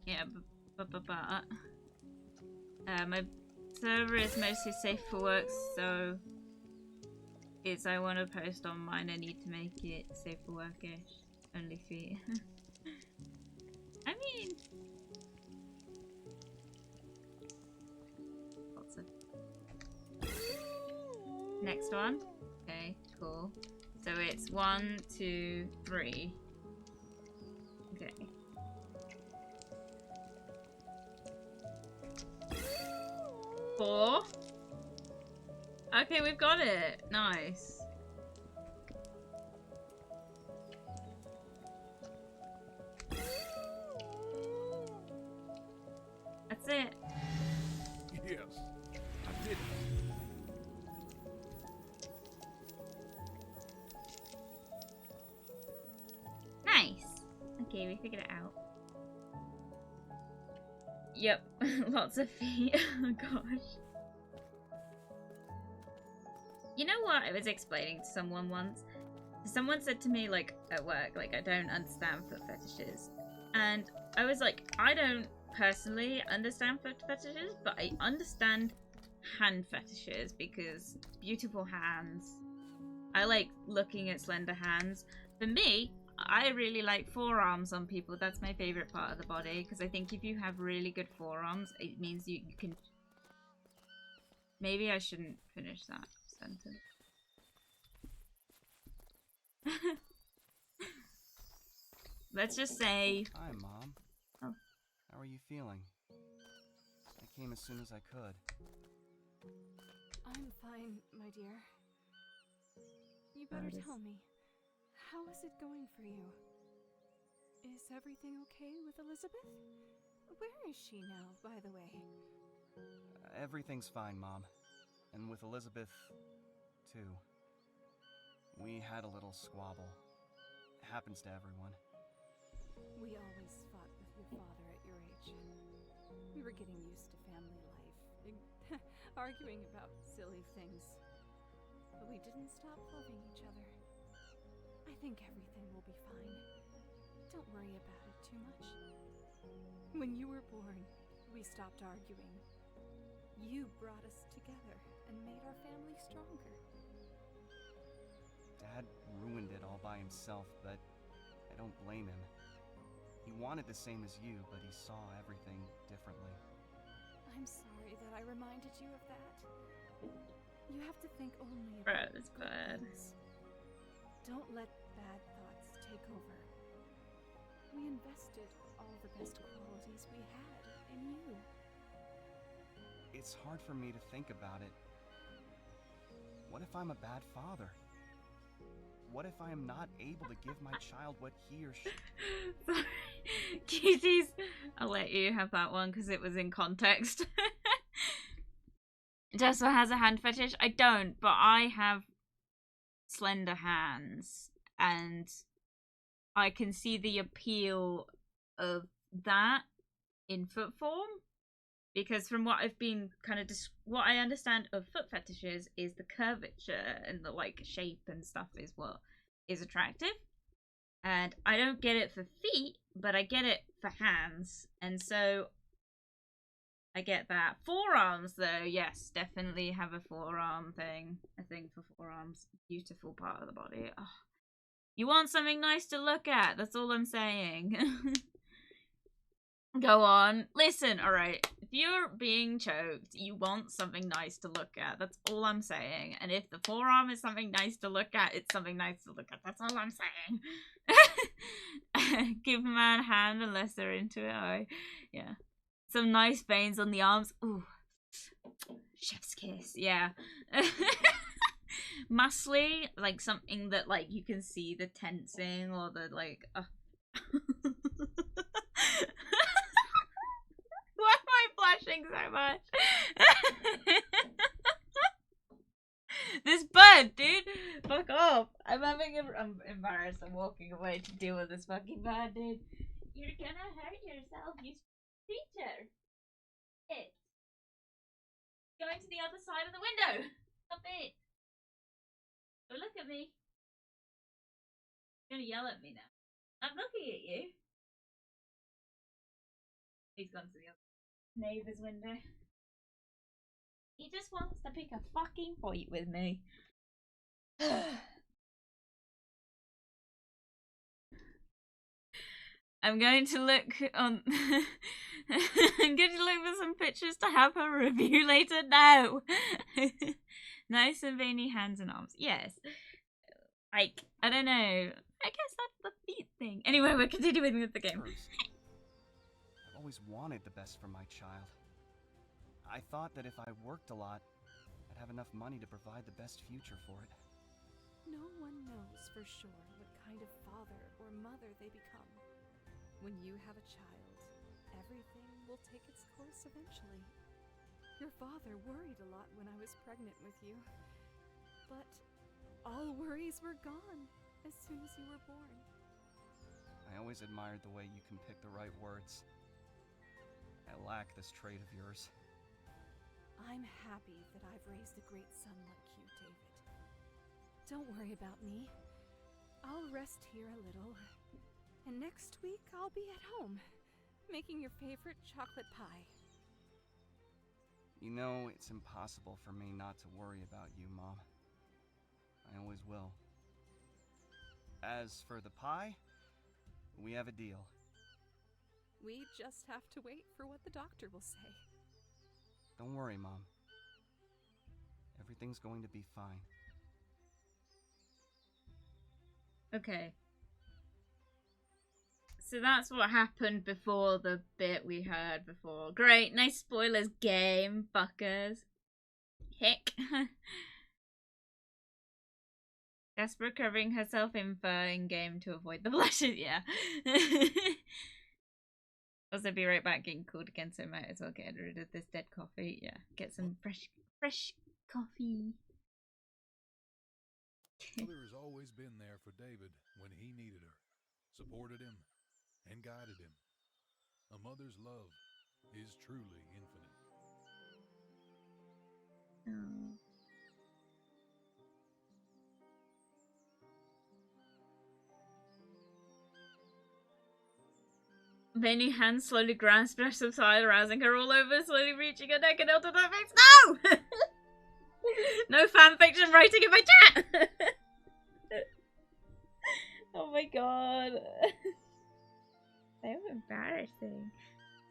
Yeah, but my server is mostly safe for work, so it's I want to post on mine. I need to make it safe for workish. Only feet. I mean, lots of. Next one. Okay, cool. So it's 1, 2, 3. Okay. 4. Okay, we've got it. Nice. That's it. Yes, I did it. Nice. Okay, we figured it out. Yep, lots of feet. Oh gosh. You know what I was explaining to someone once? Someone said to me, like, at work, like, I don't understand foot fetishes. And I was like, I don't personally understand foot fetishes, but I understand hand fetishes because beautiful hands. I like looking at slender hands. For me, I really like forearms on people. That's my favorite part of the body because I think if you have really good forearms, it means you can... Maybe I shouldn't finish that sentence. Let's just say... Hi, Mom. Oh. How are you feeling? I came as soon as I could. I'm fine, my dear. You better tell me, how is it going for you? Is everything okay with Elizabeth? Where is she now, by the way? Everything's fine, Mom. And with Elizabeth, too. We had a little squabble. It happens to everyone. We always fought with your father at your age. We were getting used to family life, arguing about silly things. But we didn't stop loving each other. I think everything will be fine. Don't worry about it too much. When you were born, we stopped arguing. You brought us together and made our family stronger. Dad ruined it all by himself, but I don't blame him. He wanted the same as you, but he saw everything differently. I'm sorry that I reminded you of that. You have to think only about Bro, it's bad. things. Don't let bad thoughts take over. We invested all the best qualities we had in you. It's hard for me to think about it. What if I'm a bad father? What if I am not able to give my child what he or she... Sorry. Cuties. I'll let you have that one because it was in context. Jasper has a hand fetish. I don't, but I have slender hands, and I can see the appeal of that in foot form, because from what I've been kind of what I understand of foot fetishes is the curvature and the like shape and stuff is what is attractive, and I don't get it for feet, but I get it for hands, and so I get that. Forearms, though, yes, definitely have a forearm thing. A thing for forearms. Beautiful part of the body. Oh. You want something nice to look at. That's all I'm saying. Go on. Listen, alright. If you're being choked, you want something nice to look at. That's all I'm saying. And if the forearm is something nice to look at, it's something nice to look at. That's all I'm saying. Give a man a hand unless they're into it. Oh, yeah. Some nice veins on the arms. Ooh. Chef's kiss. Yeah. Muscly. Like something that like you can see the tensing or the like... Why am I blushing so much? This bird, dude! Fuck off! I'm embarrassed. I'm walking away to deal with this fucking bird, dude. You're gonna hurt yourself, you creature! It. Going to the other side of the window! Stop it! Don't look at me. You're gonna yell at me now. I'm looking at you. He's gone to the other neighbour's window. He just wants to pick a fucking fight with me. I'm going to look on... I'm going to look for some pictures to have her review later now. Nice and veiny hands and arms. Yes. Like, I don't know. I guess that's the feet thing. Anyway, we're continuing with the game. I've always wanted the best for my child. I thought that if I worked a lot, I'd have enough money to provide the best future for it. No one knows for sure what kind of father or mother they become. When you have a child, everything will take its course eventually. Your father worried a lot when I was pregnant with you, but all worries were gone as soon as you were born. I always admired the way you can pick the right words. I lack this trait of yours. I'm happy that I've raised a great son like you, David. Don't worry about me. I'll rest here a little. And next week, I'll be at home, making your favorite chocolate pie. You know, it's impossible for me not to worry about you, Mom. I always will. As for the pie, we have a deal. We just have to wait for what the doctor will say. Don't worry, Mom. Everything's going to be fine. Okay. So that's what happened before the bit we heard before. Great, nice spoilers, game fuckers. Heck. Jasper covering herself info in game to avoid the blushes, yeah. Also, be right back, getting cold again, so I might as well get rid of this dead coffee. Yeah, get some fresh coffee. Mother has always been there for David when he needed her, supported him, and guided him. A mother's love is truly infinite. Oh. Veiny hands slowly grasp her side, arousing her all over, slowly reaching her neck and onto her face. No! No fanfiction writing in my chat! Oh my god. So embarrassing.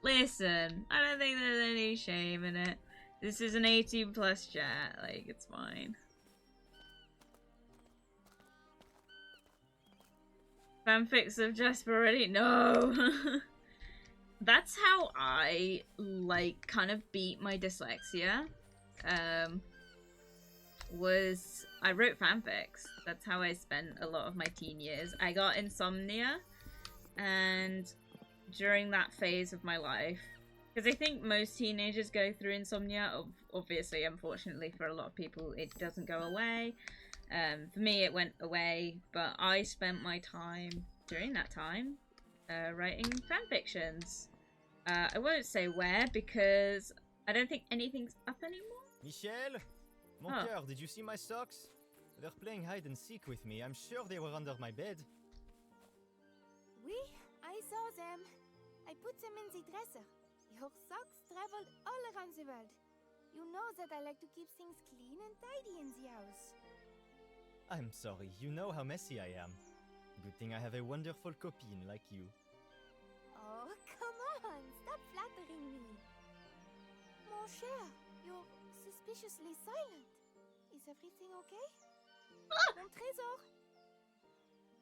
Listen, I don't think there's any shame in it. This is an 18+ chat, like, it's fine. Fanfics of Jasper already? No! That's how I, like, kind of beat my dyslexia. I wrote fanfics. That's how I spent a lot of my teen years. I got insomnia, and during that phase of my life, because I think most teenagers go through insomnia, obviously, unfortunately for a lot of people, it doesn't go away. For me, it went away, but I spent my time during that time writing fanfictions. I won't say where because I don't think anything's up anymore. Michel? Mon cœur, did you see my socks? They're playing hide and seek with me. I'm sure they were under my bed. Oui, I saw them. I put them in the dresser. Your socks traveled all around the world. You know that I like to keep things clean and tidy in the house. I'm sorry, you know how messy I am. Good thing I have a wonderful copine like you. Oh, come on, stop flattering me. Mon cher, you're suspiciously silent. Is everything okay? Mon trésor.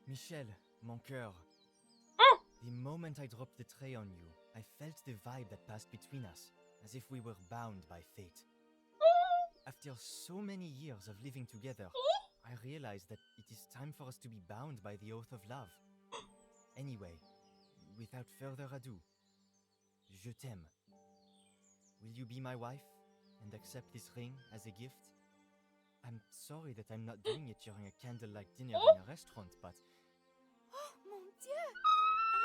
Michel, mon cœur. The moment I dropped the tray on you, I felt the vibe that passed between us, as if we were bound by fate. After so many years of living together, I realized that it is time for us to be bound by the oath of love. Anyway, without further ado, je t'aime. Will you be my wife and accept this ring as a gift? I'm sorry that I'm not doing it during a candlelight dinner in a restaurant, but... Oh, mon Dieu!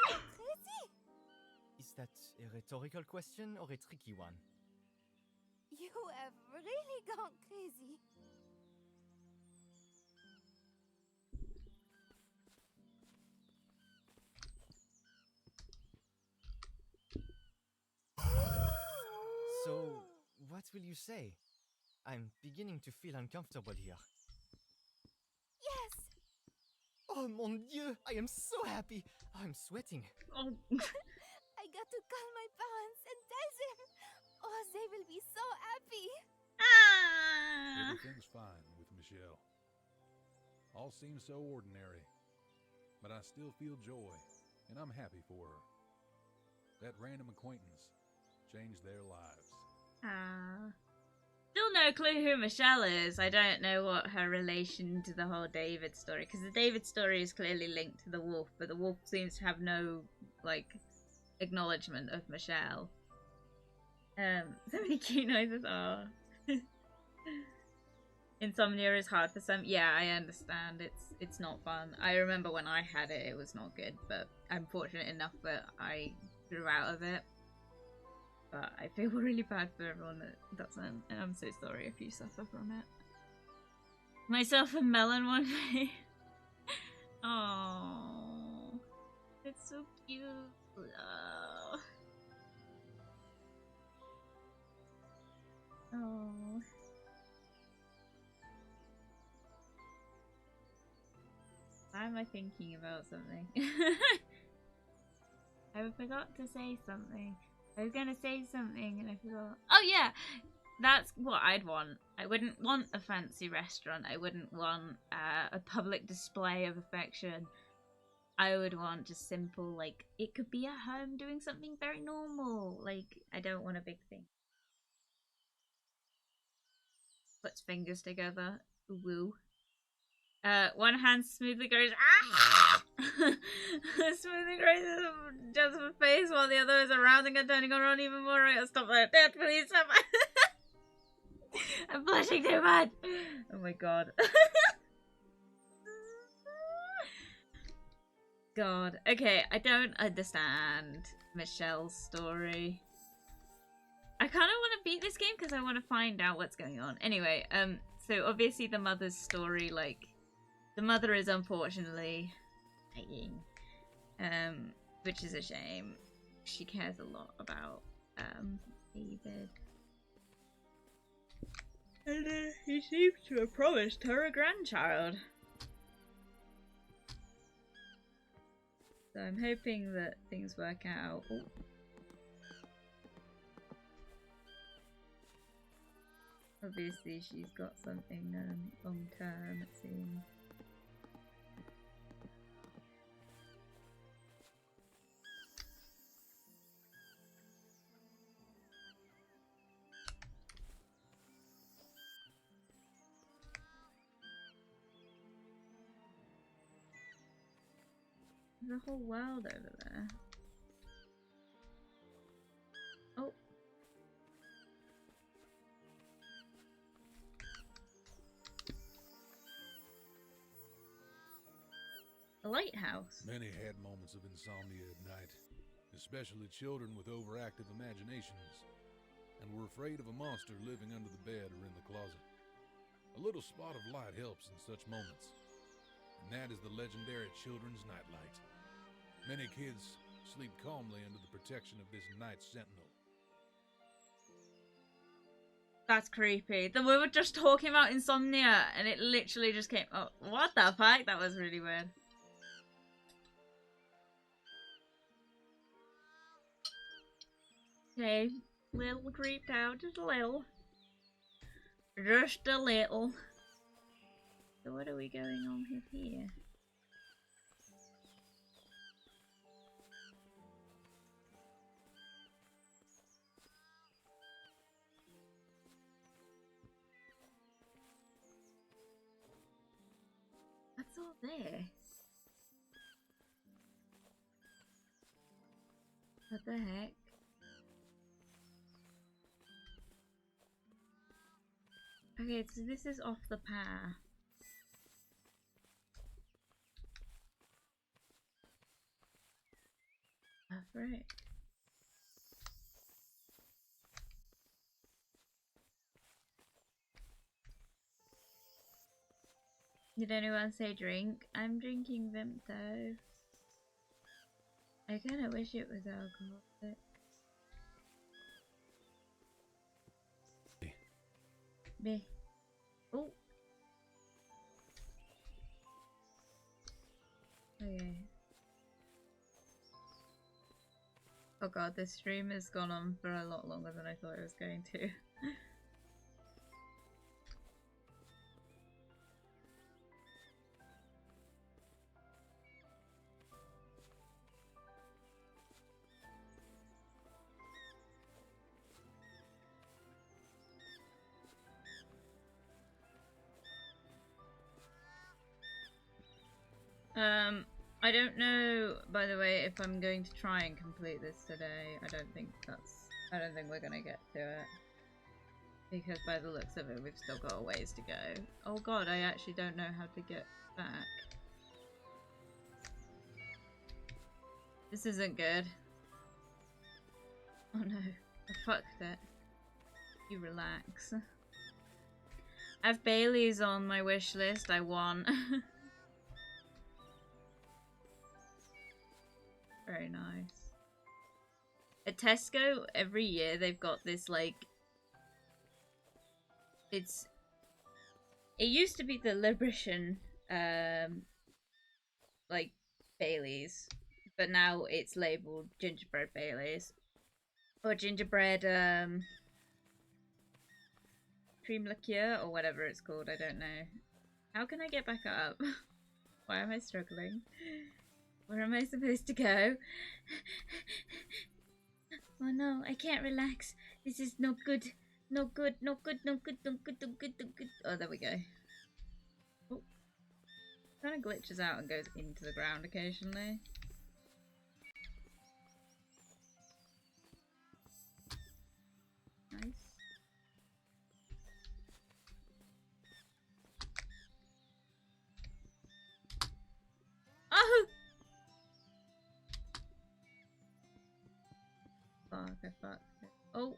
Are you crazy? Is that a rhetorical question or a tricky one? You have really gone crazy. So, what will you say? I'm beginning to feel uncomfortable here. Yes! Oh mon Dieu, I am so happy. I'm sweating. Oh. I got to call my parents and tell them. Oh, they will be so happy. Everything's fine with Michelle. All seems so ordinary, but I still feel joy, and I'm happy for her. That random acquaintance changed their lives. Still no clue who Michelle is. I don't know what her relation to the whole David story, because the David story is clearly linked to the wolf, but the wolf seems to have no, like, acknowledgement of Michelle. So many cute noises. Oh. Insomnia is hard for some. Yeah, I understand. It's not fun. I remember when I had it, it was not good, but I'm fortunate enough that I grew out of it. But I feel really bad for everyone that doesn't, and I'm so sorry if you suffer from it. Myself and Melon one day. Oh, it's so cute. Oh. Oh. Why am I thinking about something? I forgot to say something. I was gonna say something and I forgot. Oh yeah! That's what I'd want. I wouldn't want a fancy restaurant. I wouldn't want a public display of affection. I would want just simple, like, it could be at home doing something very normal. Like, I don't want a big thing. Puts fingers together. Woo. One hand smoothly goes, ah! Smoothly grazes Jasper's face while the other is arousing and turning her on even more. Right, stop that. Dad, please stop. I'm blushing too much. Oh my god. God. Okay, I don't understand Michelle's story. I kind of want to beat this game because I want to find out what's going on. Anyway, so obviously the mother's story, like, the mother is unfortunately dying, which is a shame. She cares a lot about David. And he seems to have promised her a grandchild. So I'm hoping that things work out. Ooh. Obviously she's got something long term, it seems. There's a whole world over there. Oh. A lighthouse. Many had moments of insomnia at night, especially children with overactive imaginations, and were afraid of a monster living under the bed or in the closet. A little spot of light helps in such moments, and that is the legendary children's nightlight. Many kids sleep calmly under the protection of this night sentinel. That's creepy. Then we were just talking about insomnia and it literally just came. Oh, what the fuck? That was really weird. Okay, little creeped out, just a little. Just a little. So what are we going on with here? What's all there? What the heck? Okay, so this is off the path. Oh, frick. Did anyone say drink? I'm drinking Vimto. I kinda wish it was alcoholic. B. Oh. Okay. Oh god, this stream has gone on for a lot longer than I thought it was going to. I don't know, by the way, if I'm going to try and complete this today. I don't think we're gonna get to it. Because by the looks of it, we've still got a ways to go. Oh god, I actually don't know how to get back. This isn't good. Oh no, I fucked it. You relax. I have Bailey's on my wish list, I want. Very nice. At Tesco, every year they've got this, like... It used to be the Liberation, like, Baileys. But now it's labelled gingerbread Baileys. Or gingerbread, cream liqueur, or whatever it's called, I don't know. How can I get back up? Why am I struggling? Where am I supposed to go? Oh no, I can't relax. This is not good. No good, no good, no good, no good, no good, no good. Oh, there we go. Oh. Kind of glitches out and goes into the ground occasionally. Nice. Oh! Fuck, I fucked it. Oh!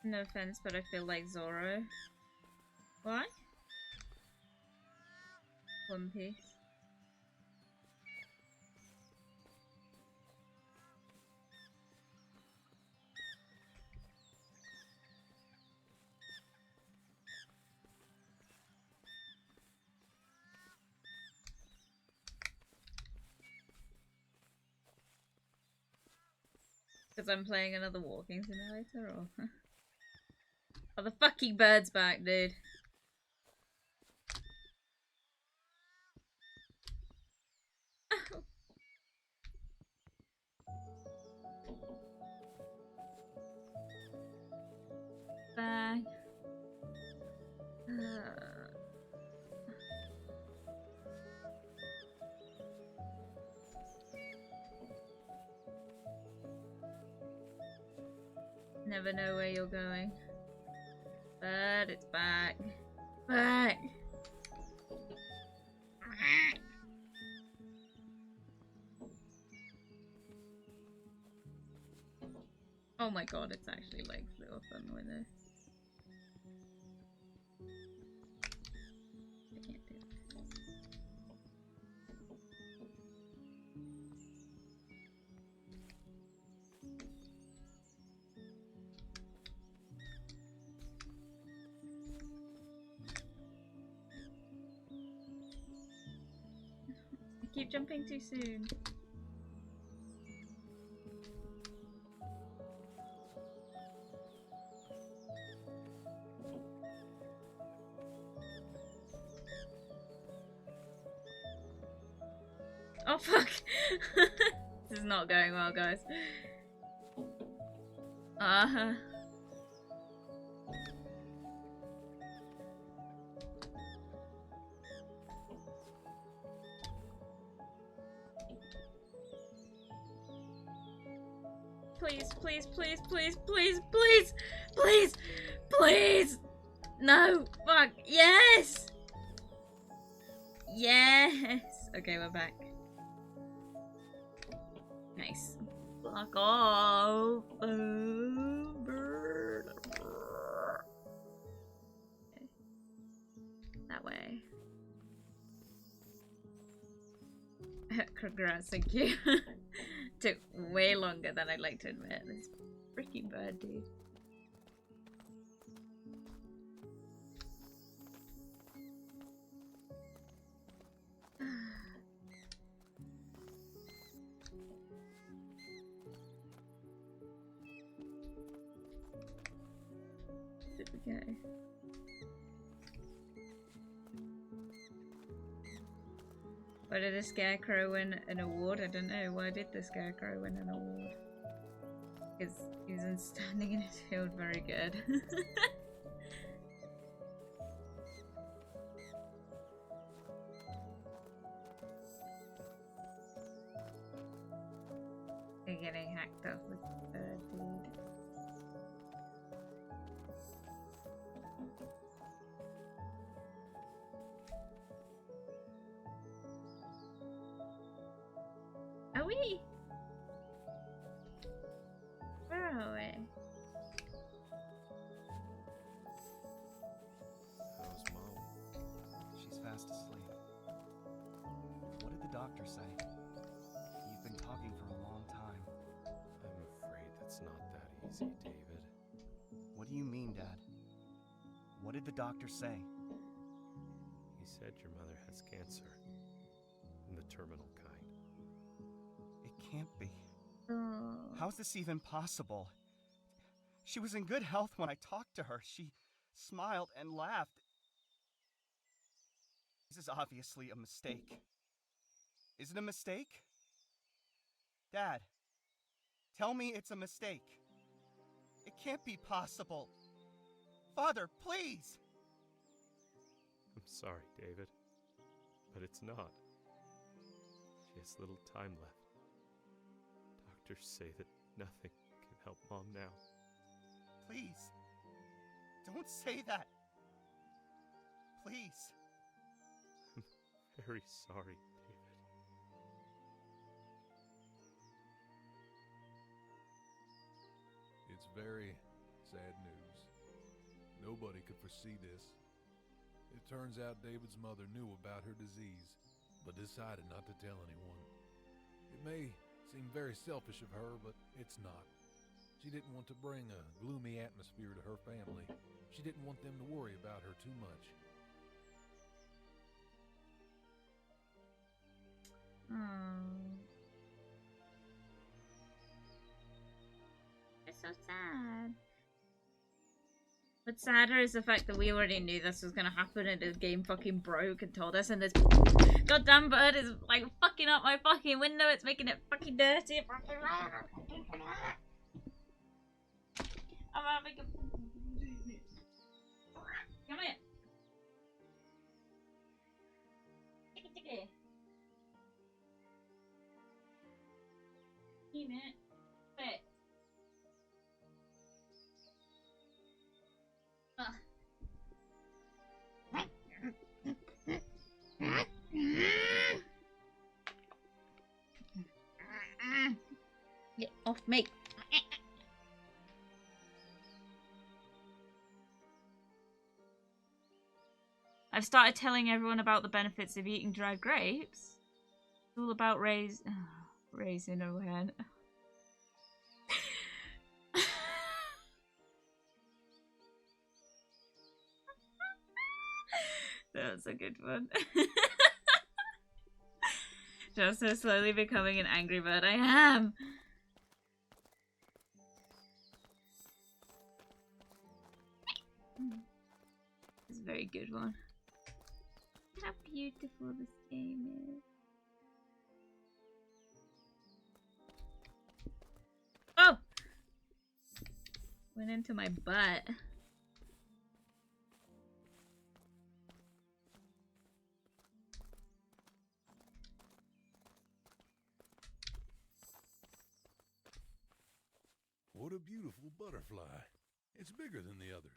No offense, but I feel like Zoro. Why? One Piece. Because I'm playing another walking simulator, or... Oh, the fucking bird's back, dude. Bye. Never know where you're going. But it's back. Back! Oh my god, it's actually like flew off on the window. I can't do it. I keep jumping too soon. Oh fuck! This is not going well, guys. Please, please, please, please, please, please, please, please! No! Fuck! Yes! Yes! Okay, we're back. Nice. Fuck off! Oh, bird. Okay. That way. Congrats, thank you. Took way longer than I'd like to admit. This freaking bird, dude. Did we go? Why did the Scarecrow win an award? I don't know. Why did the Scarecrow win an award? Because he's standing in his field very good. They're getting hacked up with the bird, dude. Are we? Where are we? How's Mom? She's fast asleep. What did the doctor say? You've been talking for a long time. I'm afraid that's not that easy, David. What do you mean, Dad? What did the doctor say? He said your mother has cancer. The terminal kind. It can't be. Oh. How's this even possible? She was in good health when I talked to her. She smiled and laughed. This is obviously a mistake. Is it a mistake? Dad, tell me it's a mistake. It can't be possible. Father, please! I'm sorry, David, but it's not. She has little time left. Doctors say that nothing can help Mom now. Please, don't say that. Please. I'm very sorry, David. It's very sad news. Nobody could foresee this. It turns out David's mother knew about her disease, but decided not to tell anyone. It may seem very selfish of her, but it's not. She didn't want to bring a gloomy atmosphere to her family. She didn't want them to worry about her too much. It's so sad. What's sadder is the fact that we already knew this was gonna happen and the game fucking broke and told us, and this goddamn bird is like fucking up my fucking window. It's making it fucking dirty. I'm having a... Come here. Ticky. Hey, man. Wait. Get off me. I've started telling everyone about the benefits of eating dried grapes. It's all about raising awareness. That was a good one. Just so slowly becoming an angry bird. I am! It's a very good one. How beautiful this game is. Oh! Went into my butt. What a beautiful butterfly. It's bigger than the others.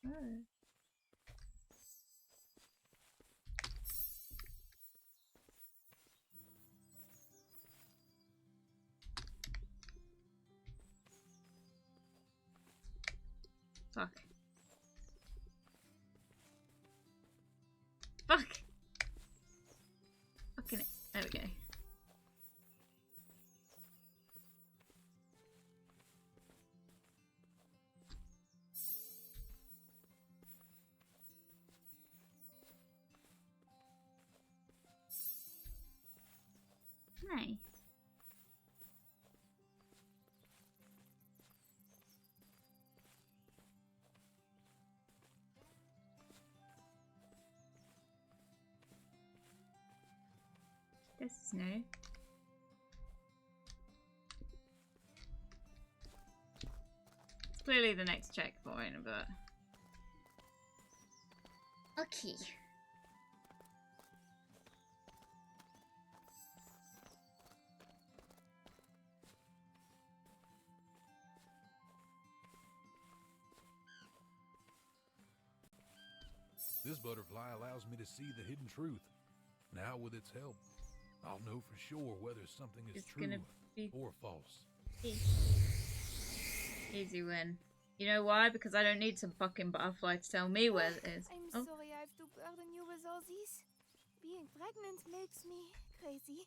Oh. Fuck. Fuck! Fucking it. There we go. Nice. This is new. It's clearly the next checkpoint, but okay. This butterfly allows me to see the hidden truth. Now, with its help, I'll know for sure whether something is true or false. Easy win. You know why? Because I don't need some fucking butterfly to tell me where it is. I'm sorry I have to burden you with all this. Being pregnant makes me crazy.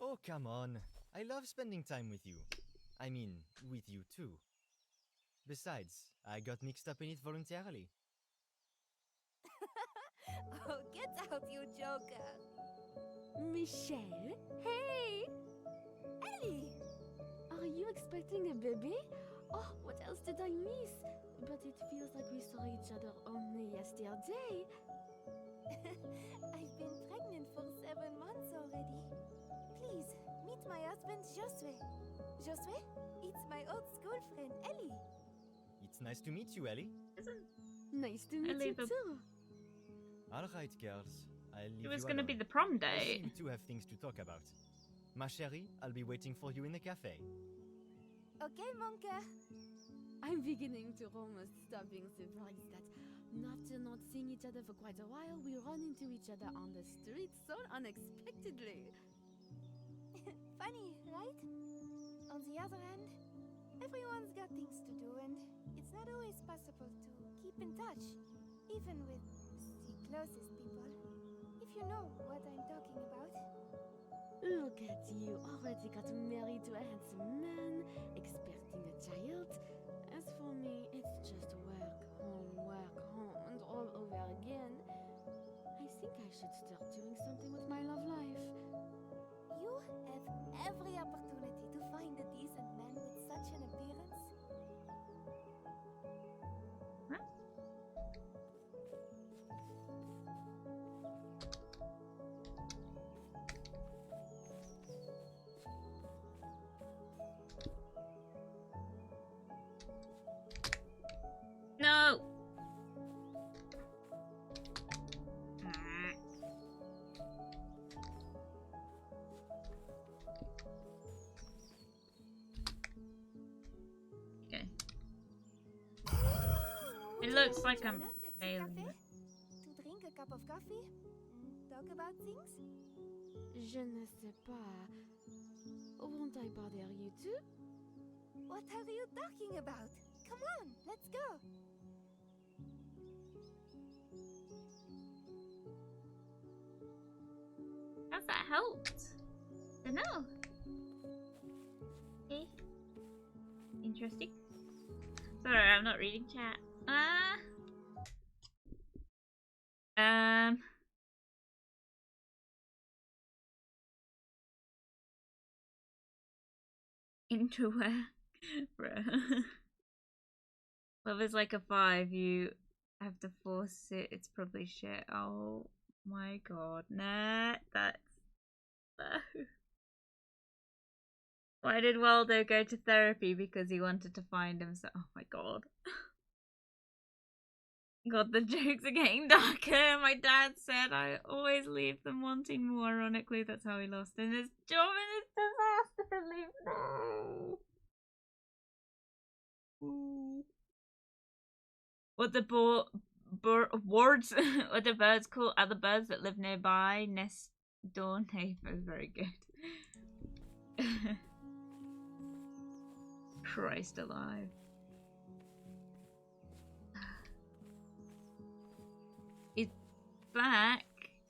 Oh, come on. I love spending time with you. I mean, with you too. Besides, I got mixed up in it voluntarily. Oh, get out, you joker. Michelle? Hey! Ellie! Are you expecting a baby? Oh, what else did I miss? But it feels like we saw each other only yesterday. I've been pregnant for 7 months already. Please, meet my husband, Josue. Josue, it's my old school friend, Ellie. It's nice to meet you, Ellie. Nice to meet you too. All right, girls. I'll leave you It was going to be alone. the prom We date. seem to have things to talk about. Ma chérie, I'll be waiting for you in the cafe. Okay, mon cœur. I'm beginning to almost stop being surprised that after not seeing each other for quite a while, we run into each other on the street so unexpectedly. Funny, right? On the other hand, everyone's got things to do and it's not always possible to keep in touch, even with the closest people. If you know what I'm talking about. Look at you, already got married to a handsome man, expecting a child. As for me, it's just work, home, and all over again. I think I should start doing something with my love life. You have every opportunity to find a decent man with such an appearance. Huh? No! Okay. It looks like I'm Join us at the failing. cafe to drink a cup of coffee and talk about things. Je ne sais pas. Won't I bother you too? What are you talking about? Come on, let's go. How's that helped? Dunno. Okay. Interesting. Sorry, I'm not reading chat. Into where? Bruh. Love is like a 5, you have to force it, it's probably shit. Oh my god. Nah, that's... Why did Waldo go to therapy? Because he wanted to find himself. Oh my god. God, the jokes are getting darker. My dad said I always leave them wanting more. Ironically, that's how he lost in his job and his disaster leave. No. Ooh. What the wards? What the birds call other birds that live nearby? Nest dawn. Hey, that was very good. Christ alive. He's back.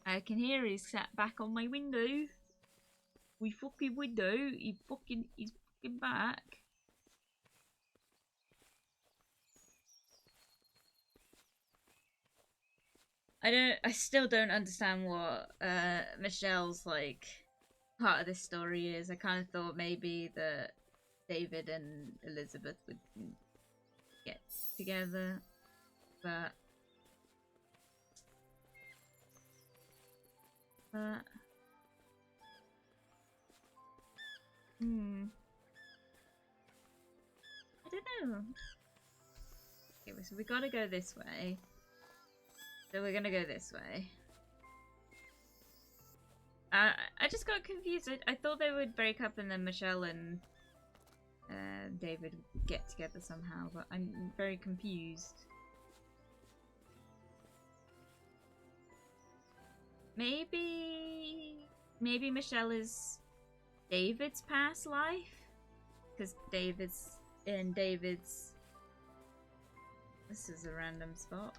I can hear he's sat back on my window. We fucking window. He's fucking back. I still don't understand what Michelle's like part of this story is. I kind of thought maybe that David and Elizabeth would get together, but I don't know. Okay, so we gotta go this way. So we're gonna go this way. I just got confused. I thought they would break up and then Michelle and David would get together somehow, but I'm very confused. Maybe Michelle is David's past life? Because David's in David's... This is a random spot.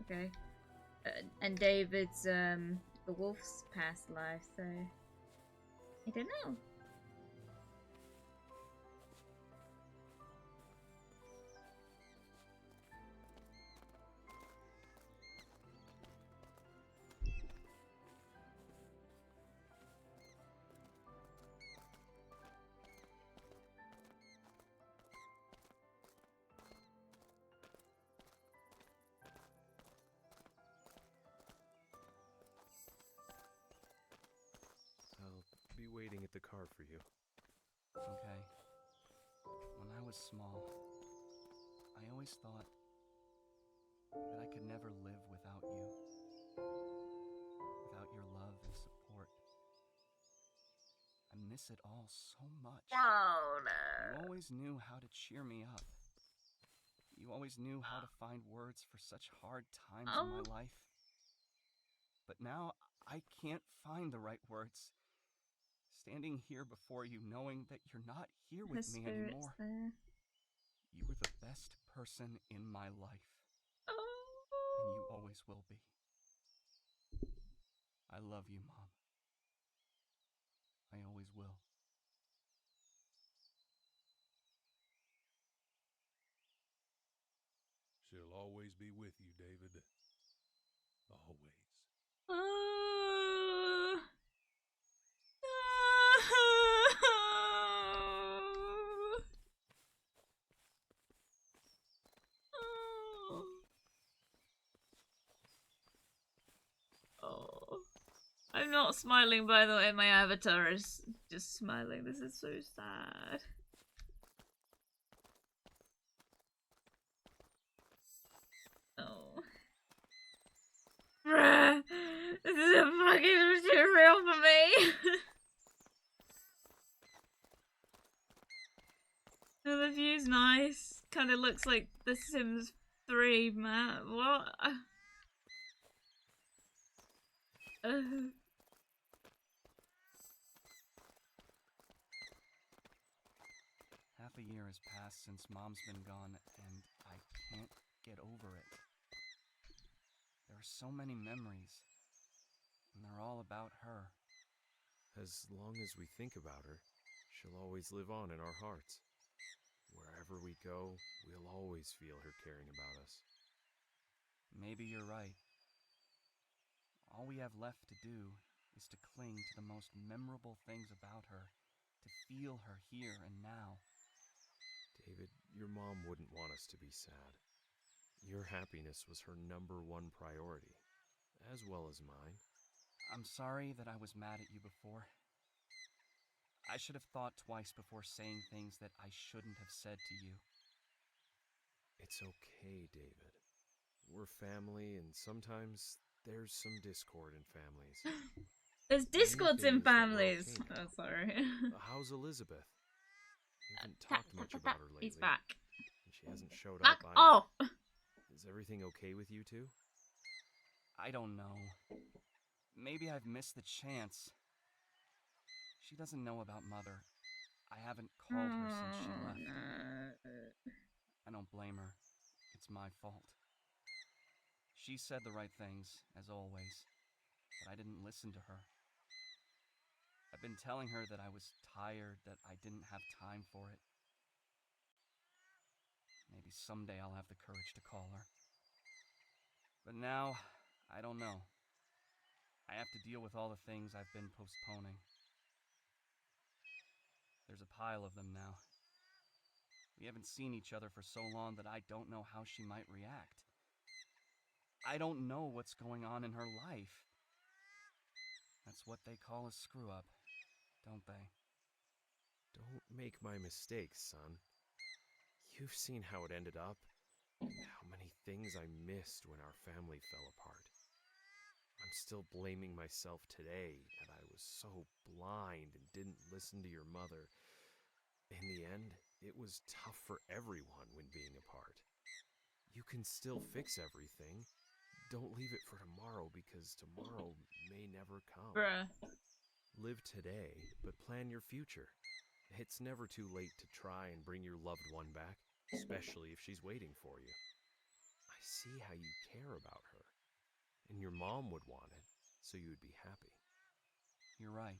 Okay. And David's the wolf's past life, so I don't know. Waiting at the car for you. Okay. When I was small, I always thought that I could never live without you. Without your love and support. I miss it all so much. Oh, no. You always knew how to cheer me up. You always knew how to find words for such hard times in my life. But now I can't find the right words. Standing here before you, knowing that you're not here with me anymore. There. You were the best person in my life. Oh. And you always will be. I love you, Mom. I always will. She'll always be with you, David. Always. Oh. I'm not smiling, by the way. My avatar is just smiling. This is so sad. Oh. Bruh. This is a fucking too real for me. Oh, the view's nice. Kind of looks like The Sims 3, man. What? Half a year has passed since Mom's been gone, and I can't get over it. There are so many memories, and they're all about her. As long as we think about her, she'll always live on in our hearts. Wherever we go, we'll always feel her caring about us. Maybe you're right. All we have left to do is to cling to the most memorable things about her, to feel her here and now. David, your mom wouldn't want us to be sad. Your happiness was her #1 priority, as well as mine. I'm sorry that I was mad at you before. I should have thought twice before saying things that I shouldn't have said to you. It's okay, David. We're family, and sometimes there's some discord in families. There's discords in families. Oh, sorry. How's Elizabeth? We haven't talked much about her lately. He's back. And she hasn't showed Back up off! Is everything okay with you two? I don't know. Maybe I've missed the chance. She doesn't know about Mother. I haven't called her since she left. I don't blame her. It's my fault. She said the right things, as always, but I didn't listen to her. I've been telling her that I was tired, that I didn't have time for it. Maybe someday I'll have the courage to call her. But now, I don't know. I have to deal with all the things I've been postponing. There's a pile of them now. We haven't seen each other for so long that I don't know how she might react. I don't know what's going on in her life. That's what they call a screw-up, don't they? Don't make my mistakes, son. You've seen how it ended up, and how many things I missed when our family fell apart. I'm still blaming myself today that I was so blind and didn't listen to your mother. In the end, it was tough for everyone when being apart. You can still fix everything. Don't leave it for tomorrow, because tomorrow may never come. Bruh. Live today, but plan your future. It's never too late to try and bring your loved one back, especially if she's waiting for you. I see how you care about her, and your mom would want it, so you would be happy. You're right.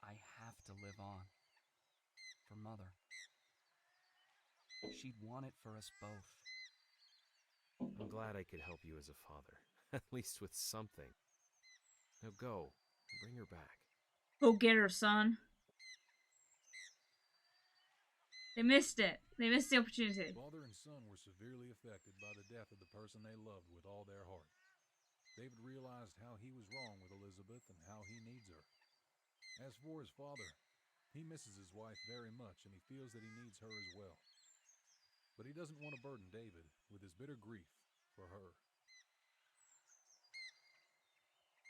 I have to live on. For Mother. She'd want it for us both. I'm glad I could help you as a father, at least with something. Now go, bring her back. Go get her, son. They missed it. They missed the opportunity. Father and son were severely affected by the death of the person they loved with all their heart. David realized how he was wrong with Elizabeth and how he needs her. As for his father, he misses his wife very much and he feels that he needs her as well. But he doesn't want to burden David with his bitter grief for her.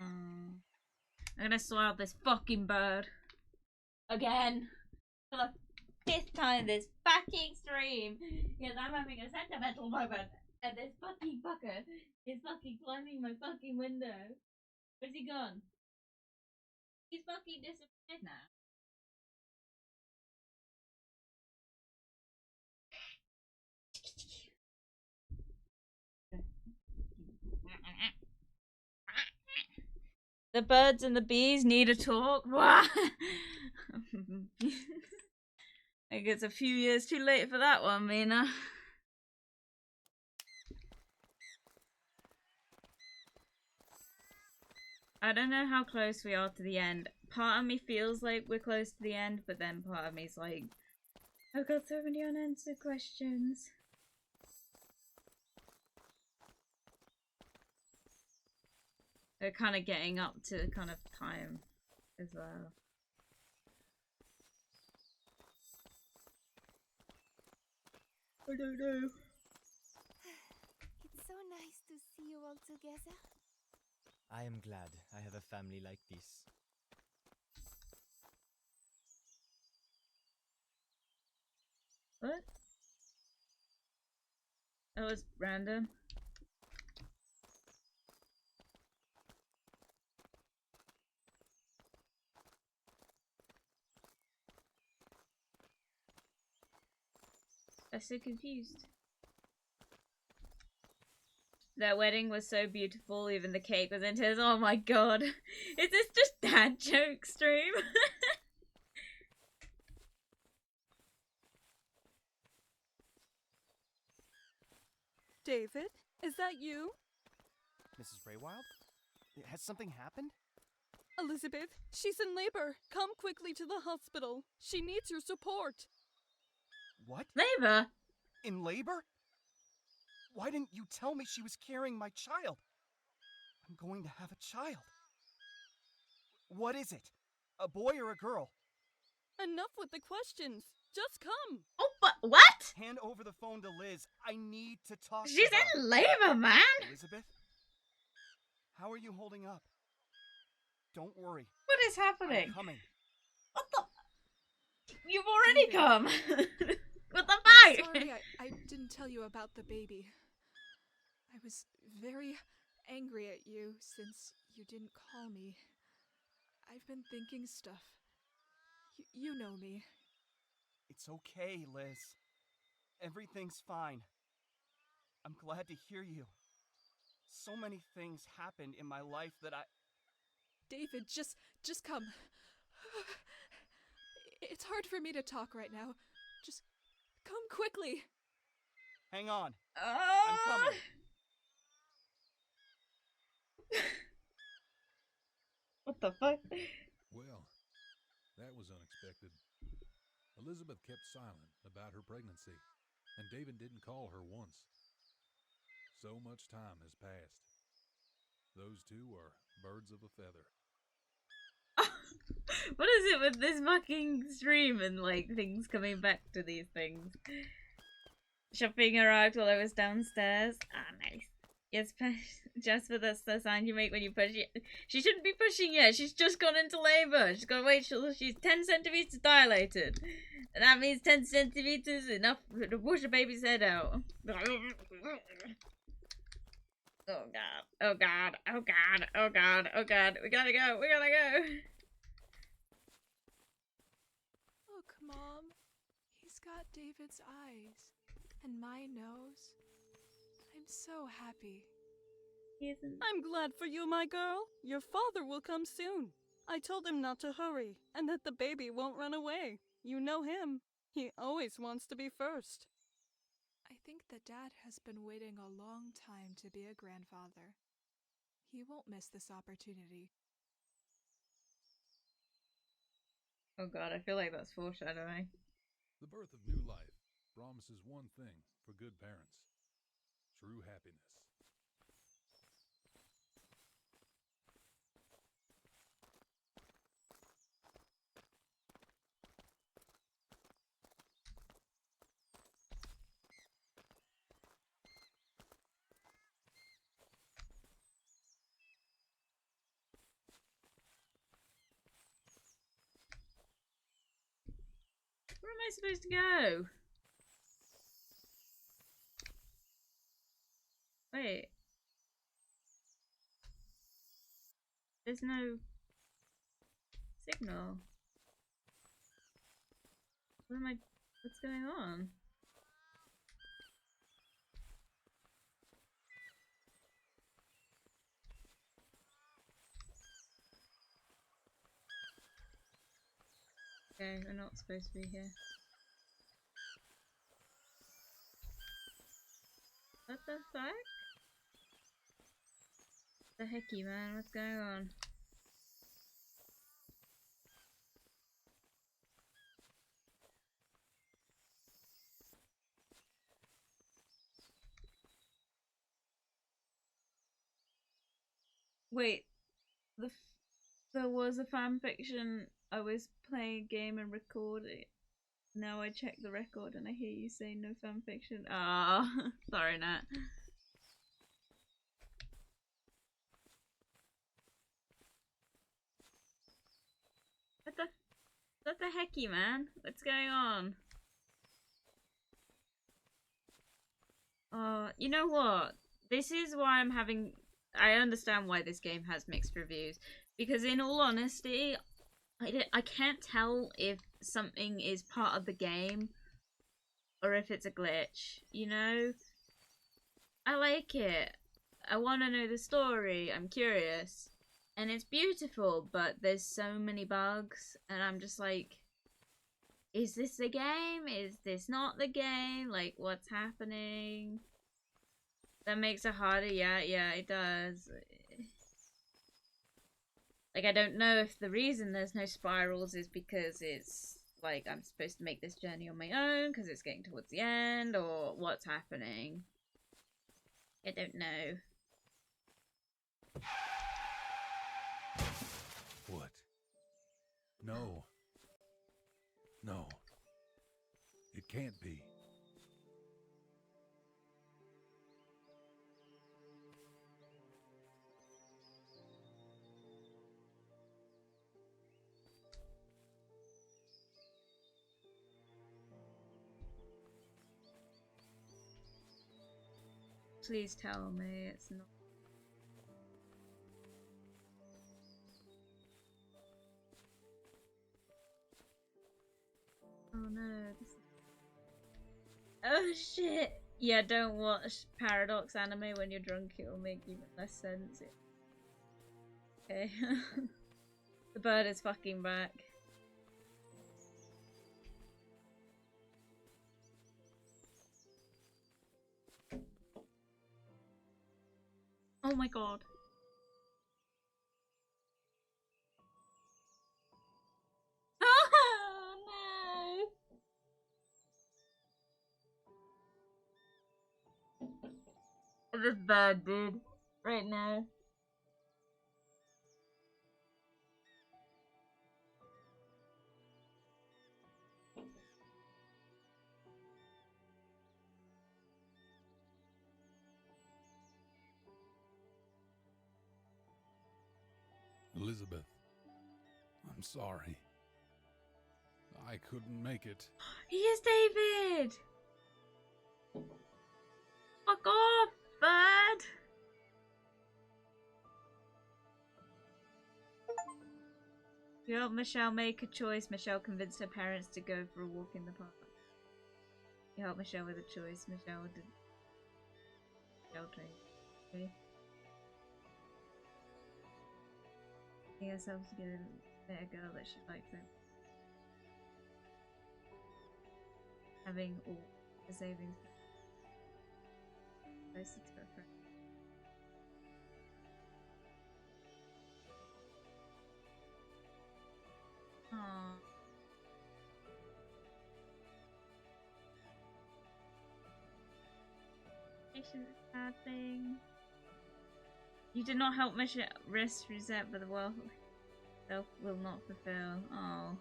I'm gonna swallow this fucking bird. Again. For the 5th time this fucking stream. Because I'm having a sentimental moment. And this fucking fucker is fucking climbing my fucking window. Where's he gone? He's fucking disappeared now. The birds and the bees need a talk. I think it's a few years too late for that one, Mina. I don't know how close we are to the end. Part of me feels like we're close to the end, but then part of me's like, I've got so many unanswered questions. They're kind of getting up to kind of time as well. I don't know. It's so nice to see you all together. I am glad I have a family like this. What? That was random. I'm so confused. Their wedding was so beautiful, even the cake was in tears. Oh my god. Is this just dad joke stream? David, is that you? Mrs. Braywild? Has something happened? Elizabeth, she's in labor. Come quickly to the hospital. She needs your support. What? Labor? In labor? Why didn't you tell me she was carrying my child? I'm going to have a child. What is it? A boy or a girl? Enough with the questions. Just come. Oh, but what? Hand over the phone to Liz. I need to talk to She's her. in labor, man. Elizabeth? How are you holding up? Don't worry. What is happening? I'm coming. What the? You've already come. What the fuck? Sorry, I didn't tell you about the baby. I was very angry at you since you didn't call me. I've been thinking stuff. You know me. It's okay, Liz. Everything's fine. I'm glad to hear you. So many things happened in my life that David, just come. It's hard for me to talk right now. Just come quickly. Hang on. I'm coming. What the fuck? Well, that was unexpected. Elizabeth kept silent about her pregnancy, and David didn't call her once. So much time has passed. Those two are birds of a feather. What is it with this fucking stream and like things coming back to these things? Shopping arrived while I was downstairs. Ah, nice. Yes, Jasper, that's the sound you make when you push it. She shouldn't be pushing yet. She's just gone into labor. She's got to wait till she's 10 centimeters dilated. And that means 10 centimeters enough to push a baby's head out. Oh god. Oh god. Oh god. Oh god. Oh god. We gotta go. We gotta go. Look, Mom. He's got David's eyes. And my nose. I'm so happy. I'm glad for you, my girl. Your father will come soon. I told him not to hurry, and that the baby won't run away. You know him. He always wants to be first. I think that Dad has been waiting a long time to be a grandfather. He won't miss this opportunity. Oh god, I feel like that's foreshadowing. The birth of new life promises one thing for good parents: true happiness. Where am I supposed to go? Wait. There's no signal. What's going on? Okay, we're not supposed to be here. What the fuck? The hecky, man, what's going on? Wait, there was a fanfiction. I was playing a game and record it. Now I check the record and I hear you say no fanfiction. Ah, sorry, Nat. What the hecky, man? What's going on? You know what? This is why I'm having... I understand why this game has mixed reviews. Because in all honesty, I can't tell if something is part of the game or if it's a glitch, you know? I like it. I want to know the story. I'm curious. And it's beautiful, but there's so many bugs, and I'm just like, is this the game? Is this not the game? Like, what's happening? That makes it harder. Yeah, it does. Like, I don't know if the reason there's no spirals is because it's like I'm supposed to make this journey on my own because it's getting towards the end, or what's happening. I don't know. What? No. No. It can't be. Please tell me it's not. Oh no. Oh shit! Yeah, don't watch Paradox anime when you're drunk, it will make even less sense. Okay. The bird is fucking back. Oh my god. Oh no! This bird, dude. Right now. Elizabeth, I'm sorry. I couldn't make it. He is David! Fuck off, bird! You helped Michelle make a choice. Michelle convinced her parents to go for a walk in the park. You helped Michelle with a choice. Michelle didn't. Michelle trained. Getting herself to get a better girl that she likes it. Having all the savings. Closer to her friend. Aww. Patience is a bad thing. You did not help Michelle rest reset, but the world self will not fulfill. Oh.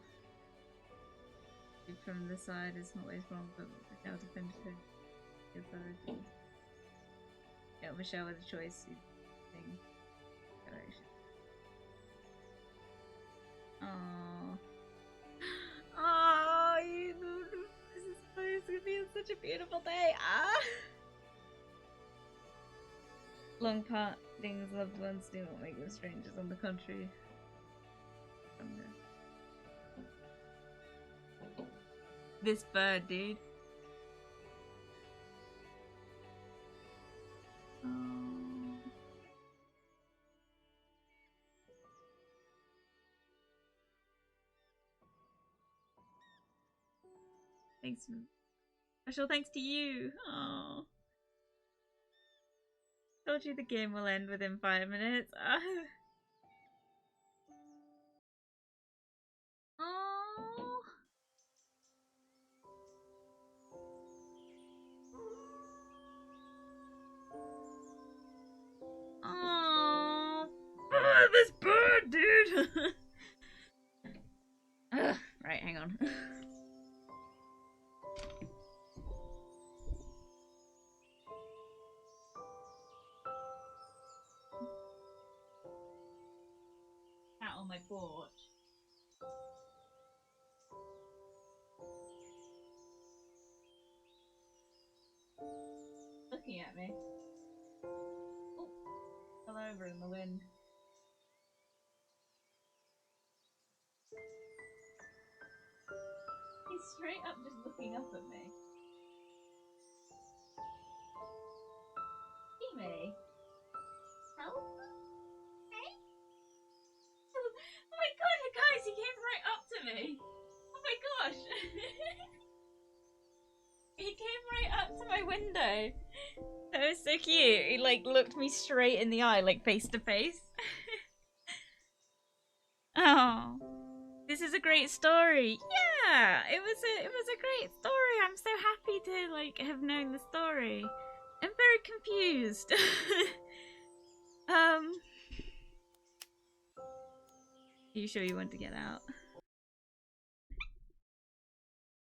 From the side is not always wrong, but Michelle defended her authority. Yeah, Michelle with a choice. Direction. Oh. Oh, this is gonna be such a beautiful day. Ah. Long partings, loved ones do not make them strangers. On the contrary. This bird, dude. Oh. Thanks. Special thanks to you. Oh. Told you the game will end within 5 minutes. Oh. Oh. This bird, dude. Right, hang on. Out on my porch. Looking at me. Oh, fell over in the wind. He's straight up just looking up at me. cute. He like looked me straight in the eye, like face to face. Oh, this is a great story. Yeah, it was a great story. I'm so happy to like have known the story. I'm very confused. Are you sure you want to get out?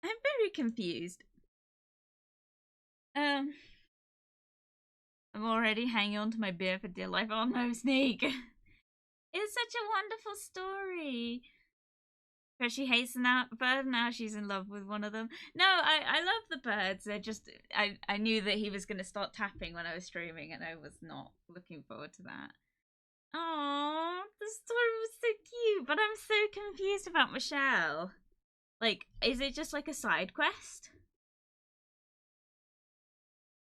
I'm very confused. I'm already hanging on to my beer for dear life. Oh no, Sneak! It's such a wonderful story. But she hates the bird, now she's in love with one of them. No, I love the birds. They're just, I knew that he was going to start tapping when I was streaming, and I was not looking forward to that. Aww, the story was so cute, but I'm so confused about Michelle. Like, is it just like a side quest?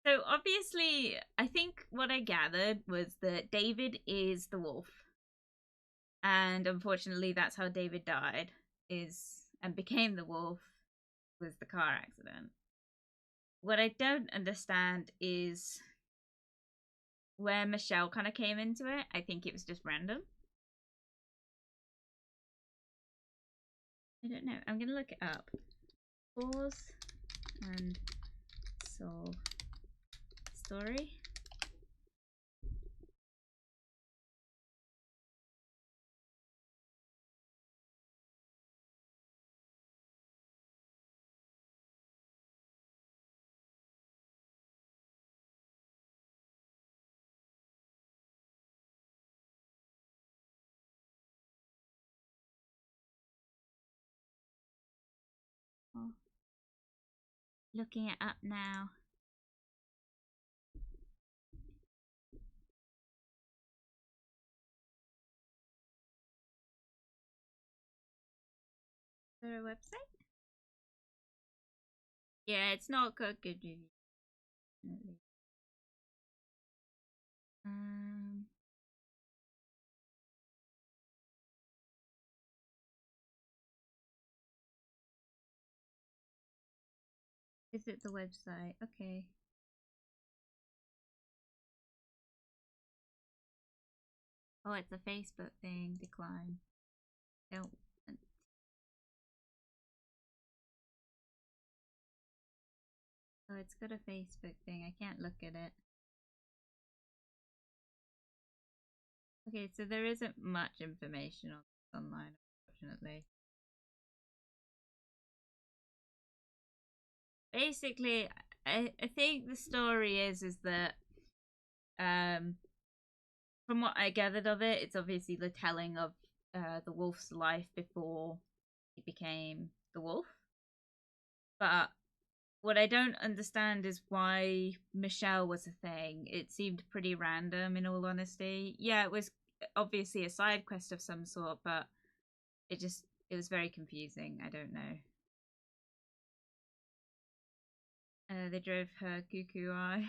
So obviously, I think what I gathered was that David is the wolf. And unfortunately, that's how David died, and became the wolf, was the car accident. What I don't understand is where Michelle kind of came into it. I think it was just random. I don't know. I'm going to look it up. Paws and Soul story. Oh. Looking it up now. Is there a website? Yeah, it's not got good reviews. Visit the website. Okay. Oh, it's a Facebook thing. Decline. Don't. Oh, it's got a Facebook thing. I can't look at it. Okay, so there isn't much information online, unfortunately. Basically, I think the story is that from what I gathered of it, it's obviously the telling of the wolf's life before he became the wolf. But what I don't understand is why Michelle was a thing. It seemed pretty random, in all honesty. Yeah, it was obviously a side quest of some sort, but it was very confusing. I don't know. They drove her cuckoo eye.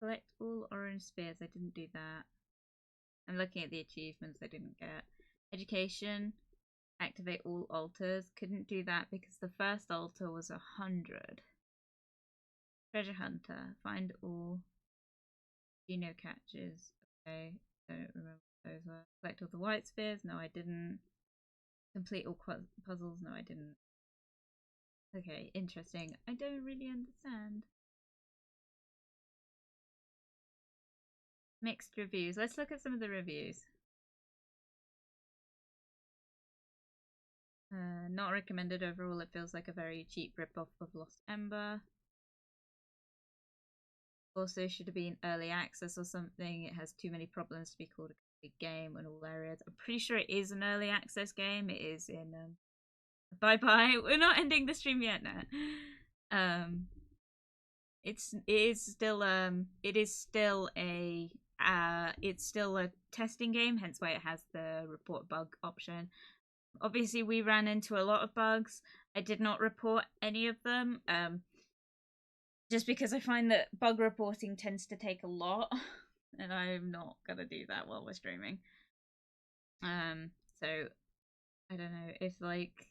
Collect all orange spears. I didn't do that. I'm looking at the achievements I didn't get. Education. Activate all altars. Couldn't do that because the first altar was 100. Treasure hunter. Find all. Geno catches. Okay. Don't remember what those were. Collect all the white spears. No, I didn't. Complete all puzzles. No, I didn't. Okay, interesting. I don't really understand. Mixed reviews. Let's look at some of the reviews. Not recommended overall. It feels like a very cheap rip-off of Lost Ember. Also should have been early access or something. It has too many problems to be called a complete game in all areas. I'm pretty sure it is an early access game. It is in bye-bye. We're not ending the stream yet now. It is still a testing game, hence why it has the report bug option. Obviously we ran into a lot of bugs. I did not report any of them, just because I find that bug reporting tends to take a lot, and I'm not gonna do that while we're streaming. So I don't know if like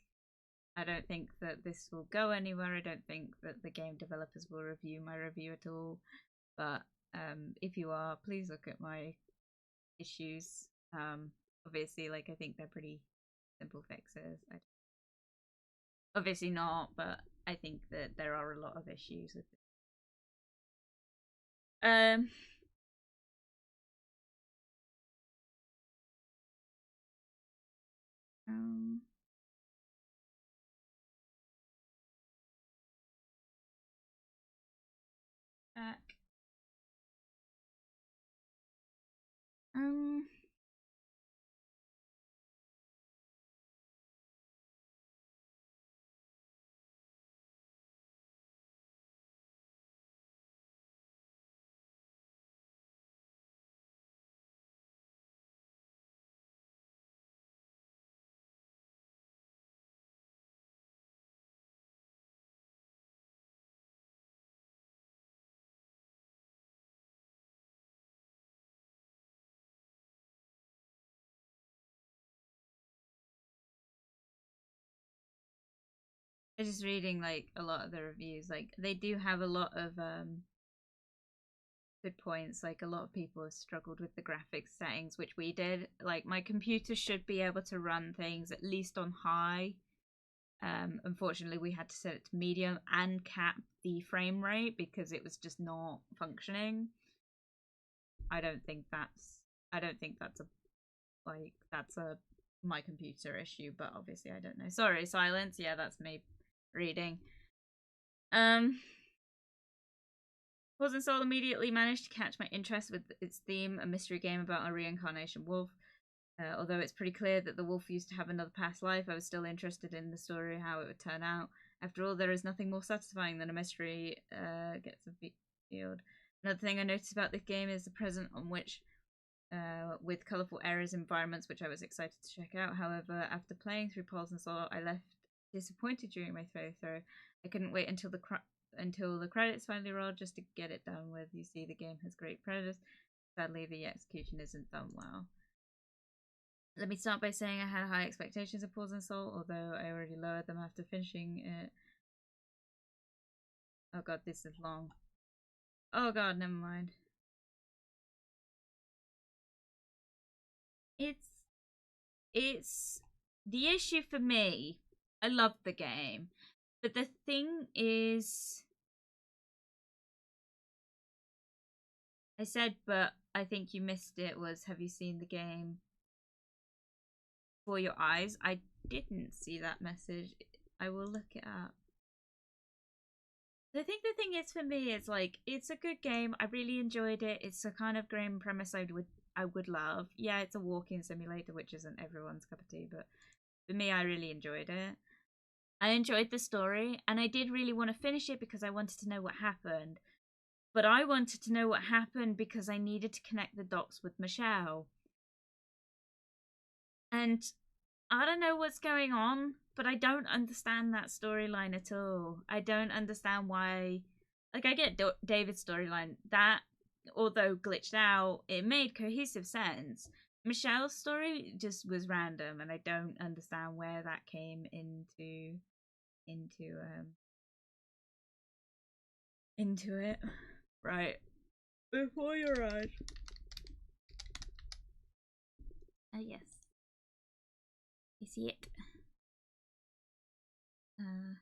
I don't think that this will go anywhere. I don't think that the game developers will review my review at all. But if you are, please look at my issues. Obviously, like, I think they're pretty simple fixes. Obviously not, but I think that there are a lot of issues with it. Back. I was just reading like a lot of the reviews. Like, they do have a lot of good points. Like, a lot of people have struggled with the graphics settings, which we did. Like, my computer should be able to run things at least on high. Unfortunately, we had to set it to medium and cap the frame rate because it was just not functioning. I don't think that's a my computer issue, but obviously I don't know. Sorry, silence. Yeah, that's me reading. Paws and Soul immediately managed to catch my interest with its theme, a mystery game about a reincarnation wolf. Although it's pretty clear that the wolf used to have another past life, I was still interested in the story, how it would turn out. After all, there is nothing more satisfying than a mystery gets revealed. Another thing I noticed about this game is the present on which, with colourful areas and environments, which I was excited to check out. However, after playing through Paws and Soul, I left disappointed during my playthrough. I couldn't wait until the credits finally rolled just to get it done with. You see, the game has great predators. Sadly, the execution isn't done well. Let me start by saying I had high expectations of Paws and Soul, although I already lowered them after finishing it. Oh god, this is long. Oh god, never mind. It's the issue for me. I love the game, but the thing is, I said, but I think you missed it, was, have you seen the game for your eyes? I didn't see that message. I will look it up. I think the thing is, for me, it's like, it's a good game. I really enjoyed it. It's a kind of game premise I would love. Yeah, it's a walking simulator, which isn't everyone's cup of tea, but for me, I really enjoyed it. I enjoyed the story, and I did really want to finish it because I wanted to know what happened. But I wanted to know what happened because I needed to connect the dots with Michelle. And I don't know what's going on, but I don't understand that storyline at all. I don't understand why. Like, I get David's storyline. That, although glitched out, it made cohesive sense. Michelle's story just was random, and I don't understand where that came into it. Right. Before your eyes. Yes. You see it? Oh,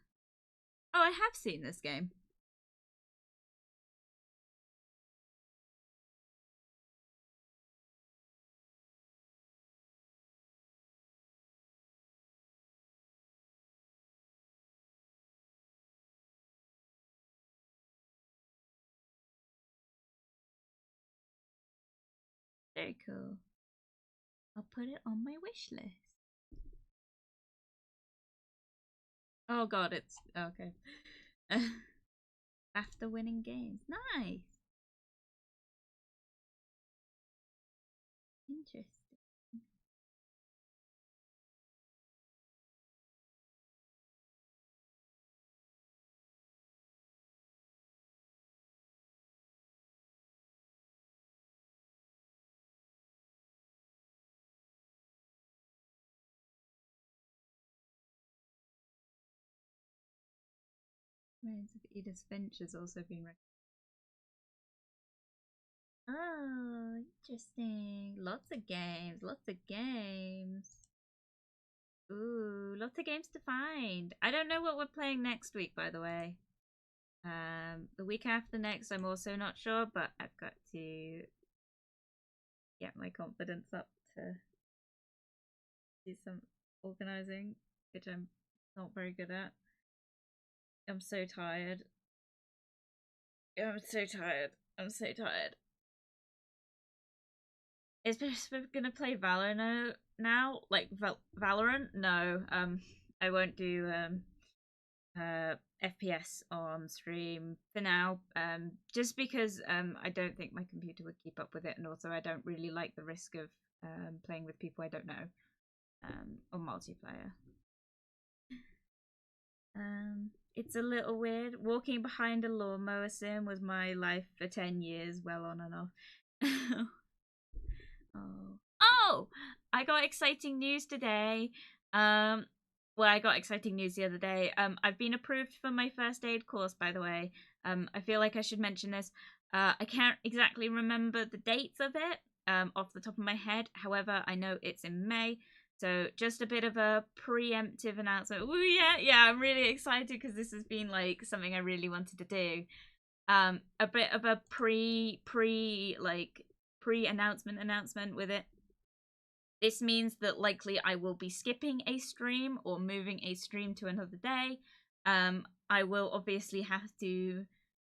I have seen this game. Very cool. I'll put it on my wish list. Oh god, it's okay. After winning games. Nice. Interesting. Remains of Edith Finch has also been recommended. Oh, interesting. Lots of games, lots of games. Ooh, lots of games to find. I don't know what we're playing next week, by the way. The week after next, I'm also not sure, but I've got to get my confidence up to do some organizing, which I'm not very good at. I'm so tired. I'm so tired. I'm so tired. Is we're gonna play Valorant now? Like Valorant? No. I won't do FPS on stream for now. Just because I don't think my computer would keep up with it, and also I don't really like the risk of playing with people I don't know. Or multiplayer. It's a little weird. Walking behind a lawnmower sim was my life for 10 years, well on and off. Oh, I got exciting news today. Well, I got exciting news the other day. I've been approved for my first aid course, by the way. I feel like I should mention this. I can't exactly remember the dates of it off the top of my head. However, I know it's in May. So just a bit of a preemptive announcement. Ooh, yeah, I'm really excited because this has been like something I really wanted to do. A bit of a pre-announcement with it. This means that likely I will be skipping a stream or moving a stream to another day. I will obviously have to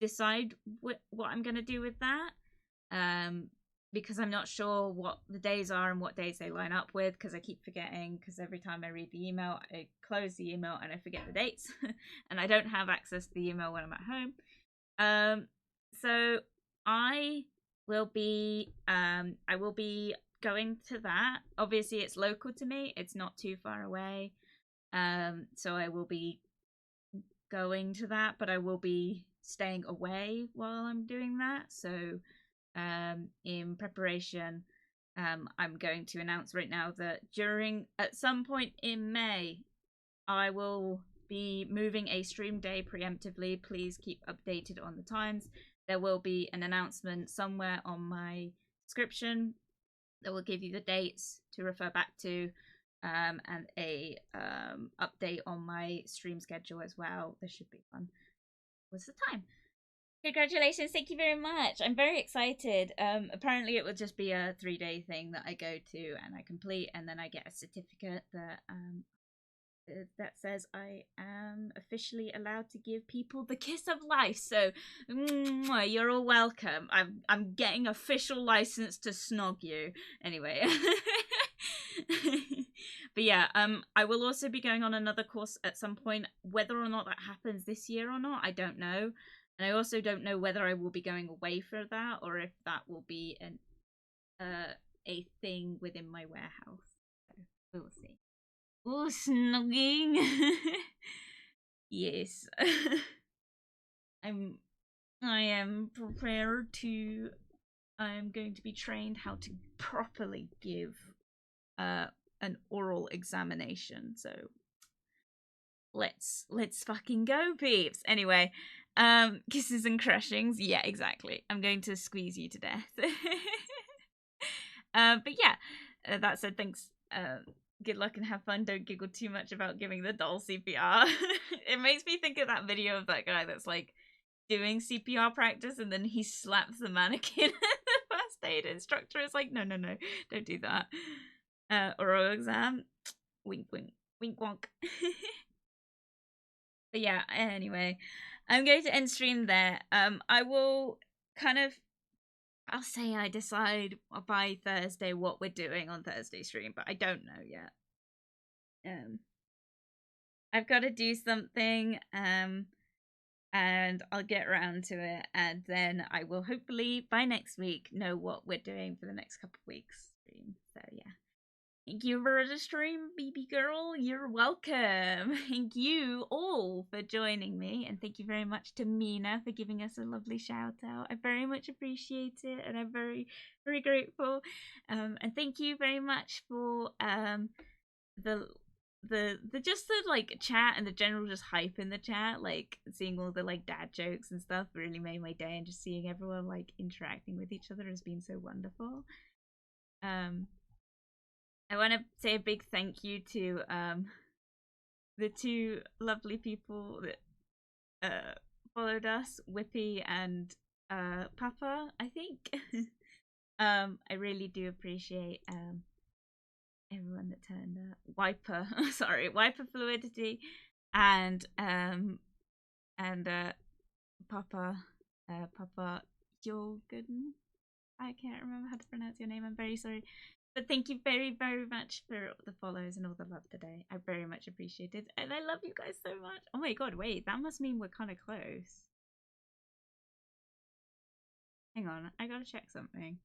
decide what I'm going to do with that. Because I'm not sure what the days are and what days they line up with, because I keep forgetting, because every time I read the email, I close the email and I forget the dates. And I don't have access to the email when I'm at home. So I will be going to that. Obviously it's local to me, it's not too far away. So I will be going to that, but I will be staying away while I'm doing that. So in preparation, I'm going to announce right now that at some point in May, I will be moving a stream day preemptively. Please keep updated on the times. There will be an announcement somewhere on my description that will give you the dates to refer back to, and a update on my stream schedule as well. This should be fun. What's the time? Congratulations, thank you very much. I'm very excited. Apparently it will just be a 3-day thing that I go to and I complete, and then I get a certificate that says I am officially allowed to give people the kiss of life. So you're all welcome. I'm getting official license to snog you. Anyway. But yeah, I will also be going on another course at some point. Whether or not that happens this year or not, I don't know. And I also don't know whether I will be going away for that or if that will be a thing within my warehouse. So we'll see. Oh, snogging. Yes. I am prepared to. I am going to be trained how to properly give an oral examination. So let's fucking go, peeps. Anyway, kisses and crushings. Yeah, exactly. I'm going to squeeze you to death. But yeah, that said, thanks. Good luck and have fun. Don't giggle too much about giving the doll CPR. It makes me think of that video of that guy that's like doing CPR practice and then he slaps the mannequin. The first aid instructor is like, no, don't do that. Oral exam. Wink, wink, wink, wonk. But yeah, anyway, I'm going to end stream there. I will I'll say I decide by Thursday what we're doing on Thursday stream, but I don't know yet. I've got to do something, and I'll get around to it, and then I will hopefully by next week know what we're doing for the next couple of weeks stream. So yeah. Thank you for the stream, baby girl. You're welcome. Thank you all for joining me. And thank you very much to Mina for giving us a lovely shout out. I very much appreciate it. And I'm very, very grateful. And thank you very much for the just the like chat and the general just hype in the chat, like seeing all the like dad jokes and stuff really made my day, and just seeing everyone like interacting with each other has been so wonderful. I want to say a big thank you to the two lovely people that followed us, Whippy and Papa, I think. I really do appreciate everyone that turned up. Wiper, sorry, Wiper Fluidity, and Papa Jorgen. I can't remember how to pronounce your name. I'm very sorry. But thank you very, very much for the follows and all the love today. I very much appreciate it. And I love you guys so much. Oh my god, wait. That must mean we're kind of close. Hang on. I gotta check something.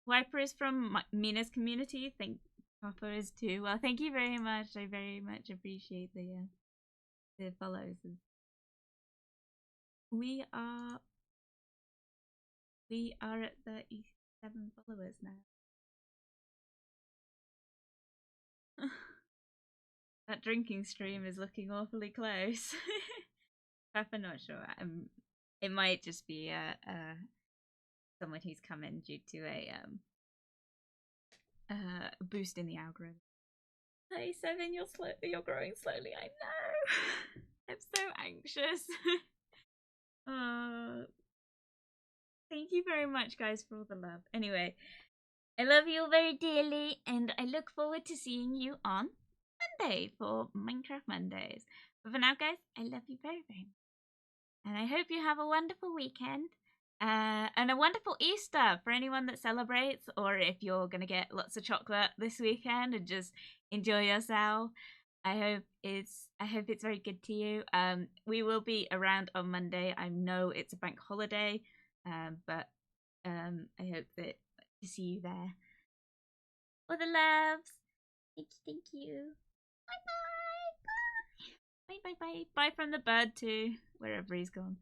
Wiper is from Mina's community. Think Papa is too. Well, thank you very much. I very much appreciate the follows. We are at 37 followers now. That drinking stream is looking awfully close. I'm not sure. It might just be someone who's come in due to a boost in the algorithm. 37, you're growing slowly. I know. I'm so anxious. Thank you very much, guys, for all the love. Anyway, I love you all very dearly, and I look forward to seeing you on Monday for Minecraft Mondays. But for now, guys, I love you very, very much. And I hope you have a wonderful weekend. And a wonderful Easter for anyone that celebrates, or if you're gonna get lots of chocolate this weekend and just enjoy yourself. I hope it's very good to you. We will be around on Monday. I know it's a bank holiday, but I hope that to see you there. All the loves. Thank you. Bye bye. Bye bye bye. Bye from the bird too, wherever he's gone.